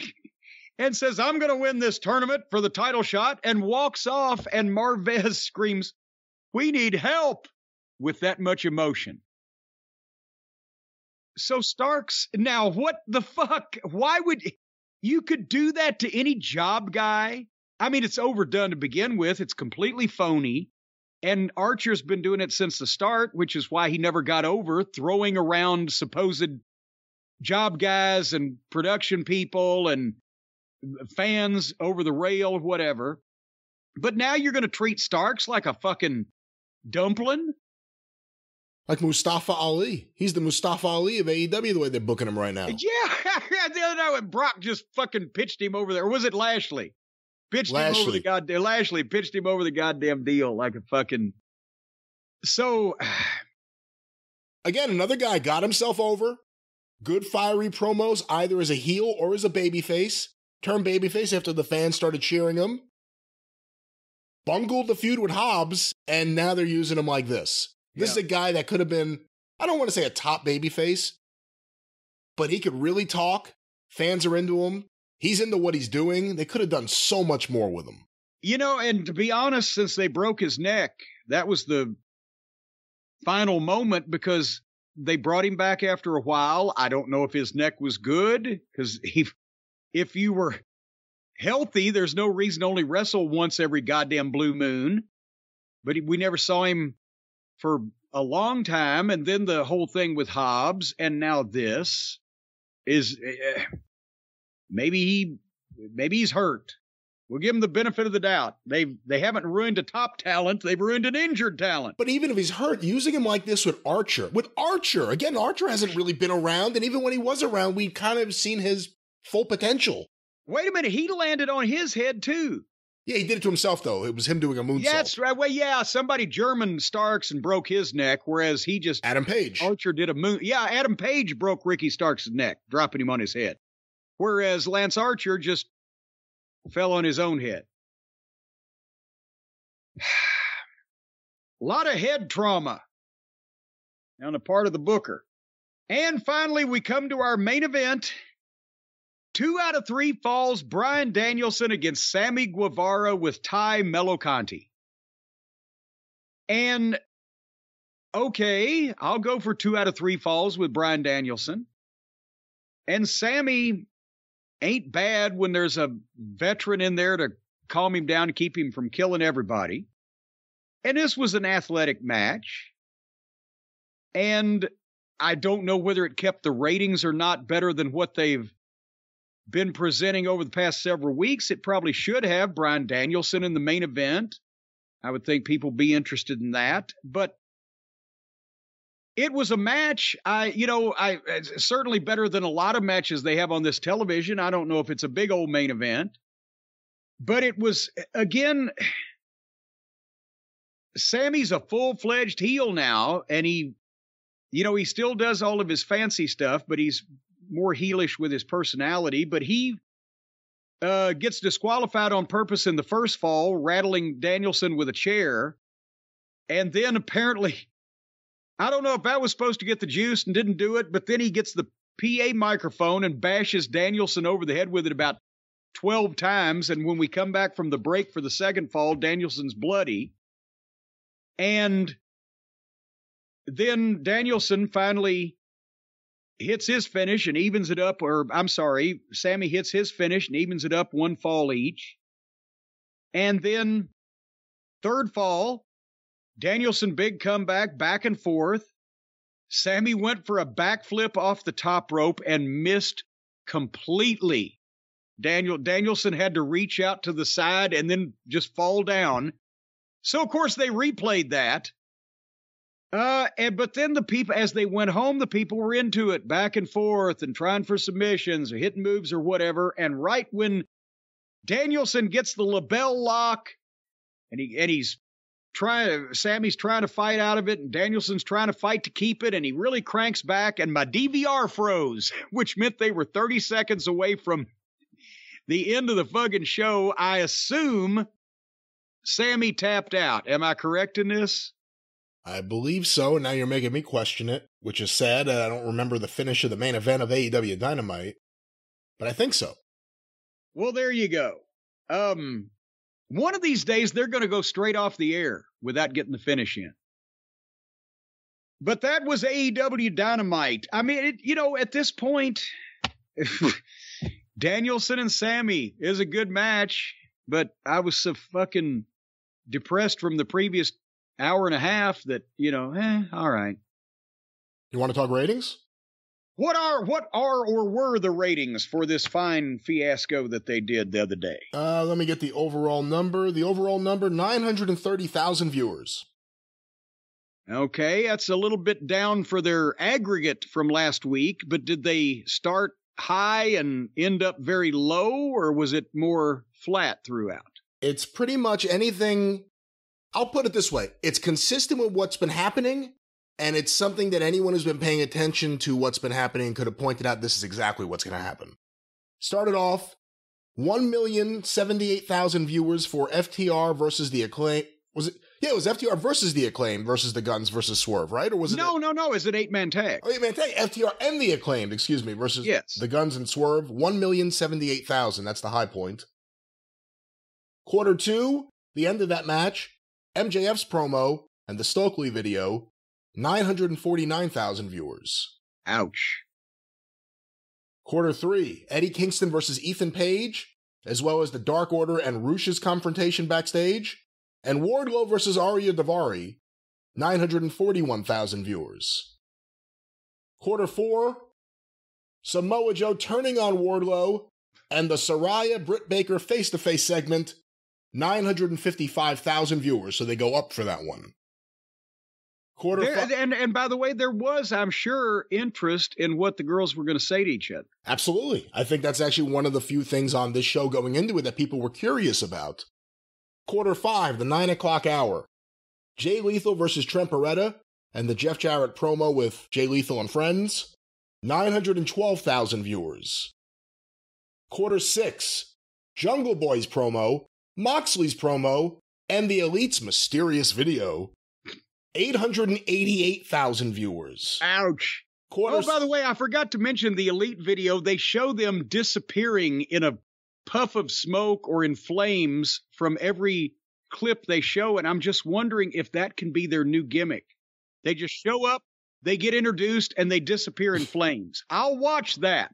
says, I'm going to win this tournament for the title shot, and walks off, and Marvez screams, we need help. with that much emotion. So Starks, now what the fuck? Why would you could do that to any job guy? I mean, it's overdone to begin with. It's completely phony. And Archer's been doing it since the start, which is why he never got over throwing around supposed job guys and production people and fans over the rail, whatever. But now you're going to treat Starks like a fucking dumpling? Like Mustafa Ali. He's the Mustafa Ali of AEW, the way they're booking him right now. Yeah. The other night when Brock just fucking pitched him over there. Or was it Lashley? Lashley pitched him over the goddamn deal like a fucking... So... Again, another guy got himself over. Good fiery promos, either as a heel or as a babyface. Turned babyface after the fans started cheering him. Bungled the feud with Hobbs, and now they're using him like this. This is a guy that could have been, I don't want to say a top babyface, but he could really talk. Fans are into him. He's into what he's doing. They could have done so much more with him. You know, and to be honest, since they broke his neck, that was the final moment because they brought him back after a while. I don't know if his neck was good because if you were healthy, there's no reason to only wrestle once every goddamn blue moon. But we never saw him for a long time, and then the whole thing with Hobbs, and now this is maybe he's hurt. We'll give him the benefit of the doubt. They haven't ruined a top talent; they've ruined an injured talent. But even if he's hurt, using him like this with Archer again, Archer hasn't really been around, and even when he was around, we kind of seen his full potential. Wait a minute, he landed on his head too. Yeah, he did it to himself, though. It was him doing a moonsault. Yeah, that's right. Well, yeah, somebody German Starks and broke his neck, whereas he just... Adam Page. Archer did a moon... Yeah, Adam Page broke Ricky Starks' neck, dropping him on his head. Whereas Lance Archer just fell on his own head. A lot of head trauma on the part of the booker. And finally, we come to our main event. 2 out of 3 falls, Bryan Danielson against Sammy Guevara with Ty Meloconti. And, okay, I'll go for 2 out of 3 falls with Bryan Danielson. And Sammy ain't bad when there's a veteran in there to calm him down and keep him from killing everybody. And this was an athletic match. And I don't know whether it kept the ratings or not better than what they've been presenting over the past several weeks. It probably should have Bryan Danielson in the main event. I would think people be interested in that, but it was a match. It's certainly better than a lot of matches they have on this television. I don't know if it's a big old main event, but it was, again, Sammy's a full-fledged heel now, and he still does all of his fancy stuff, but he's more heelish with his personality, but he gets disqualified on purpose in the first fall, rattling Danielson with a chair. And then apparently, I don't know if that was supposed to get the juice and didn't do it, but then he gets the PA microphone and bashes Danielson over the head with it about 12 times. And when we come back from the break for the second fall, Danielson's bloody. And then Danielson finally hits his finish and evens it up, Sammy hits his finish and evens it up 1 fall each. And then third fall, Danielson big comeback, back and forth. Sammy went for a backflip off the top rope and missed completely. Danielson had to reach out to the side and then just fall down. So, of course, they replayed that. But then the people, as they went home, the people were into it, back and forth and trying for submissions or hitting moves or whatever. And right when Danielson gets the label lock and Sammy's trying to fight out of it and Danielson's trying to fight to keep it, and he really cranks back and my DVR froze, which meant they were 30 seconds away from the end of the fucking show. I assume Sammy tapped out. Am I correct in this? I believe so. Now you're making me question it, which is sad. I don't remember the finish of the main event of AEW Dynamite, but I think so. Well, there you go. One of these days, they're going to go straight off the air without getting the finish in. But that was AEW Dynamite. I mean, at this point, Danielson and Sammy is a good match, but I was so fucking depressed from the previous hour and a half that, all right. You want to talk ratings? What are or were the ratings for this fine fiasco that they did the other day? Let me get the overall number. The overall number, 930,000 viewers. Okay, that's a little bit down for their aggregate from last week, but did they start high and end up very low, or was it more flat throughout? It's pretty much anything. I'll put it this way. It's consistent with what's been happening, and it's something that anyone who's been paying attention to what's been happening could have pointed out this is exactly what's going to happen. Started off 1,078,000 viewers for FTR versus the Acclaim. Was it? Yeah, it was FTR versus the Acclaim versus the Guns versus Swerve, right? Or was it? No. Is it 8-man tag? Oh, 8-man tag. FTR and the Acclaimed, versus the Guns and Swerve. 1,078,000. That's the high point. Quarter 2, the end of that match, MJF's promo and the Stokely video, 949,000 viewers. Ouch. Quarter 3, Eddie Kingston versus Ethan Page, as well as the Dark Order and Rush's confrontation backstage, and Wardlow versus Arya Daivari, 941,000 viewers. Quarter 4, Samoa Joe turning on Wardlow, and the Saraya Britt Baker face-to-face segment, 955,000 viewers, so they go up for that one. And by the way, there was, I'm sure, interest in what the girls were going to say to each other. Absolutely. I think that's actually one of the few things on this show going into it that people were curious about. Quarter 5, the 9 o'clock hour. Jay Lethal versus Trent Beretta and the Jeff Jarrett promo with Jay Lethal and friends, 912,000 viewers. Quarter 6, Jungle Boy's promo, Moxley's promo, and the Elite's mysterious video, 888,000 viewers. Ouch. By the way, I forgot to mention the Elite video. They show them disappearing in a puff of smoke or in flames from every clip they show, and I'm just wondering if that can be their new gimmick. They just show up, they get introduced, and they disappear in flames. I'll watch that.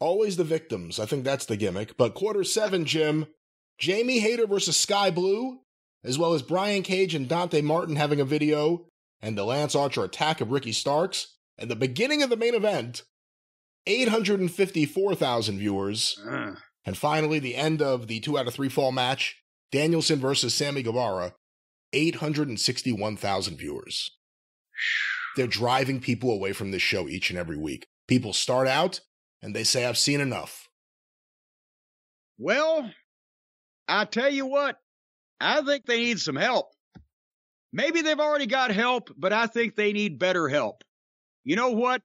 Always the victims. I think that's the gimmick. But quarter 7, Jim, Jamie Hayter versus Sky Blue, as well as Brian Cage and Dante Martin having a video, and the Lance Archer attack of Ricky Starks, and the beginning of the main event, 854,000 viewers. And finally, the end of the 2 out of 3 fall match, Danielson versus Sammy Guevara, 861,000 viewers. They're driving people away from this show each and every week. People start out, and they say, I've seen enough. Well, I tell you what, I think they need some help. Maybe they've already got help, but I think they need better help. You know what?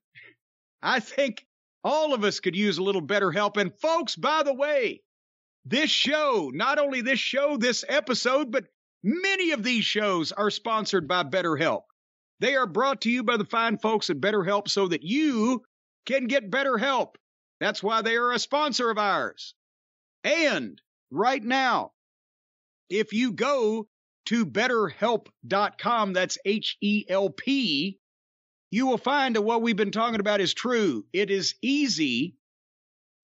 I think all of us could use a little better help. And folks, by the way, this show, not only this show, this episode, but many of these shows are sponsored by BetterHelp. They are brought to you by the fine folks at BetterHelp so that you can get better help. That's why they are a sponsor of ours. And right now, if you go to betterhelp.com, that's HELP, you will find that what we've been talking about is true. It is easy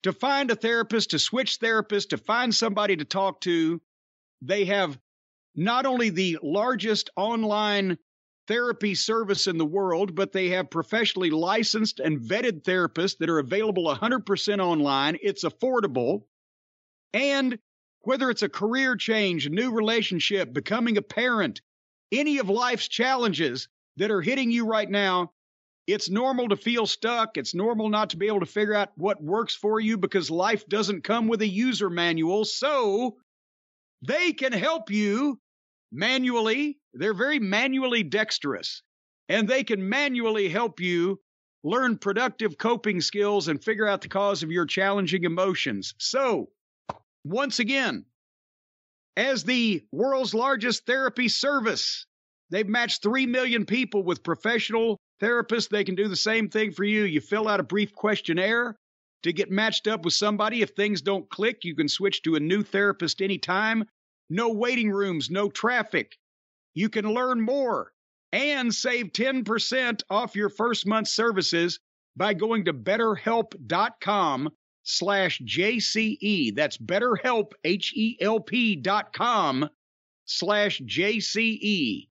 to find a therapist, to switch therapists, to find somebody to talk to. They have not only the largest online therapy service in the world, but they have professionally licensed and vetted therapists that are available 100% online. It's affordable. And whether it's a career change, a new relationship, becoming a parent, any of life's challenges that are hitting you right now, it's normal to feel stuck. It's normal not to be able to figure out what works for you because life doesn't come with a user manual. So they can help you manually. They're very manually dexterous, and they can manually help you learn productive coping skills and figure out the cause of your challenging emotions. So, once again, as the world's largest therapy service, they've matched 3 million people with professional therapists. They can do the same thing for you. You fill out a brief questionnaire to get matched up with somebody. If things don't click, you can switch to a new therapist anytime. No waiting rooms, no traffic. You can learn more and save 10% off your first month's services by going to betterhelp.com/JCE. That's BetterHelp, HELP.com/JCE.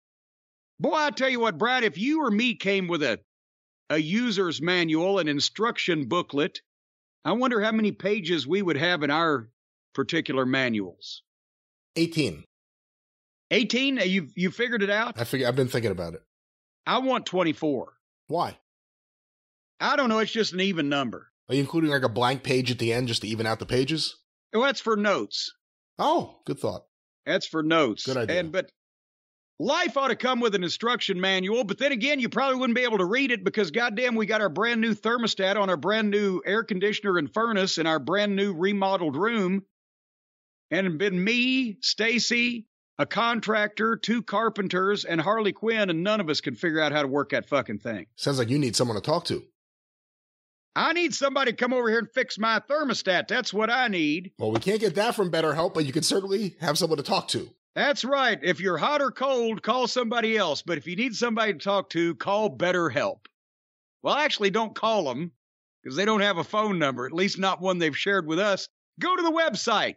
Boy, I tell you what, Brad, if you or me came with a user's manual, an instruction booklet, I wonder how many pages we would have in our particular manuals. 18. 18? You figured it out? I've been thinking about it. I want 24. Why? I don't know. It's just an even number. Are you including like a blank page at the end just to even out the pages? Well, that's for notes. Oh, good thought. That's for notes. Good idea. But life ought to come with an instruction manual, but then again, you probably wouldn't be able to read it because, goddamn, we got our brand new thermostat on our brand new air conditioner and furnace in our brand new remodeled room. And it'd been me, Stacy, a contractor, 2 carpenters, and Harley Quinn, and none of us could figure out how to work that fucking thing. Sounds like you need someone to talk to. I need somebody to come over here and fix my thermostat. That's what I need. Well, we can't get that from BetterHelp, but you can certainly have someone to talk to. That's right. If you're hot or cold, call somebody else. But if you need somebody to talk to, call BetterHelp. Well, actually, don't call them because they don't have a phone number, at least not one they've shared with us. Go to the website,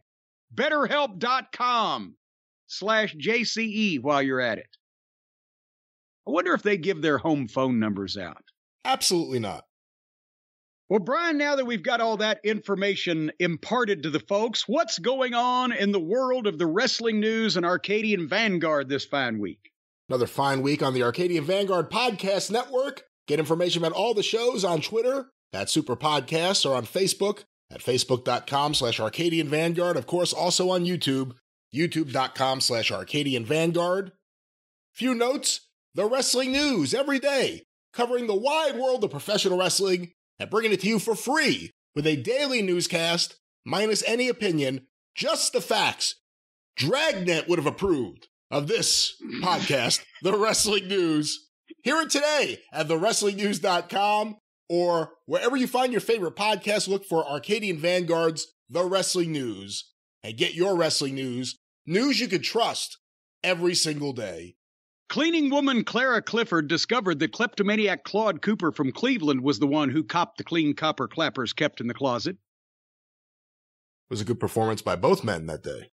betterhelp.com/JCE while you're at it. I wonder if they give their home phone numbers out. Absolutely not. Well, Brian, now that we've got all that information imparted to the folks, what's going on in the world of the wrestling news and Arcadian Vanguard this fine week? Another fine week on the Arcadian Vanguard Podcast Network. Get information about all the shows on Twitter at Superpodcast or on Facebook at facebook.com/Arcadian Vanguard. Of course, also on YouTube, youtube.com/Arcadian Vanguard. Few notes, the wrestling news every day, covering the wide world of professional wrestling and bringing it to you for free with a daily newscast, minus any opinion, just the facts. Dragnet would have approved of this podcast, The Wrestling News. Hear it today at thewrestlingnews.com or wherever you find your favorite podcast. Look for Arcadian Vanguard's The Wrestling News and get your wrestling news you can trust every single day. Cleaning woman Clara Clifford discovered that kleptomaniac Claude Cooper from Cleveland was the one who copped the clean copper clappers kept in the closet. It was a good performance by both men that day.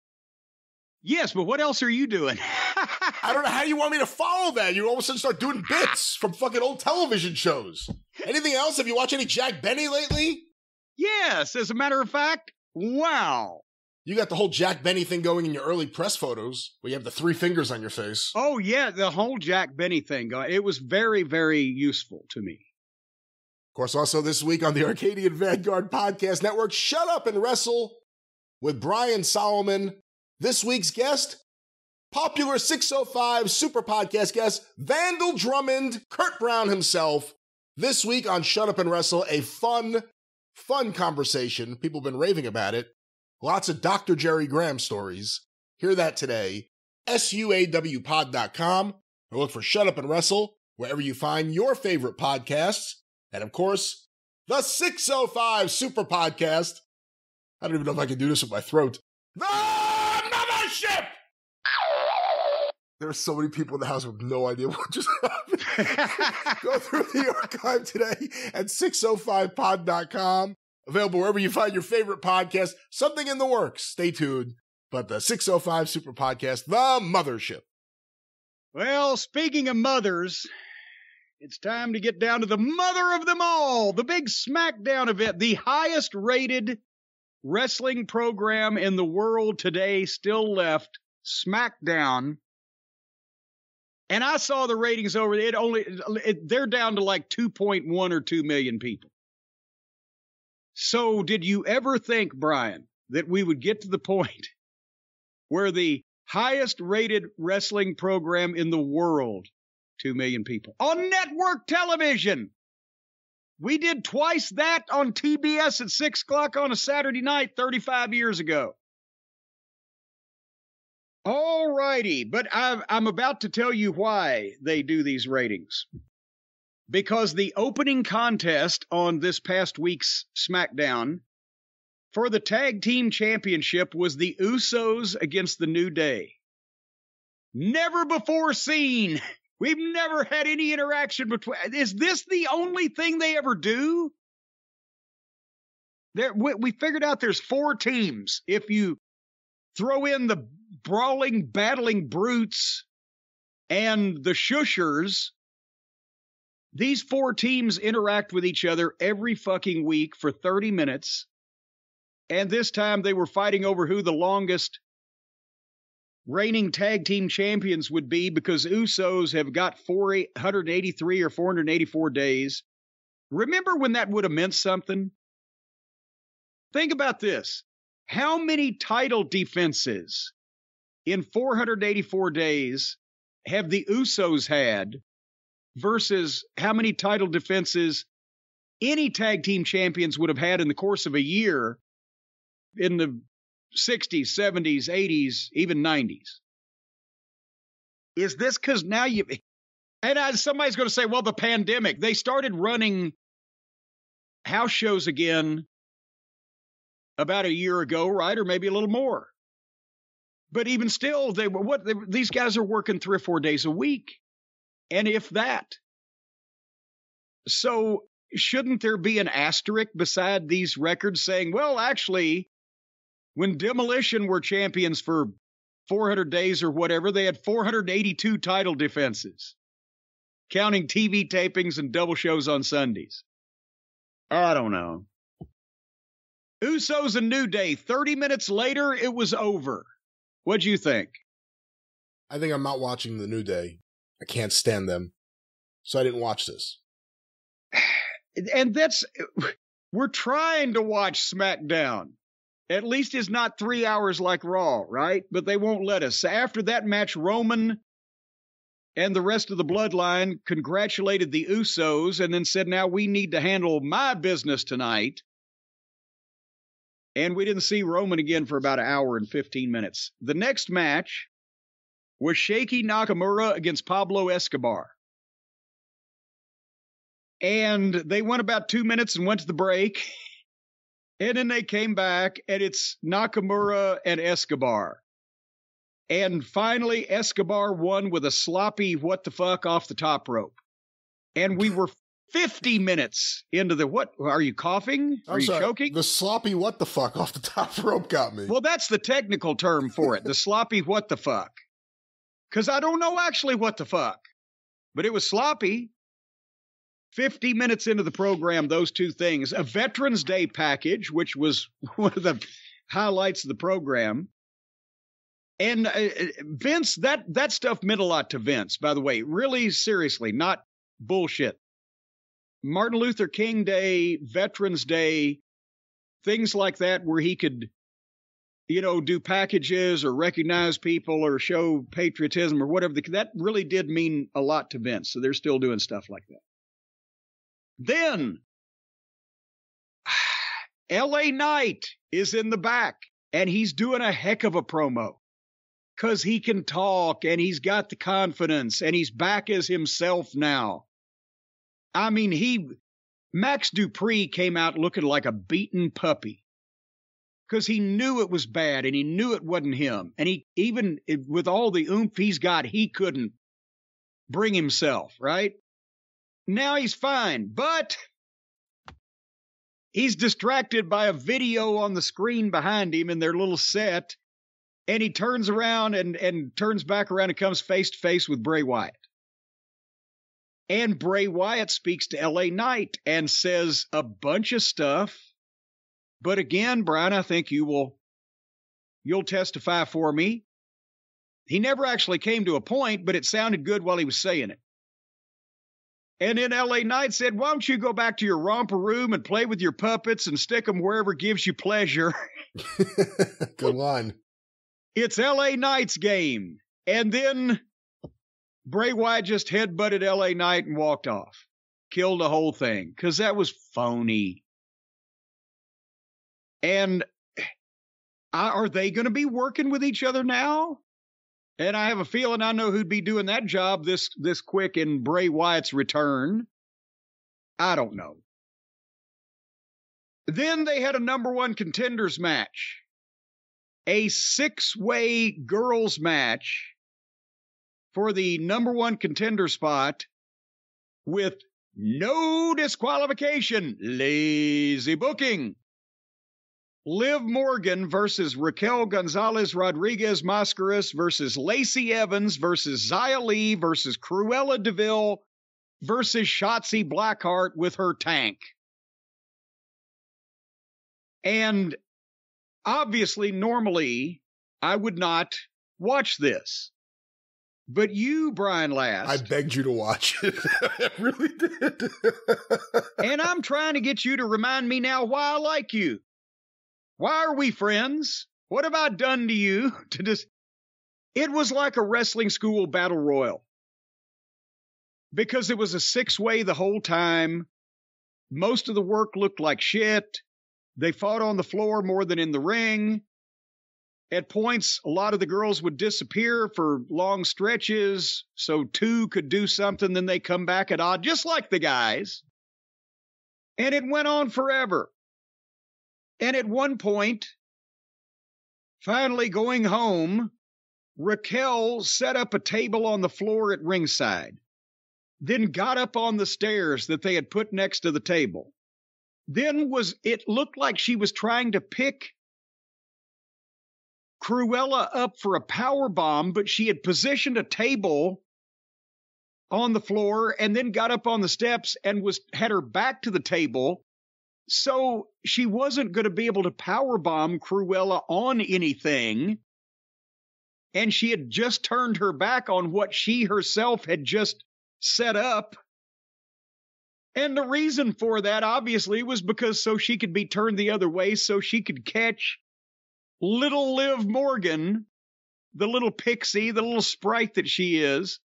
Yes, but what else are you doing? I don't know how you want me to follow that. You all of a sudden start doing bits from fucking old television shows. Anything else? Have you watched any Jack Benny lately? Yes, as a matter of fact, wow. You got the whole Jack Benny thing going in your early press photos, where you have the 3 fingers on your face. Oh, yeah, the whole Jack Benny thing. It was very, very useful to me. Of course, also this week on the Arcadian Vanguard Podcast Network, Shut Up and Wrestle with Brian Solomon. This week's guest, popular 605 Super Podcast guest, Vandal Drummond, Kurt Brown himself. This week on Shut Up and Wrestle, a fun conversation. People have been raving about it. Lots of Dr. Jerry Graham stories. Hear that today. SUAWpod.com. Or look for Shut Up and Wrestle wherever you find your favorite podcasts. And of course, the 605 Super Podcast. I don't even know if I can do this with my throat. The Mothership! There are so many people in the house with no idea what just happened. Go through the archive today at 605pod.com. Available wherever you find your favorite podcast. Something in the works. Stay tuned. But the 605 Super Podcast, the Mothership. Well, speaking of mothers, it's time to get down to the mother of them all. The big Smackdown event. The highest rated wrestling program in the world today still left. Smackdown. And I saw the ratings over it. They're down to like 2.1 or 2 million people. So did you ever think, Brian, that we would get to the point where the highest rated wrestling program in the world, 2 million people, on network television? We did twice that on TBS at 6 o'clock on a Saturday night 35 years ago. All righty, but I'm about to tell you why they do these ratings. Because the opening contest on this past week's SmackDown for the Tag Team Championship was the Usos against the New Day. Never before seen We've never had any interaction between. Is this the only thing they ever do? We figured out there's 4 teams. If you throw in the brawling, battling brutes and the shushers, these 4 teams interact with each other every fucking week for 30 minutes. And this time they were fighting over who the longest reigning tag team champions would be, because Usos have got 483 or 484 days. Remember when that would have meant something? Think about this. How many title defenses in 484 days have the Usos had versus how many title defenses any tag team champions would have had in the course of a year in the 60s, 70s, 80s, even 90s? Is this because now somebody's going to say, well, the pandemic, they started running house shows again about a year ago, right? Or maybe a little more. But even still, these guys are working 3 or 4 days a week. And if that. So shouldn't there be an asterisk beside these records saying, well, actually, when Demolition were champions for 400 days or whatever, they had 482 title defenses, counting TV tapings and double shows on Sundays. I don't know. Usos and New Day, 30 minutes later, it was over. What'd you think? I think I'm not watching the New Day. I can't stand them. So I didn't watch this. And we're trying to watch SmackDown. At least it's not 3 hours like Raw, right? But they won't let us. After that match, Roman and the rest of the bloodline congratulated the Usos and then said, now we need to handle my business tonight. And we didn't see Roman again for about an hour and 15 minutes. The next match was Shaky Nakamura against Pablo Escobar. And they went about 2 minutes and went to the break. And then they came back, and it's Nakamura and Escobar. And finally, Escobar won with a sloppy what the fuck off the top rope. And we were 50 minutes into the, what, are you coughing? Are you choking? The sloppy what the fuck off the top rope got me. Well, that's the technical term for it, the sloppy what the fuck. Because I don't know actually what the fuck, but it was sloppy. 50 minutes into the program, those two things. A Veterans Day package, which was one of the highlights of the program. And Vince, that stuff meant a lot to Vince, by the way. Really, seriously, not bullshit. Martin Luther King Day, Veterans Day, things like that where he could, do packages or recognize people or show patriotism or whatever. That really did mean a lot to Vince. So they're still doing stuff like that. Then, LA Knight is in the back, and he's doing a heck of a promo because he can talk, and he's got the confidence, and he's back as himself now. I mean, Max Dupree came out looking like a beaten puppy because he knew it was bad, and he knew it wasn't him. And he, even with all the oomph he's got, he couldn't bring himself, right? Now he's fine, but he's distracted by a video on the screen behind him in their little set, and he turns around and turns back around and comes face to face with Bray Wyatt. And Bray Wyatt speaks to LA Knight and says a bunch of stuff. But again, Brian, I think you'll testify for me. He never actually came to a point, but it sounded good while he was saying it. And then LA Knight said, why don't you go back to your romper room and play with your puppets and stick them wherever gives you pleasure? Good line. It's LA Knight's game. And then Bray Wyatt just headbutted LA Knight and walked off. Killed the whole thing because that was phony. And are they going to be working with each other now? And I have a feeling I know who'd be doing that job this quick in Bray Wyatt's return. I don't know. Then they had a number 1 contenders match. A 6-way girls match for the number one contender spot with no disqualification. Lazy booking. Liv Morgan versus Raquel Gonzalez Rodriguez Mascaras versus Lacey Evans versus Xia Li versus Cruella DeVille versus Shotzi Blackheart with her tank. And obviously, normally, I would not watch this. But you, Brian Last. I begged you to watch it. I really did. And I'm trying to get you to remind me now why I like you. Why are we friends? What have I done to you to just... It was like a wrestling school battle royal. Because it was a 6-way the whole time. Most of the work looked like shit. They fought on the floor more than in the ring. At points, a lot of the girls would disappear for long stretches, so two could do something, then they come back at odd, just like the guys. And it went on forever. And at one point, finally going home, Raquel set up a table on the floor at ringside, then got up on the stairs that they had put next to the table. Then it looked like she was trying to pick Cruella up for a power bomb, but she had positioned a table on the floor and then got up on the steps and had her back to the table. So she wasn't going to be able to power bomb Cruella on anything. And she had just turned her back on what she herself had just set up. And the reason for that, obviously, was because so she could be turned the other way, so she could catch little Liv Morgan, the little pixie, the little sprite that she is,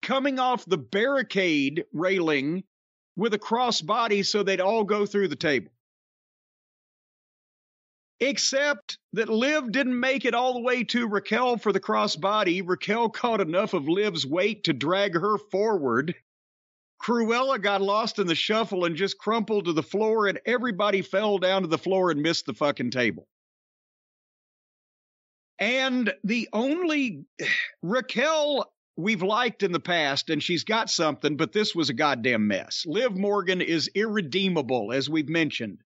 coming off the barricade railing with a crossbody so they'd all go through the table. Except that Liv didn't make it all the way to Raquel for the crossbody. Raquel caught enough of Liv's weight to drag her forward. Cruella got lost in the shuffle and just crumpled to the floor, and everybody fell down to the floor and missed the fucking table. And the only Raquel we've liked in the past, and she's got something, but this was a goddamn mess. Liv Morgan is irredeemable, as we've mentioned.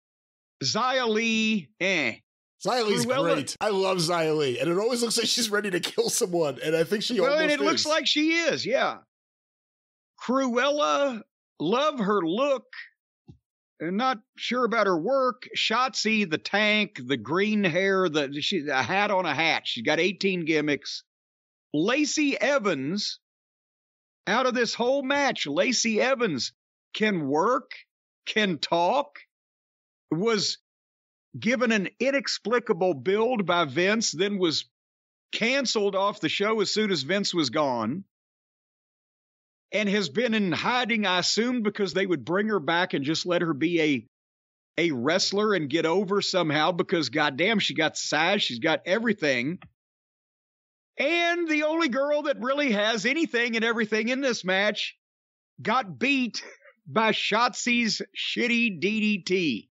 Xia Li, Xia Li's great. I love Xia Li, and it always looks like she's ready to kill someone, and I think she almost is. Well, and it looks like she is, yeah. Cruella, love her look. Not sure about her work. Shotzi, the tank, the green hair, a hat on a hat. She's got 18 gimmicks. Lacey Evans, out of this whole match, Lacey Evans can work, can talk, was given an inexplicable build by Vince, then was canceled off the show as soon as Vince was gone, and has been in hiding, I assume, because they would bring her back and just let her be a wrestler and get over somehow, because goddamn, she got size, she's got everything. And the only girl that really has anything and everything in this match got beat by Shotzi's shitty DDT.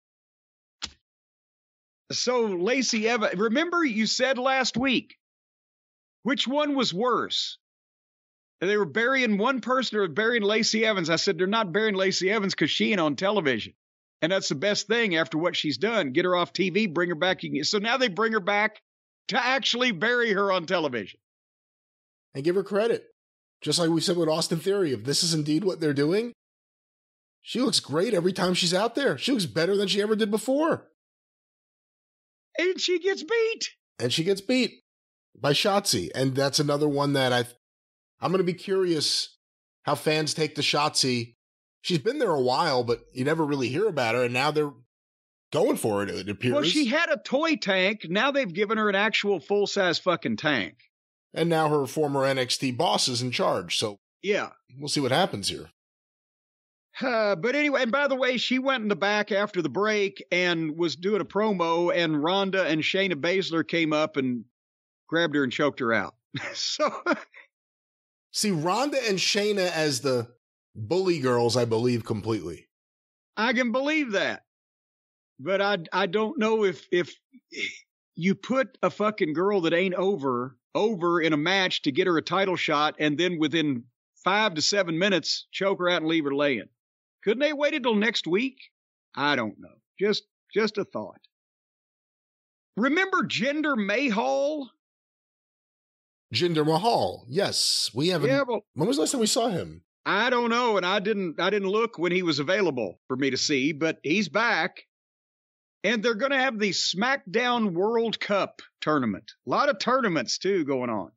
So Lacey Evans, remember you said last week, which one was worse? They were burying one person or burying Lacey Evans. I said, they're not burying Lacey Evans because she ain't on television. And that's the best thing after what she's done. Get her off TV, bring her back. So now they bring her back to actually bury her on television. And give her credit. Just like we said with Austin Theory, if this is indeed what they're doing, she looks great every time she's out there. She looks better than she ever did before. And she gets beat. And she gets beat by Shotzi. And that's another one that I'm going to be curious how fans take to Shotzi. She's been there a while, but you never really hear about her. And now they're going for it appears. Well, she had a toy tank. Now they've given her an actual full-size fucking tank. And now her former NXT boss is in charge. So yeah, we'll see what happens here. But anyway, and by the way, she went in the back after the break and was doing a promo, and Rhonda and Shayna Baszler came up and grabbed her and choked her out. So see, Rhonda and Shayna as the bully girls, I believe completely. I can believe that. But I don't know if you put a fucking girl that ain't over over in a match to get her a title shot, and then within 5 to 7 minutes, choke her out and leave her laying. Couldn't they wait until next week? I don't know. Just a thought. Remember Jinder Mahal? Jinder Mahal. Yes, we haven't. Yeah, well, when was the last time we saw him? I don't know, and I didn't look when he was available for me to see, but he's back. And they're going to have the SmackDown World Cup tournament. A lot of tournaments, too, going on.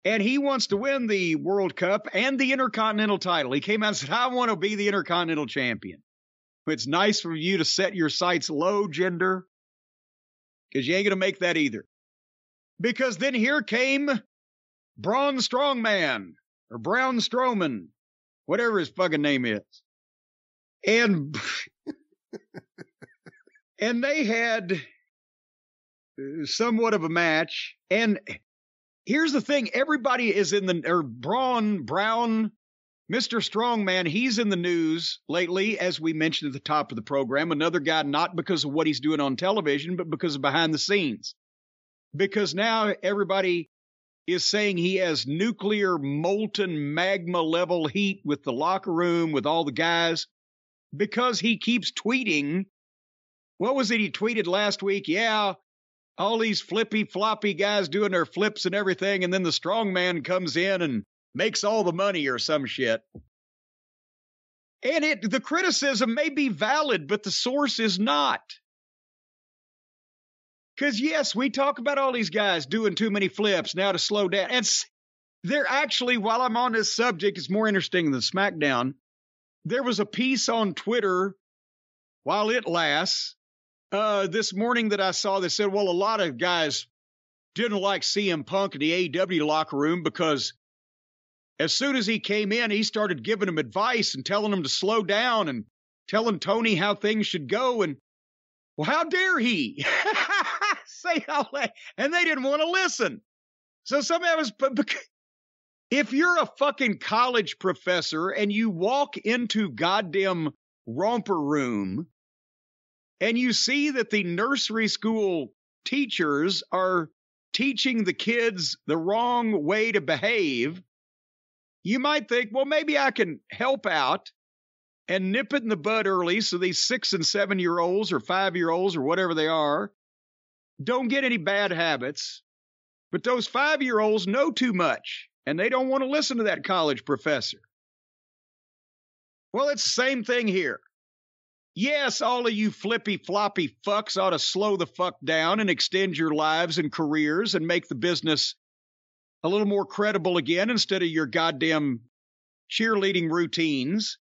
And he wants to win the World Cup and the Intercontinental title. He came out and said, I want to be the Intercontinental Champion. It's nice for you to set your sights low, Jinder, because you ain't going to make that either. Because then here came Braun Strongman, or Braun Strowman, whatever his fucking name is. And... And they had somewhat of a match. And here's the thing. Everybody is Braun, Mr. Strongman, he's in the news lately, as we mentioned at the top of the program. Another guy, not because of what he's doing on television, but because of behind the scenes. Because now everybody is saying he has nuclear molten magma level heat with the locker room, with all the guys, because he keeps tweeting. What was it he tweeted last week? Yeah, all these flippy floppy guys doing their flips and everything, and then the strong man comes in and makes all the money or some shit. And the criticism may be valid, but the source is not. Because, yes, we talk about all these guys doing too many flips now to slow down. And they're actually, while I'm on this subject, it's more interesting than SmackDown. There was a piece on Twitter, while it lasts, this morning that I saw that said, well, a lot of guys didn't like CM Punk in the AEW locker room because as soon as he came in, he started giving them advice and telling them to slow down and telling Tony how things should go. And, well, how dare he say all that? And they didn't want to listen. So somebody was, if you're a fucking college professor and you walk into goddamn romper room and you see that the nursery school teachers are teaching the kids the wrong way to behave, you might think, well, maybe I can help out and nip it in the bud early so these 6 and 7-year-olds or 5-year-olds or whatever they are don't get any bad habits. But those 5-year-olds know too much, and they don't want to listen to that college professor. Well, it's the same thing here. Yes, all of you flippy floppy fucks ought to slow the fuck down and extend your lives and careers and make the business a little more credible again instead of your goddamn cheerleading routines.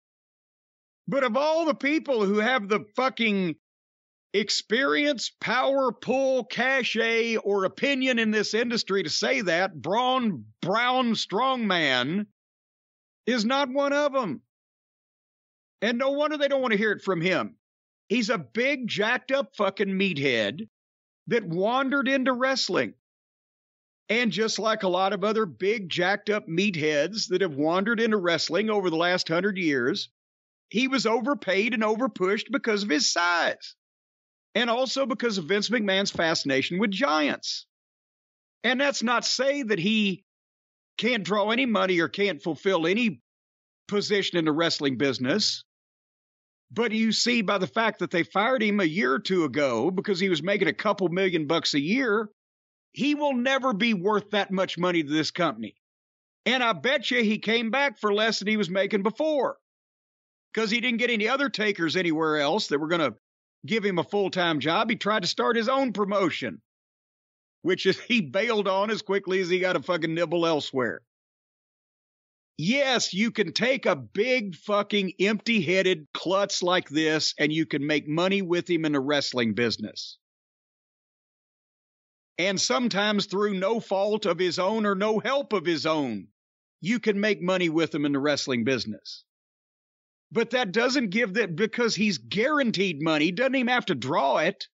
But of all the people who have the fucking experience, power, pull, cachet, or opinion in this industry to say that, Braun Strongman is not one of them. And no wonder they don't want to hear it from him. He's a big, jacked up fucking meathead that wandered into wrestling. And just like a lot of other big, jacked up meatheads that have wandered into wrestling over the last 100 years, he was overpaid and overpushed because of his size. And also because of Vince McMahon's fascination with giants. And that's not say that he can't draw any money or can't fulfill any position in the wrestling business. But you see by the fact that they fired him a year or two ago because he was making a couple $1,000,000 a year, he will never be worth that much money to this company. And I bet you he came back for less than he was making before because he didn't get any other takers anywhere else that were going to give him a full-time job. He tried to start his own promotion, which is he bailed on as quickly as he got a fucking nibble elsewhere. Yes, you can take a big fucking empty-headed klutz like this and you can make money with him in the wrestling business. And sometimes through no fault of his own or no help of his own, you can make money with him in the wrestling business. But that doesn't give that, because he's guaranteed money, doesn't even have to draw it.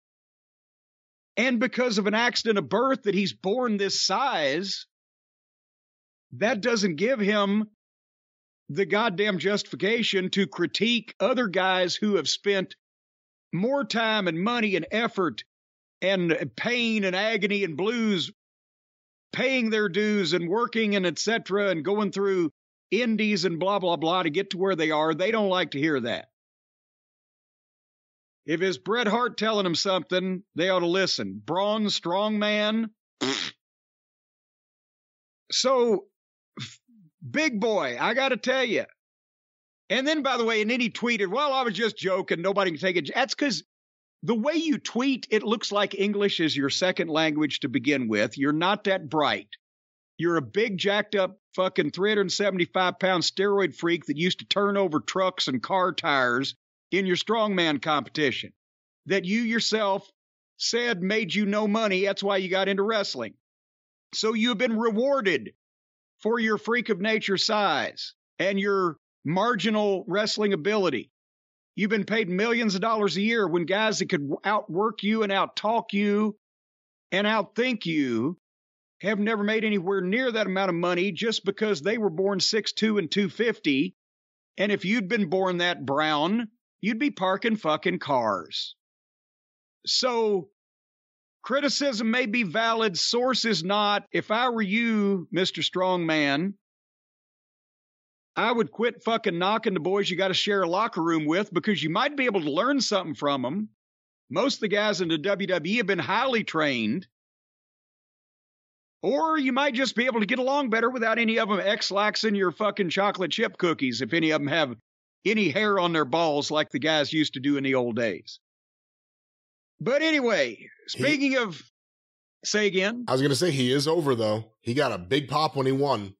And because of an accident of birth that he's born this size, that doesn't give him the goddamn justification to critique other guys who have spent more time and money and effort and pain and agony and blues paying their dues and working and etc. and going through indies and blah, blah, blah to get to where they are. They don't like to hear that. If it's Bret Hart telling them something, they ought to listen. Braun Strongman. So, big boy, I got to tell you. And then, by the way, and then he tweeted, well, I was just joking. Nobody can take it. That's because the way you tweet, it looks like English is your second language to begin with. You're not that bright. You're a big, jacked up fucking 375-pound steroid freak that used to turn over trucks and car tires in your strongman competition that you yourself said made you no money. That's why you got into wrestling. So you've been rewarded for your freak of nature size and your marginal wrestling ability. You've been paid millions of dollars a year when guys that could outwork you and outtalk you and outthink you have never made anywhere near that amount of money just because they were born 6'2" and 250. And if you'd been born that brown, you'd be parking fucking cars. So criticism may be valid. Source is not. If I were you, Mr. Strongman, I would quit fucking knocking the boys you got to share a locker room with because you might be able to learn something from them. Most of the guys in the WWE have been highly trained. Or you might just be able to get along better without any of them X-laxing your fucking chocolate chip cookies if any of them have any hair on their balls like the guys used to do in the old days. But anyway, speaking of... Say again? I was going to say he is over, though. He got a big pop when he won.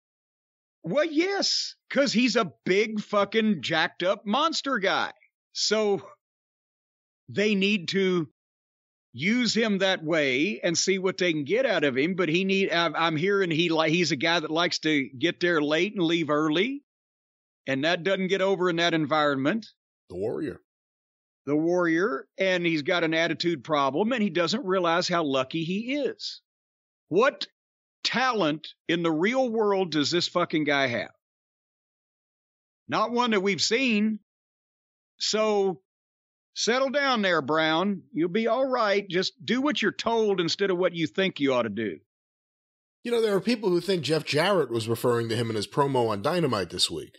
Well, yes, because he's a big fucking jacked up monster guy. So they need to use him that way and see what they can get out of him. But I'm hearing he's a guy that likes to get there late and leave early. And that doesn't get over in that environment. The Warrior. The Warrior. And he's got an attitude problem and he doesn't realize how lucky he is. What talent in the real world does this fucking guy have? Not one that we've seen. So settle down there, Brown. You'll be all right. Just do what you're told instead of what you think you ought to do. You know, there are people who think Jeff Jarrett was referring to him in his promo on Dynamite this week.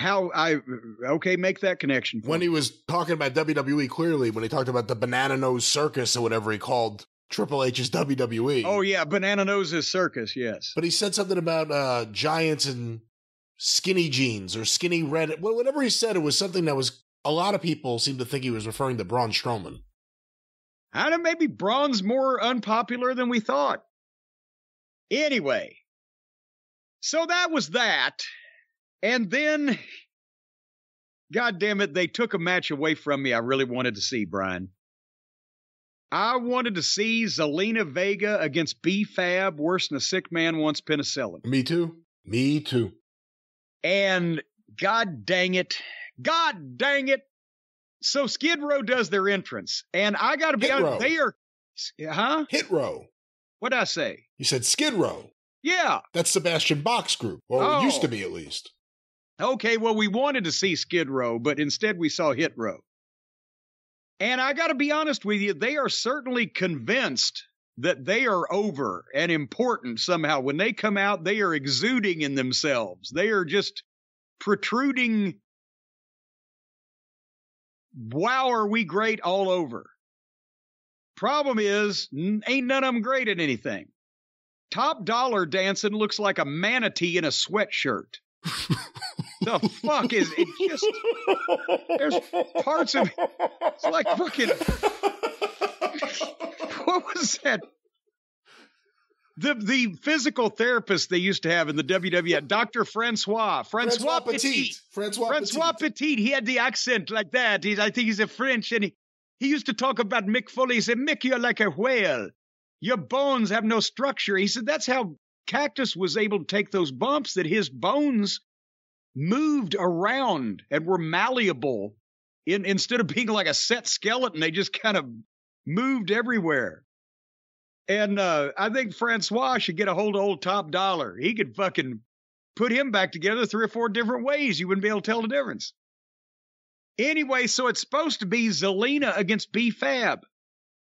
Okay, make that connection. When he was talking about WWE, clearly, when he talked about the Banana Nose Circus or whatever he called Triple H's WWE. Oh, yeah, Banana Nose's Circus, yes. But he said something about giants and skinny jeans or skinny red. Well, whatever he said, it was something that was, a lot of people seem to think he was referring to Braun Strowman. I don't know, maybe Braun's more unpopular than we thought. Anyway, so that was that. And then, God damn it, they took a match away from me I really wanted to see, Brian. I wanted to see Zelina Vega against B-Fab, worse than a sick man wants penicillin. Me too. Me too. And God dang it. So Skid Row does their entrance. And I got to be honest, they are... Huh? Hit Row. What'd I say? You said Skid Row. Yeah. That's Sebastian Bach's group. Or it used to be, at least. Okay, well, we wanted to see Skid Row, but instead we saw Hit Row. And I got to be honest with you, they are certainly convinced that they are over and important somehow. When they come out, they are exuding in themselves. They are just protruding, wow, are we great all over. Problem is, ain't none of them great at anything. Top Dollar dancing looks like a manatee in a sweatshirt. The fuck is it? Just there's parts of it. It's like fucking. What was that? The physical therapist they used to have in the WWE, Dr. Francois Petit. Francois Petit. He had the accent like that. I think he's a French, and he used to talk about Mick Foley. He said, "Mick, you're like a whale. Your bones have no structure." He said that's how Cactus was able to take those bumps, that his bones moved around and were malleable. Instead of being like a set skeleton, they just kind of moved everywhere. And I think Francois should get a hold of old Top Dollar. He could fucking put him back together 3 or 4 different ways. You wouldn't be able to tell the difference. Anyway, so it's supposed to be Zelina against B-Fab.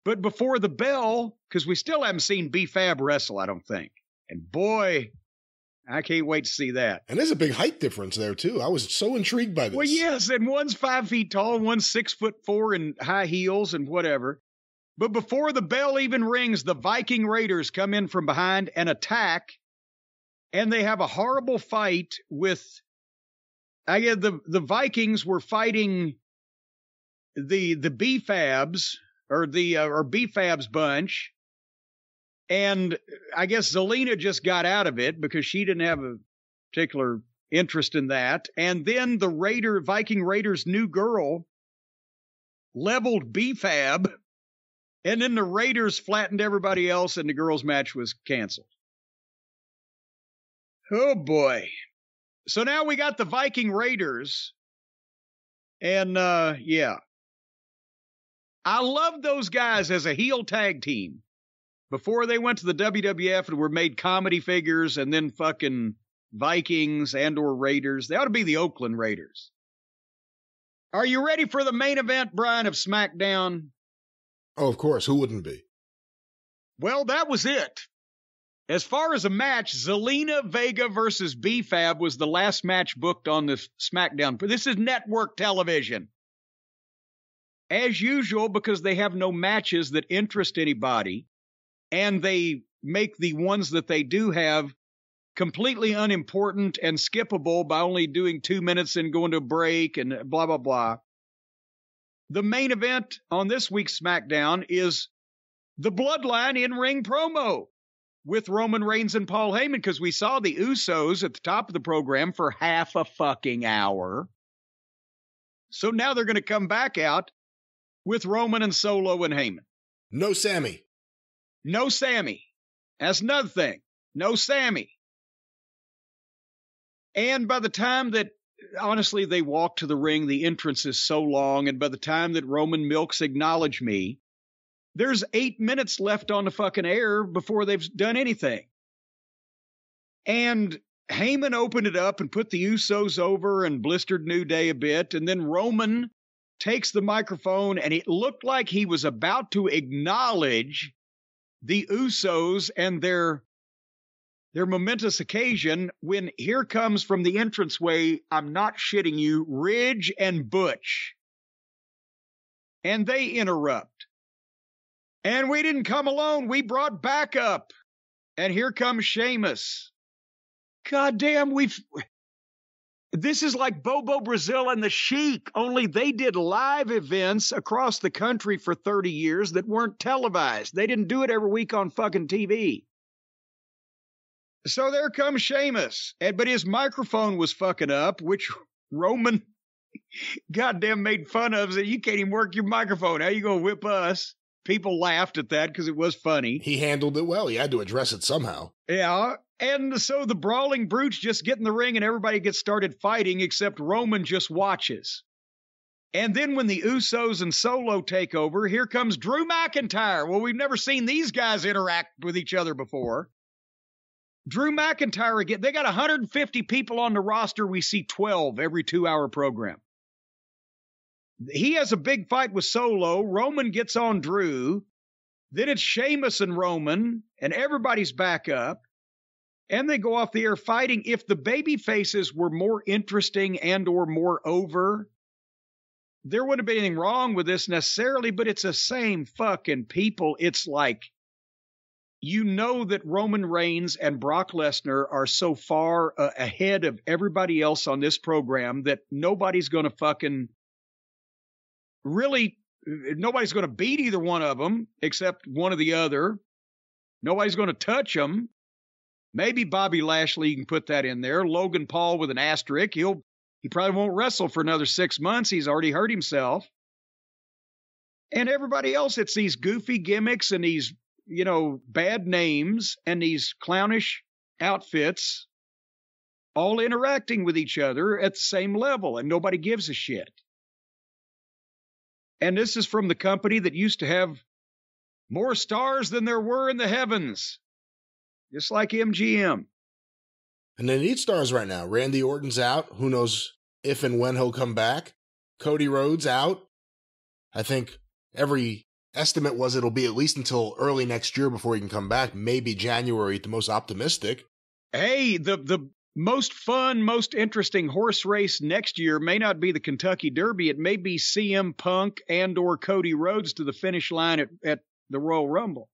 But before the bell, because we still haven't seen B-Fab wrestle, I don't think. And boy, I can't wait to see that. And there's a big height difference there, too. I was so intrigued by this. Well, yes, and one's 5 feet tall, and one's 6'4" in high heels and whatever. But before the bell even rings, the Viking Raiders come in from behind and attack, and they have a horrible fight with... the Vikings were fighting the B-Fabs, or B-Fab's bunch, and I guess Zelina just got out of it because she didn't have a particular interest in that. And then the Viking Raiders' new girl leveled B-Fab, and then the Raiders flattened everybody else, and the girls' match was canceled. Oh, boy. So now we got the Viking Raiders, and, yeah. I love those guys as a heel tag team before they went to the WWF and were made comedy figures and then fucking Vikings and or Raiders. They ought to be the Oakland Raiders. Are you ready for the main event, Brian, of SmackDown? Oh, of course. Who wouldn't be? Well, that was it. As far as a match, Zelina Vega versus B-Fab was the last match booked on the SmackDown. This is network television. As usual, because they have no matches that interest anybody, and they make the ones that they do have completely unimportant and skippable by only doing 2 minutes and going to a break and blah, blah, blah. The main event on this week's SmackDown is the Bloodline in-ring promo with Roman Reigns and Paul Heyman, because we saw the Usos at the top of the program for half a fucking hour. So now they're going to come back out with Roman and Solo and Heyman. No Sammy. No Sammy. That's another thing. No Sammy. And by the time that, honestly, they walk to the ring, the entrance is so long, and by the time that Roman milks Acknowledge Me, there's 8 minutes left on the fucking air before they've done anything. And Heyman opened it up and put the Usos over and blistered New Day a bit, and then Roman takes the microphone, and it looked like he was about to acknowledge the Usos and their momentous occasion when here comes from the entranceway, I'm not shitting you, Ridge and Butch. And they interrupt. And we didn't come alone, we brought backup. And here comes Sheamus. Goddamn, this is like Bobo Brazil and the Sheik, only they did live events across the country for 30 years that weren't televised. They didn't do it every week on fucking TV. So there comes Sheamus, but his microphone was fucking up, which Roman goddamn made fun of. Said, you can't even work your microphone. How you gonna whip us? People laughed at that because it was funny. He handled it well. He had to address it somehow. Yeah. And so the Brawling Brutes just get in the ring and everybody gets started fighting except Roman just watches. And then when the Usos and Solo take over, here comes Drew McIntyre. Well, we've never seen these guys interact with each other before. Drew McIntyre again. They got 150 people on the roster. We see 12 every 2-hour program. He has a big fight with Solo. Roman gets on Drew. Then it's Sheamus and Roman, and everybody's back up. And they go off the air fighting. If the baby faces were more interesting and or more over, there wouldn't have been anything wrong with this necessarily, but it's the same fucking people. It's like, you know that Roman Reigns and Brock Lesnar are so far ahead of everybody else on this program that nobody's going to fucking really, nobody's going to beat either one of them except one or the other. Nobody's going to touch them. Maybe Bobby Lashley, you can put that in there. Logan Paul with an asterisk. He probably won't wrestle for another 6 months. He's already hurt himself. And everybody else, it's these goofy gimmicks and these, bad names and these clownish outfits all interacting with each other at the same level, and nobody gives a shit. And this is from the company that used to have more stars than there were in the heavens. Just like MGM. And they need stars right now. Randy Orton's out. Who knows if and when he'll come back. Cody Rhodes out. I think every estimate was it'll be at least until early next year before he can come back, maybe January at the most optimistic. Hey, the most fun, most interesting horse race next year may not be the Kentucky Derby. It may be CM Punk and or Cody Rhodes to the finish line at the Royal Rumble.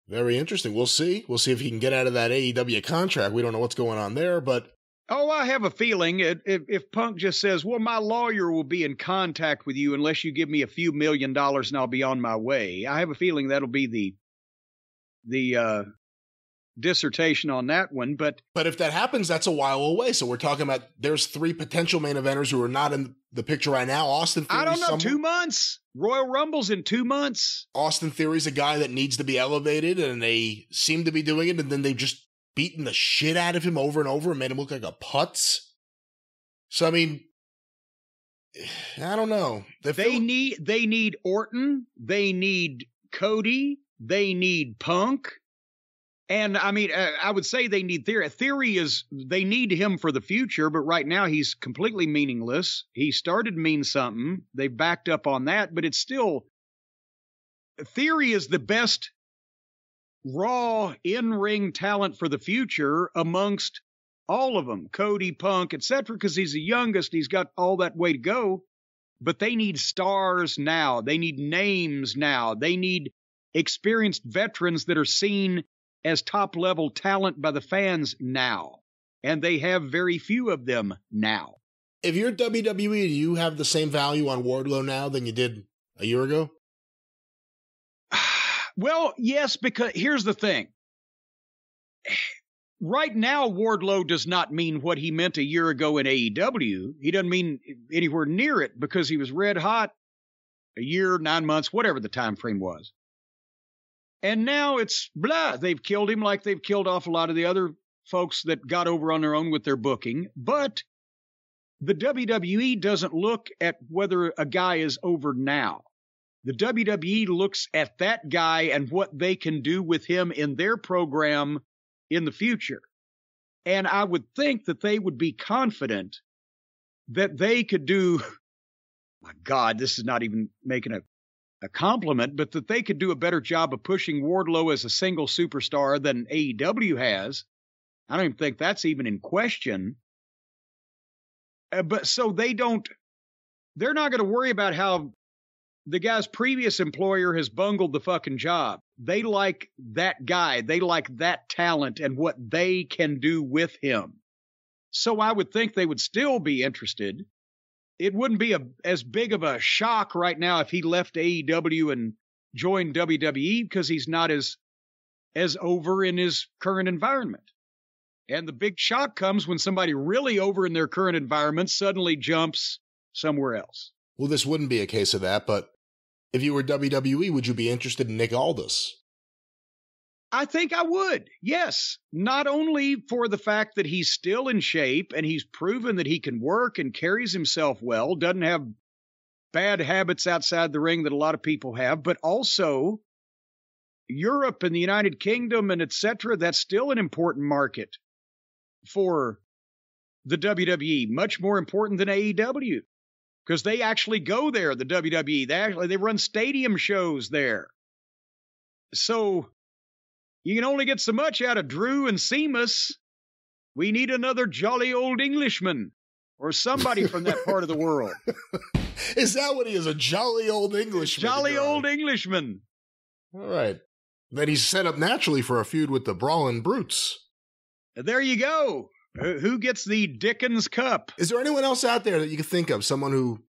Very interesting. We'll see. We'll see if he can get out of that AEW contract. We don't know what's going on there, but... Oh, I have a feeling if Punk just says, well, my lawyer will be in contact with you unless you give me a few $1 million and I'll be on my way. I have a feeling that'll be the dissertation on that one. But if that happens, that's a while away. So we're talking about there's 3 potential main eventers who are not in the picture right now. Austin Theory. I don't know, 2 months. Royal Rumble's in 2 months. Austin Theory's a guy that needs to be elevated, and they seem to be doing it, and then they've just beaten the shit out of him over and over and made him look like a putz. So, I mean, I don't know. They need Orton. They need Cody. They need Punk. And I mean, I would say they need Theory. They need him for the future, but right now he's completely meaningless. He started to mean something. They've backed up on that, but it's still, Theory is the best raw in-ring talent for the future amongst all of them, Cody, Punk, etc., because he's the youngest. He's got all that way to go, but they need stars now. They need names now. They need experienced veterans that are seen as top-level talent by the fans now, and they have very few of them now. If you're WWE, do you have the same value on Wardlow now than you did a year ago? Well, yes, because here's the thing. Right now, Wardlow does not mean what he meant a year ago in AEW. He doesn't mean anywhere near it because he was red hot a year, 9 months, whatever the time frame was. And now it's blah. They've killed him like they've killed off a lot of the other folks that got over on their own with their booking. But the WWE doesn't look at whether a guy is over now. The WWE looks at that guy and what they can do with him in their program in the future. And I would think that they would be confident that they could do, my God, this is not even making a compliment, but that they could do a better job of pushing Wardlow as a single superstar than AEW has. I don't even think that's even in question. But so they're not going to worry about how the guy's previous employer has bungled the fucking job. They like that guy. They like that talent and what they can do with him. So I would think they would still be interested. It wouldn't be as big of a shock right now if he left AEW and joined WWE because he's not as over in his current environment. And the big shock comes when somebody really over in their current environment suddenly jumps somewhere else. Well, this wouldn't be a case of that, but if you were WWE, would you be interested in Nick Aldis? I think I would, yes. Not only for the fact that he's still in shape and he's proven that he can work and carries himself well, doesn't have bad habits outside the ring that a lot of people have, but also Europe and the United Kingdom and etc., that's still an important market for the WWE, much more important than AEW. Because they actually go there, the WWE. They run stadium shows there. So you can only get so much out of Drew and Sheamus. We need another jolly old Englishman or somebody from that part of the world. Is that what he is, a jolly old Englishman? Jolly old Englishman. All right. Then he's set up naturally for a feud with the Brawling Brutes. There you go. Who gets the Dickens Cup? Is there anyone else out there that you can think of? Someone who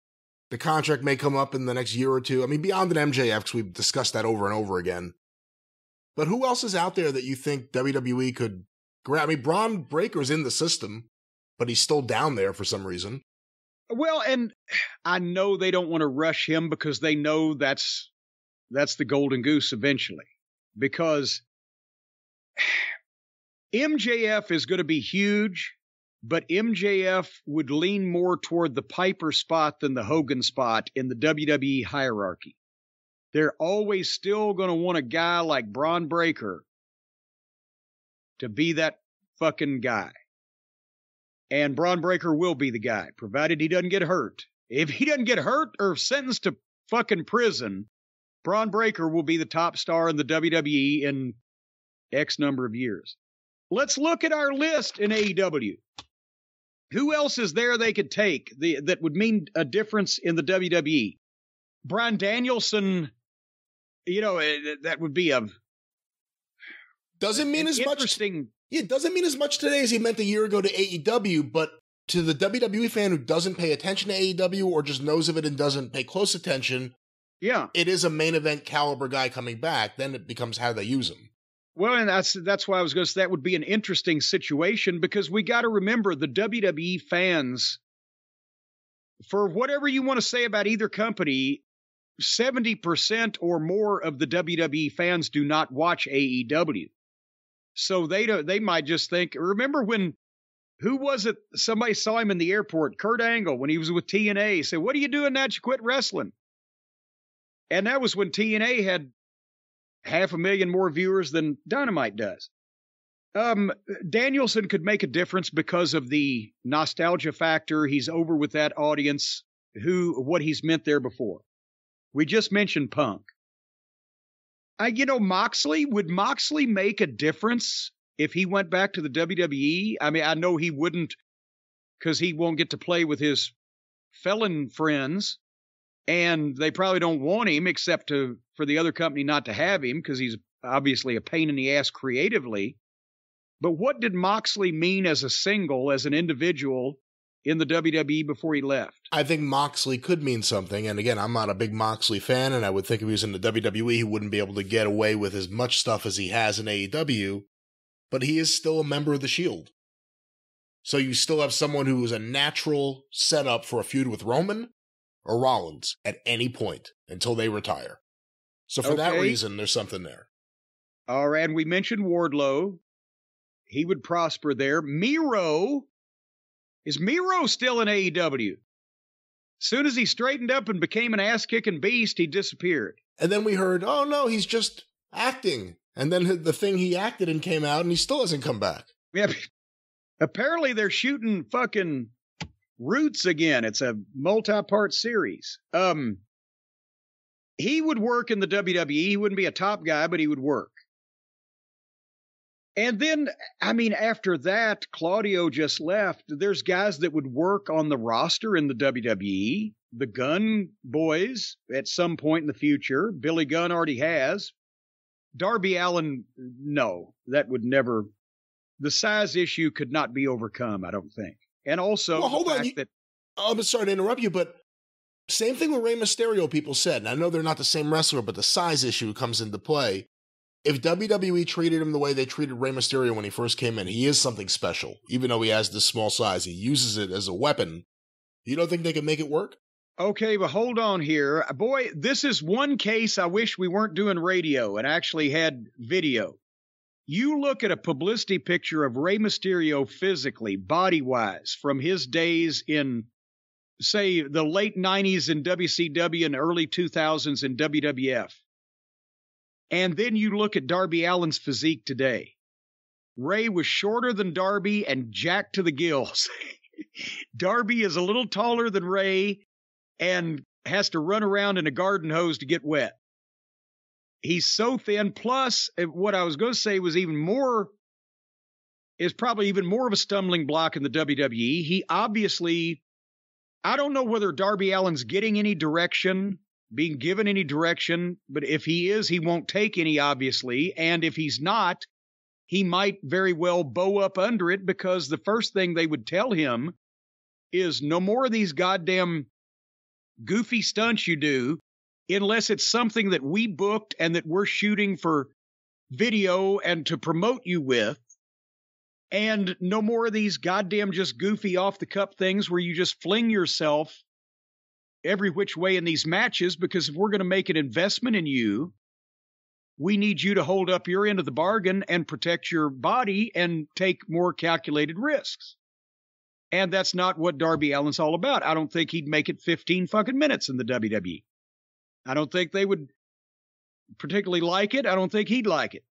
the contract may come up in the next year or two? I mean, beyond an MJF, because we've discussed that over and over again. But who else is out there that you think WWE could grab? I mean, Braun Breaker's in the system, but he's still down there for some reason. Well, and I know they don't want to rush him because they know that's the golden goose eventually. Because MJF is going to be huge, but MJF would lean more toward the Piper spot than the Hogan spot in the WWE hierarchy. They're always still going to want a guy like Braun Breaker to be that fucking guy. And Braun Breaker will be the guy, provided he doesn't get hurt. If he doesn't get hurt or sentenced to fucking prison, Braun Breaker will be the top star in the WWE in X number of years. Let's look at our list in AEW. Who else is there they could take that would mean a difference in the WWE? Bryan Danielson, that would be doesn't mean as much. It doesn't mean as much today as he meant a year ago to AEW, but to the WWE fan who doesn't pay attention to AEW or just knows of it and doesn't pay close attention, it is a main event caliber guy coming back. Then it becomes how they use him. Well, and that's why I was going to say that would be an interesting situation, because we got to remember the WWE fans, for whatever you want to say about either company, 70% or more of the WWE fans do not watch AEW. So they might just think, remember when, who was it? Somebody saw him in the airport, Kurt Angle, when he was with TNA. He said, "What are you doing now that you quit wrestling?" And that was when TNA had 500,000 more viewers than Dynamite does. Danielson could make a difference because of the nostalgia factor. He's over with that audience, what he's meant there before. We just mentioned Punk. Moxley, would Moxley make a difference if he went back to the WWE? I mean, I know he wouldn't, because he won't get to play with his felon friends, and they probably don't want him except for the other company not to have him, because he's obviously a pain in the ass creatively. But what did Moxley mean as a single, as an individual in the WWE before he left? I think Moxley could mean something. And again, I'm not a big Moxley fan, and I would think if he was in the WWE, he wouldn't be able to get away with as much stuff as he has in AEW, but he is still a member of the Shield. So you still have someone who is a natural setup for a feud with Roman or Rollins at any point until they retire. So for that reason, there's something there. All right, and we mentioned Wardlow. He would prosper there. Miro. Is Miro still in AEW? Soon as he straightened up and became an ass-kicking beast, he disappeared. And then we heard, oh no, he's just acting. And then the thing he acted in came out and he still hasn't come back. Yeah, apparently they're shooting fucking Roots again. It's a multi-part series. He would work in the WWE. He wouldn't be a top guy, but he would work. And then, after that, Claudio just left. There's guys that would work on the roster in the WWE. The Gunn boys at some point in the future. Billy Gunn already has. Darby Allin, no. That would never... The size issue could not be overcome, I don't think. And also, well, hold on. I'm sorry to interrupt you, but same thing with Rey Mysterio, people said. And I know they're not the same wrestler, but the size issue comes into play. If WWE treated him the way they treated Rey Mysterio when he first came in, he is something special. Even though he has this small size, he uses it as a weapon. You don't think they can make it work? Okay, but hold on here. Boy, this is one case I wish we weren't doing radio and actually had video. You look at a publicity picture of Rey Mysterio physically, body-wise, from his days in, say, the late 90s in WCW and early 2000s in WWF. And then you look at Darby Allin's physique today. Ray was shorter than Darby and jacked to the gills. Darby is a little taller than Ray and has to run around in a garden hose to get wet. He's so thin. Plus, what I was going to say was probably even more of a stumbling block in the WWE. He obviously, I don't know whether Darby Allin's getting any direction, being given any direction, but if he is, he won't take any, obviously. And if he's not, he might very well bow up under it, because the first thing they would tell him is no more of these goddamn goofy stunts you do, unless it's something that we booked and that we're shooting for video and to promote you with. And no more of these goddamn just goofy off the cuff things where you just fling yourself every which way in these matches, because if we're going to make an investment in you, we need you to hold up your end of the bargain and protect your body and take more calculated risks. And that's not what Darby Allin's all about. I don't think he'd make it 15 fucking minutes in the WWE. I don't think they would particularly like it. I don't think he'd like it.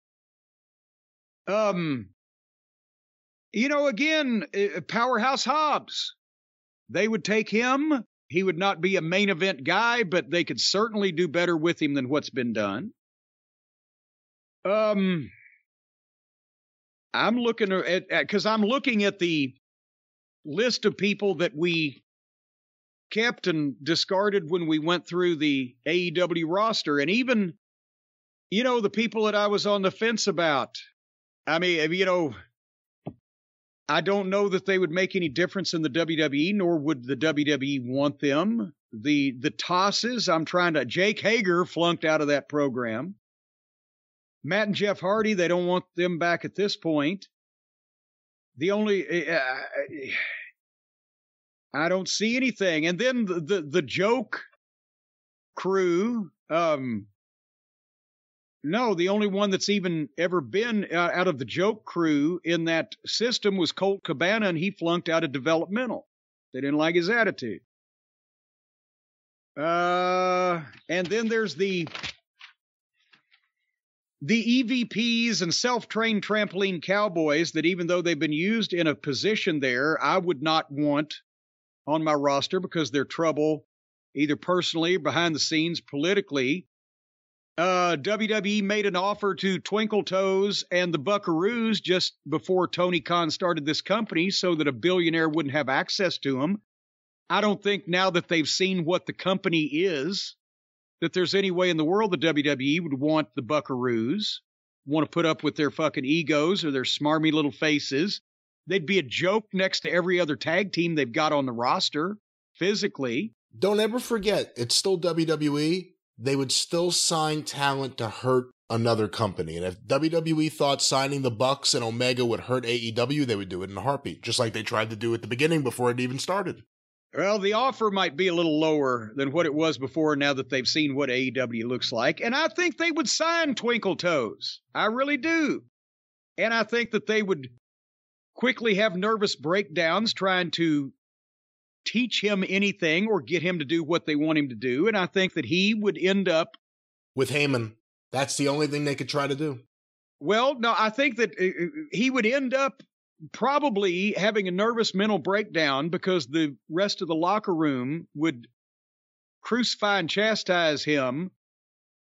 Again, Powerhouse Hobbs, they would take him He would not be a main event guy, but they could certainly do better with him than what's been done. I'm looking at because I'm looking at the list of people that we kept and discarded when we went through the AEW roster, and even, the people that I was on the fence about. I mean, I don't know that they would make any difference in the WWE, nor would the WWE want them. The tosses, Jake Hager flunked out of that program. Matt and Jeff Hardy, they don't want them back at this point. The only, I don't see anything. And then the joke crew, no, the only one that's even ever been out of the joke crew in that system was Colt Cabana, and he flunked out of developmental. They didn't like his attitude. And then there's the EVPs and self-trained trampoline cowboys that, even though they've been used in a position there, I would not want on my roster because they're trouble, either personally or behind the scenes politically. WWE made an offer to Twinkle Toes and the Buckaroos just before Tony Khan started this company so that a billionaire wouldn't have access to them. I don't think now that they've seen what the company is, that there's any way in the world the WWE would want the Buckaroos, want to put up with their fucking egos or their smarmy little faces. They'd be a joke next to every other tag team they've got on the roster, physically. Don't ever forget, it's still WWE. They would still sign talent to hurt another company. And if WWE thought signing the Bucks and Omega would hurt AEW, they would do it in a heartbeat, just like they tried to do at the beginning before it even started. Well, the offer might be a little lower than what it was before now that they've seen what AEW looks like. And I think they would sign Twinkle Toes. I really do. And I think that they would quickly have nervous breakdowns trying to teach him anything or get him to do what they want him to do. And I think that he would end up with Heyman. That's the only thing they could try to do. Well, no, I think that he would end up probably having a nervous mental breakdown because the rest of the locker room would crucify and chastise him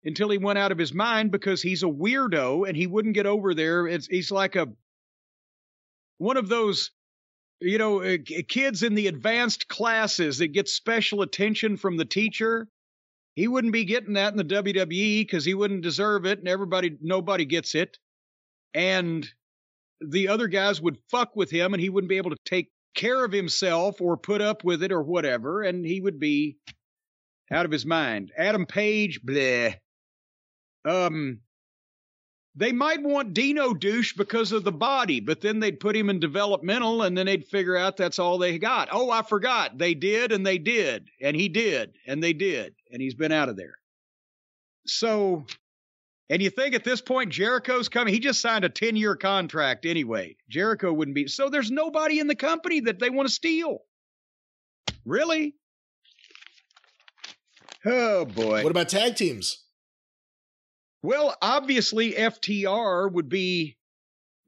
until he went out of his mind because he's a weirdo and he wouldn't get over there. He's like one of those, kids in the advanced classes that get special attention from the teacher. He wouldn't be getting that in the WWE because he wouldn't deserve it, and nobody gets it. And the other guys would fuck with him, and he wouldn't be able to take care of himself or put up with it or whatever, and he would be out of his mind. Adam Page, bleh. They might want Dino Douche because of the body, but then they'd put him in developmental, and then they'd figure out that's all they got. Oh, I forgot. They did, and they did, and he did, and they did, and he's been out of there. So, and you think at this point Jericho's coming? He just signed a 10-year contract anyway. Jericho wouldn't be. So there's nobody in the company that they want to steal. Really? Oh, boy. What about tag teams? Well, obviously, FTR would be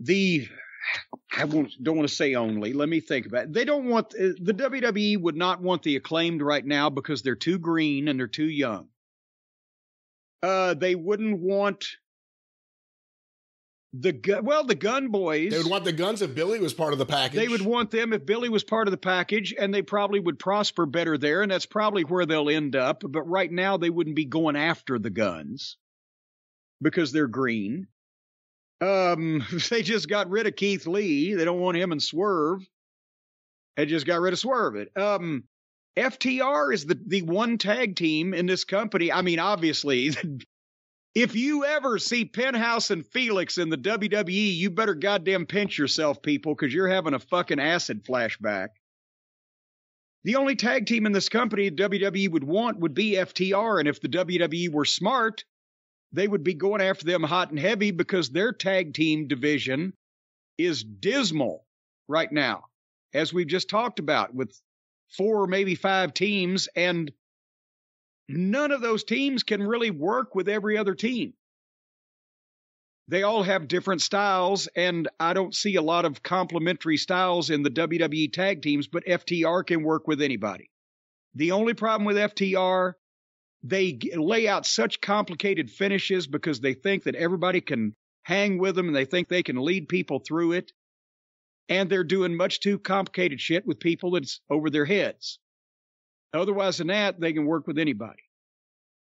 don't want to say only. Let me think about it. They don't want, the WWE would not want the Acclaimed right now because they're too green and they're too young. They wouldn't want the Gun Boys. They would want the Guns if Billy was part of the package. They would want them if Billy was part of the package, and they probably would prosper better there, and that's probably where they'll end up. But right now, they wouldn't be going after the Guns because they're green. They just got rid of Keith Lee. They don't want him and Swerve. They just got rid of Swerve. FTR is the one tag team in this company. I mean, obviously, if you ever see Penthouse and Felix in the WWE, you better goddamn pinch yourself, people, because you're having a fucking acid flashback. The only tag team in this company WWE would want would be FTR, and if the WWE were smart, they would be going after them hot and heavy because their tag team division is dismal right now, as we've just talked about, with 4 or maybe 5 teams, and none of those teams can really work with every other team. They all have different styles, and I don't see a lot of complementary styles in the WWE tag teams, but FTR can work with anybody. The only problem with FTR, they lay out such complicated finishes because they think that everybody can hang with them and they think they can lead people through it. And they're doing much too complicated shit with people that's over their heads. Otherwise than that, they can work with anybody.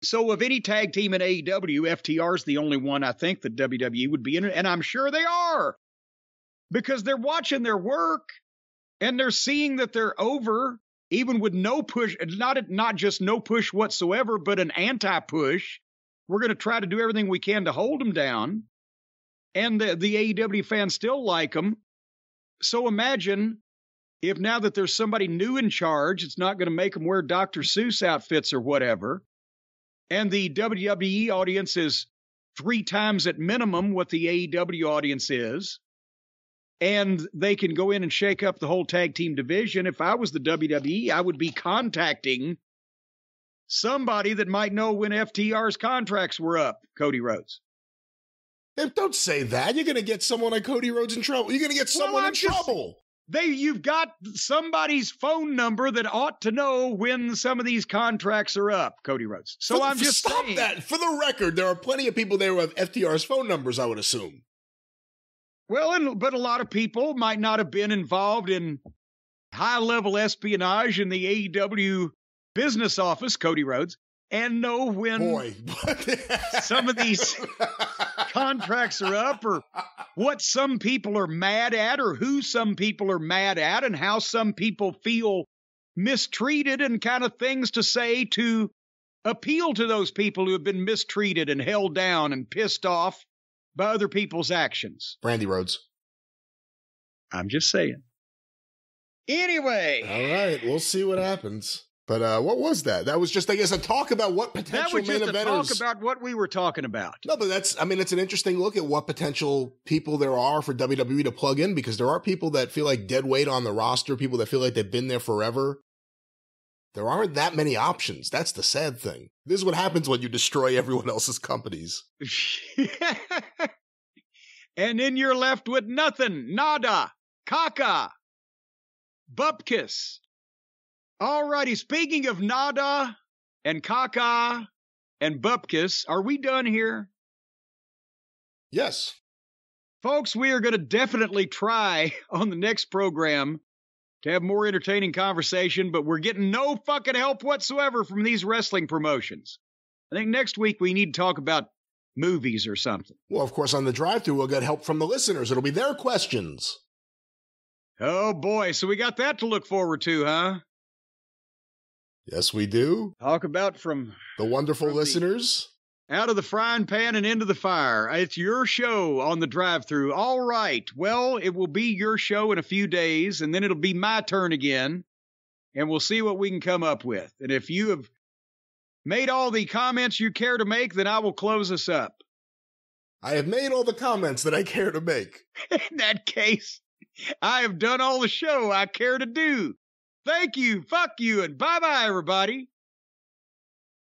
So of any tag team in AEW, FTR is the only one I think that WWE would be in, and I'm sure they are. Because they're watching their work and they're seeing that they're over, even with no push, not just no push whatsoever, but an anti-push. We're going to try to do everything we can to hold them down. And the AEW fans still like them. So imagine if now that there's somebody new in charge, it's not going to make them wear Dr. Seuss outfits or whatever. And the WWE audience is 3 times at minimum what the AEW audience is. And they can go in and shake up the whole tag team division. If I was the WWE, I would be contacting somebody that might know when FTR's contracts were up, Cody Rhodes. Don't say that. You're going to get someone like Cody Rhodes in trouble. You're going to get someone in trouble. You've got somebody's phone number that ought to know when some of these contracts are up, Cody Rhodes. So I'm just stop saying that. For the record, there are plenty of people there who have FTR's phone numbers, I would assume. Well, but a lot of people might not have been involved in high-level espionage in the AEW business office, Cody Rhodes, and know when some of these contracts are up, or what some people are mad at, or who some people are mad at, and how some people feel mistreated, and kind of things to say to appeal to those people who have been mistreated and held down and pissed off by other people's actions. Brandy Rhodes. I'm just saying. Anyway. All right, we'll see what happens. But what was that? That was just, I guess, a talk about what potential main eventers... That was just a talk about what we were talking about. No, but it's an interesting look at what potential people there are for WWE to plug in, because there are people that feel like dead weight on the roster, people that feel like they've been there forever. There aren't that many options. That's the sad thing. This is what happens when you destroy everyone else's companies. And then you're left with nothing. Nada. Caca. Bupkis. Alrighty, speaking of nada and caca and bupkis, are we done here? Yes. Folks, we are going to definitely try on the next program to have more entertaining conversation, but we're getting no fucking help whatsoever from these wrestling promotions. I think next week we need to talk about movies or something. Well, of course, on the drive-thru, we'll get help from the listeners. It'll be their questions. Oh, boy. So we got that to look forward to, huh? Yes, we do. Talk about from the wonderful listeners. Out of the frying pan and into the fire. It's your show on the drive-thru. All right. Well, it will be your show in a few days, and then it'll be my turn again, and we'll see what we can come up with. And if you have made all the comments you care to make, then I will close us up. I have made all the comments that I care to make. In that case, I have done all the show I care to do. Thank you, fuck you, and bye-bye, everybody.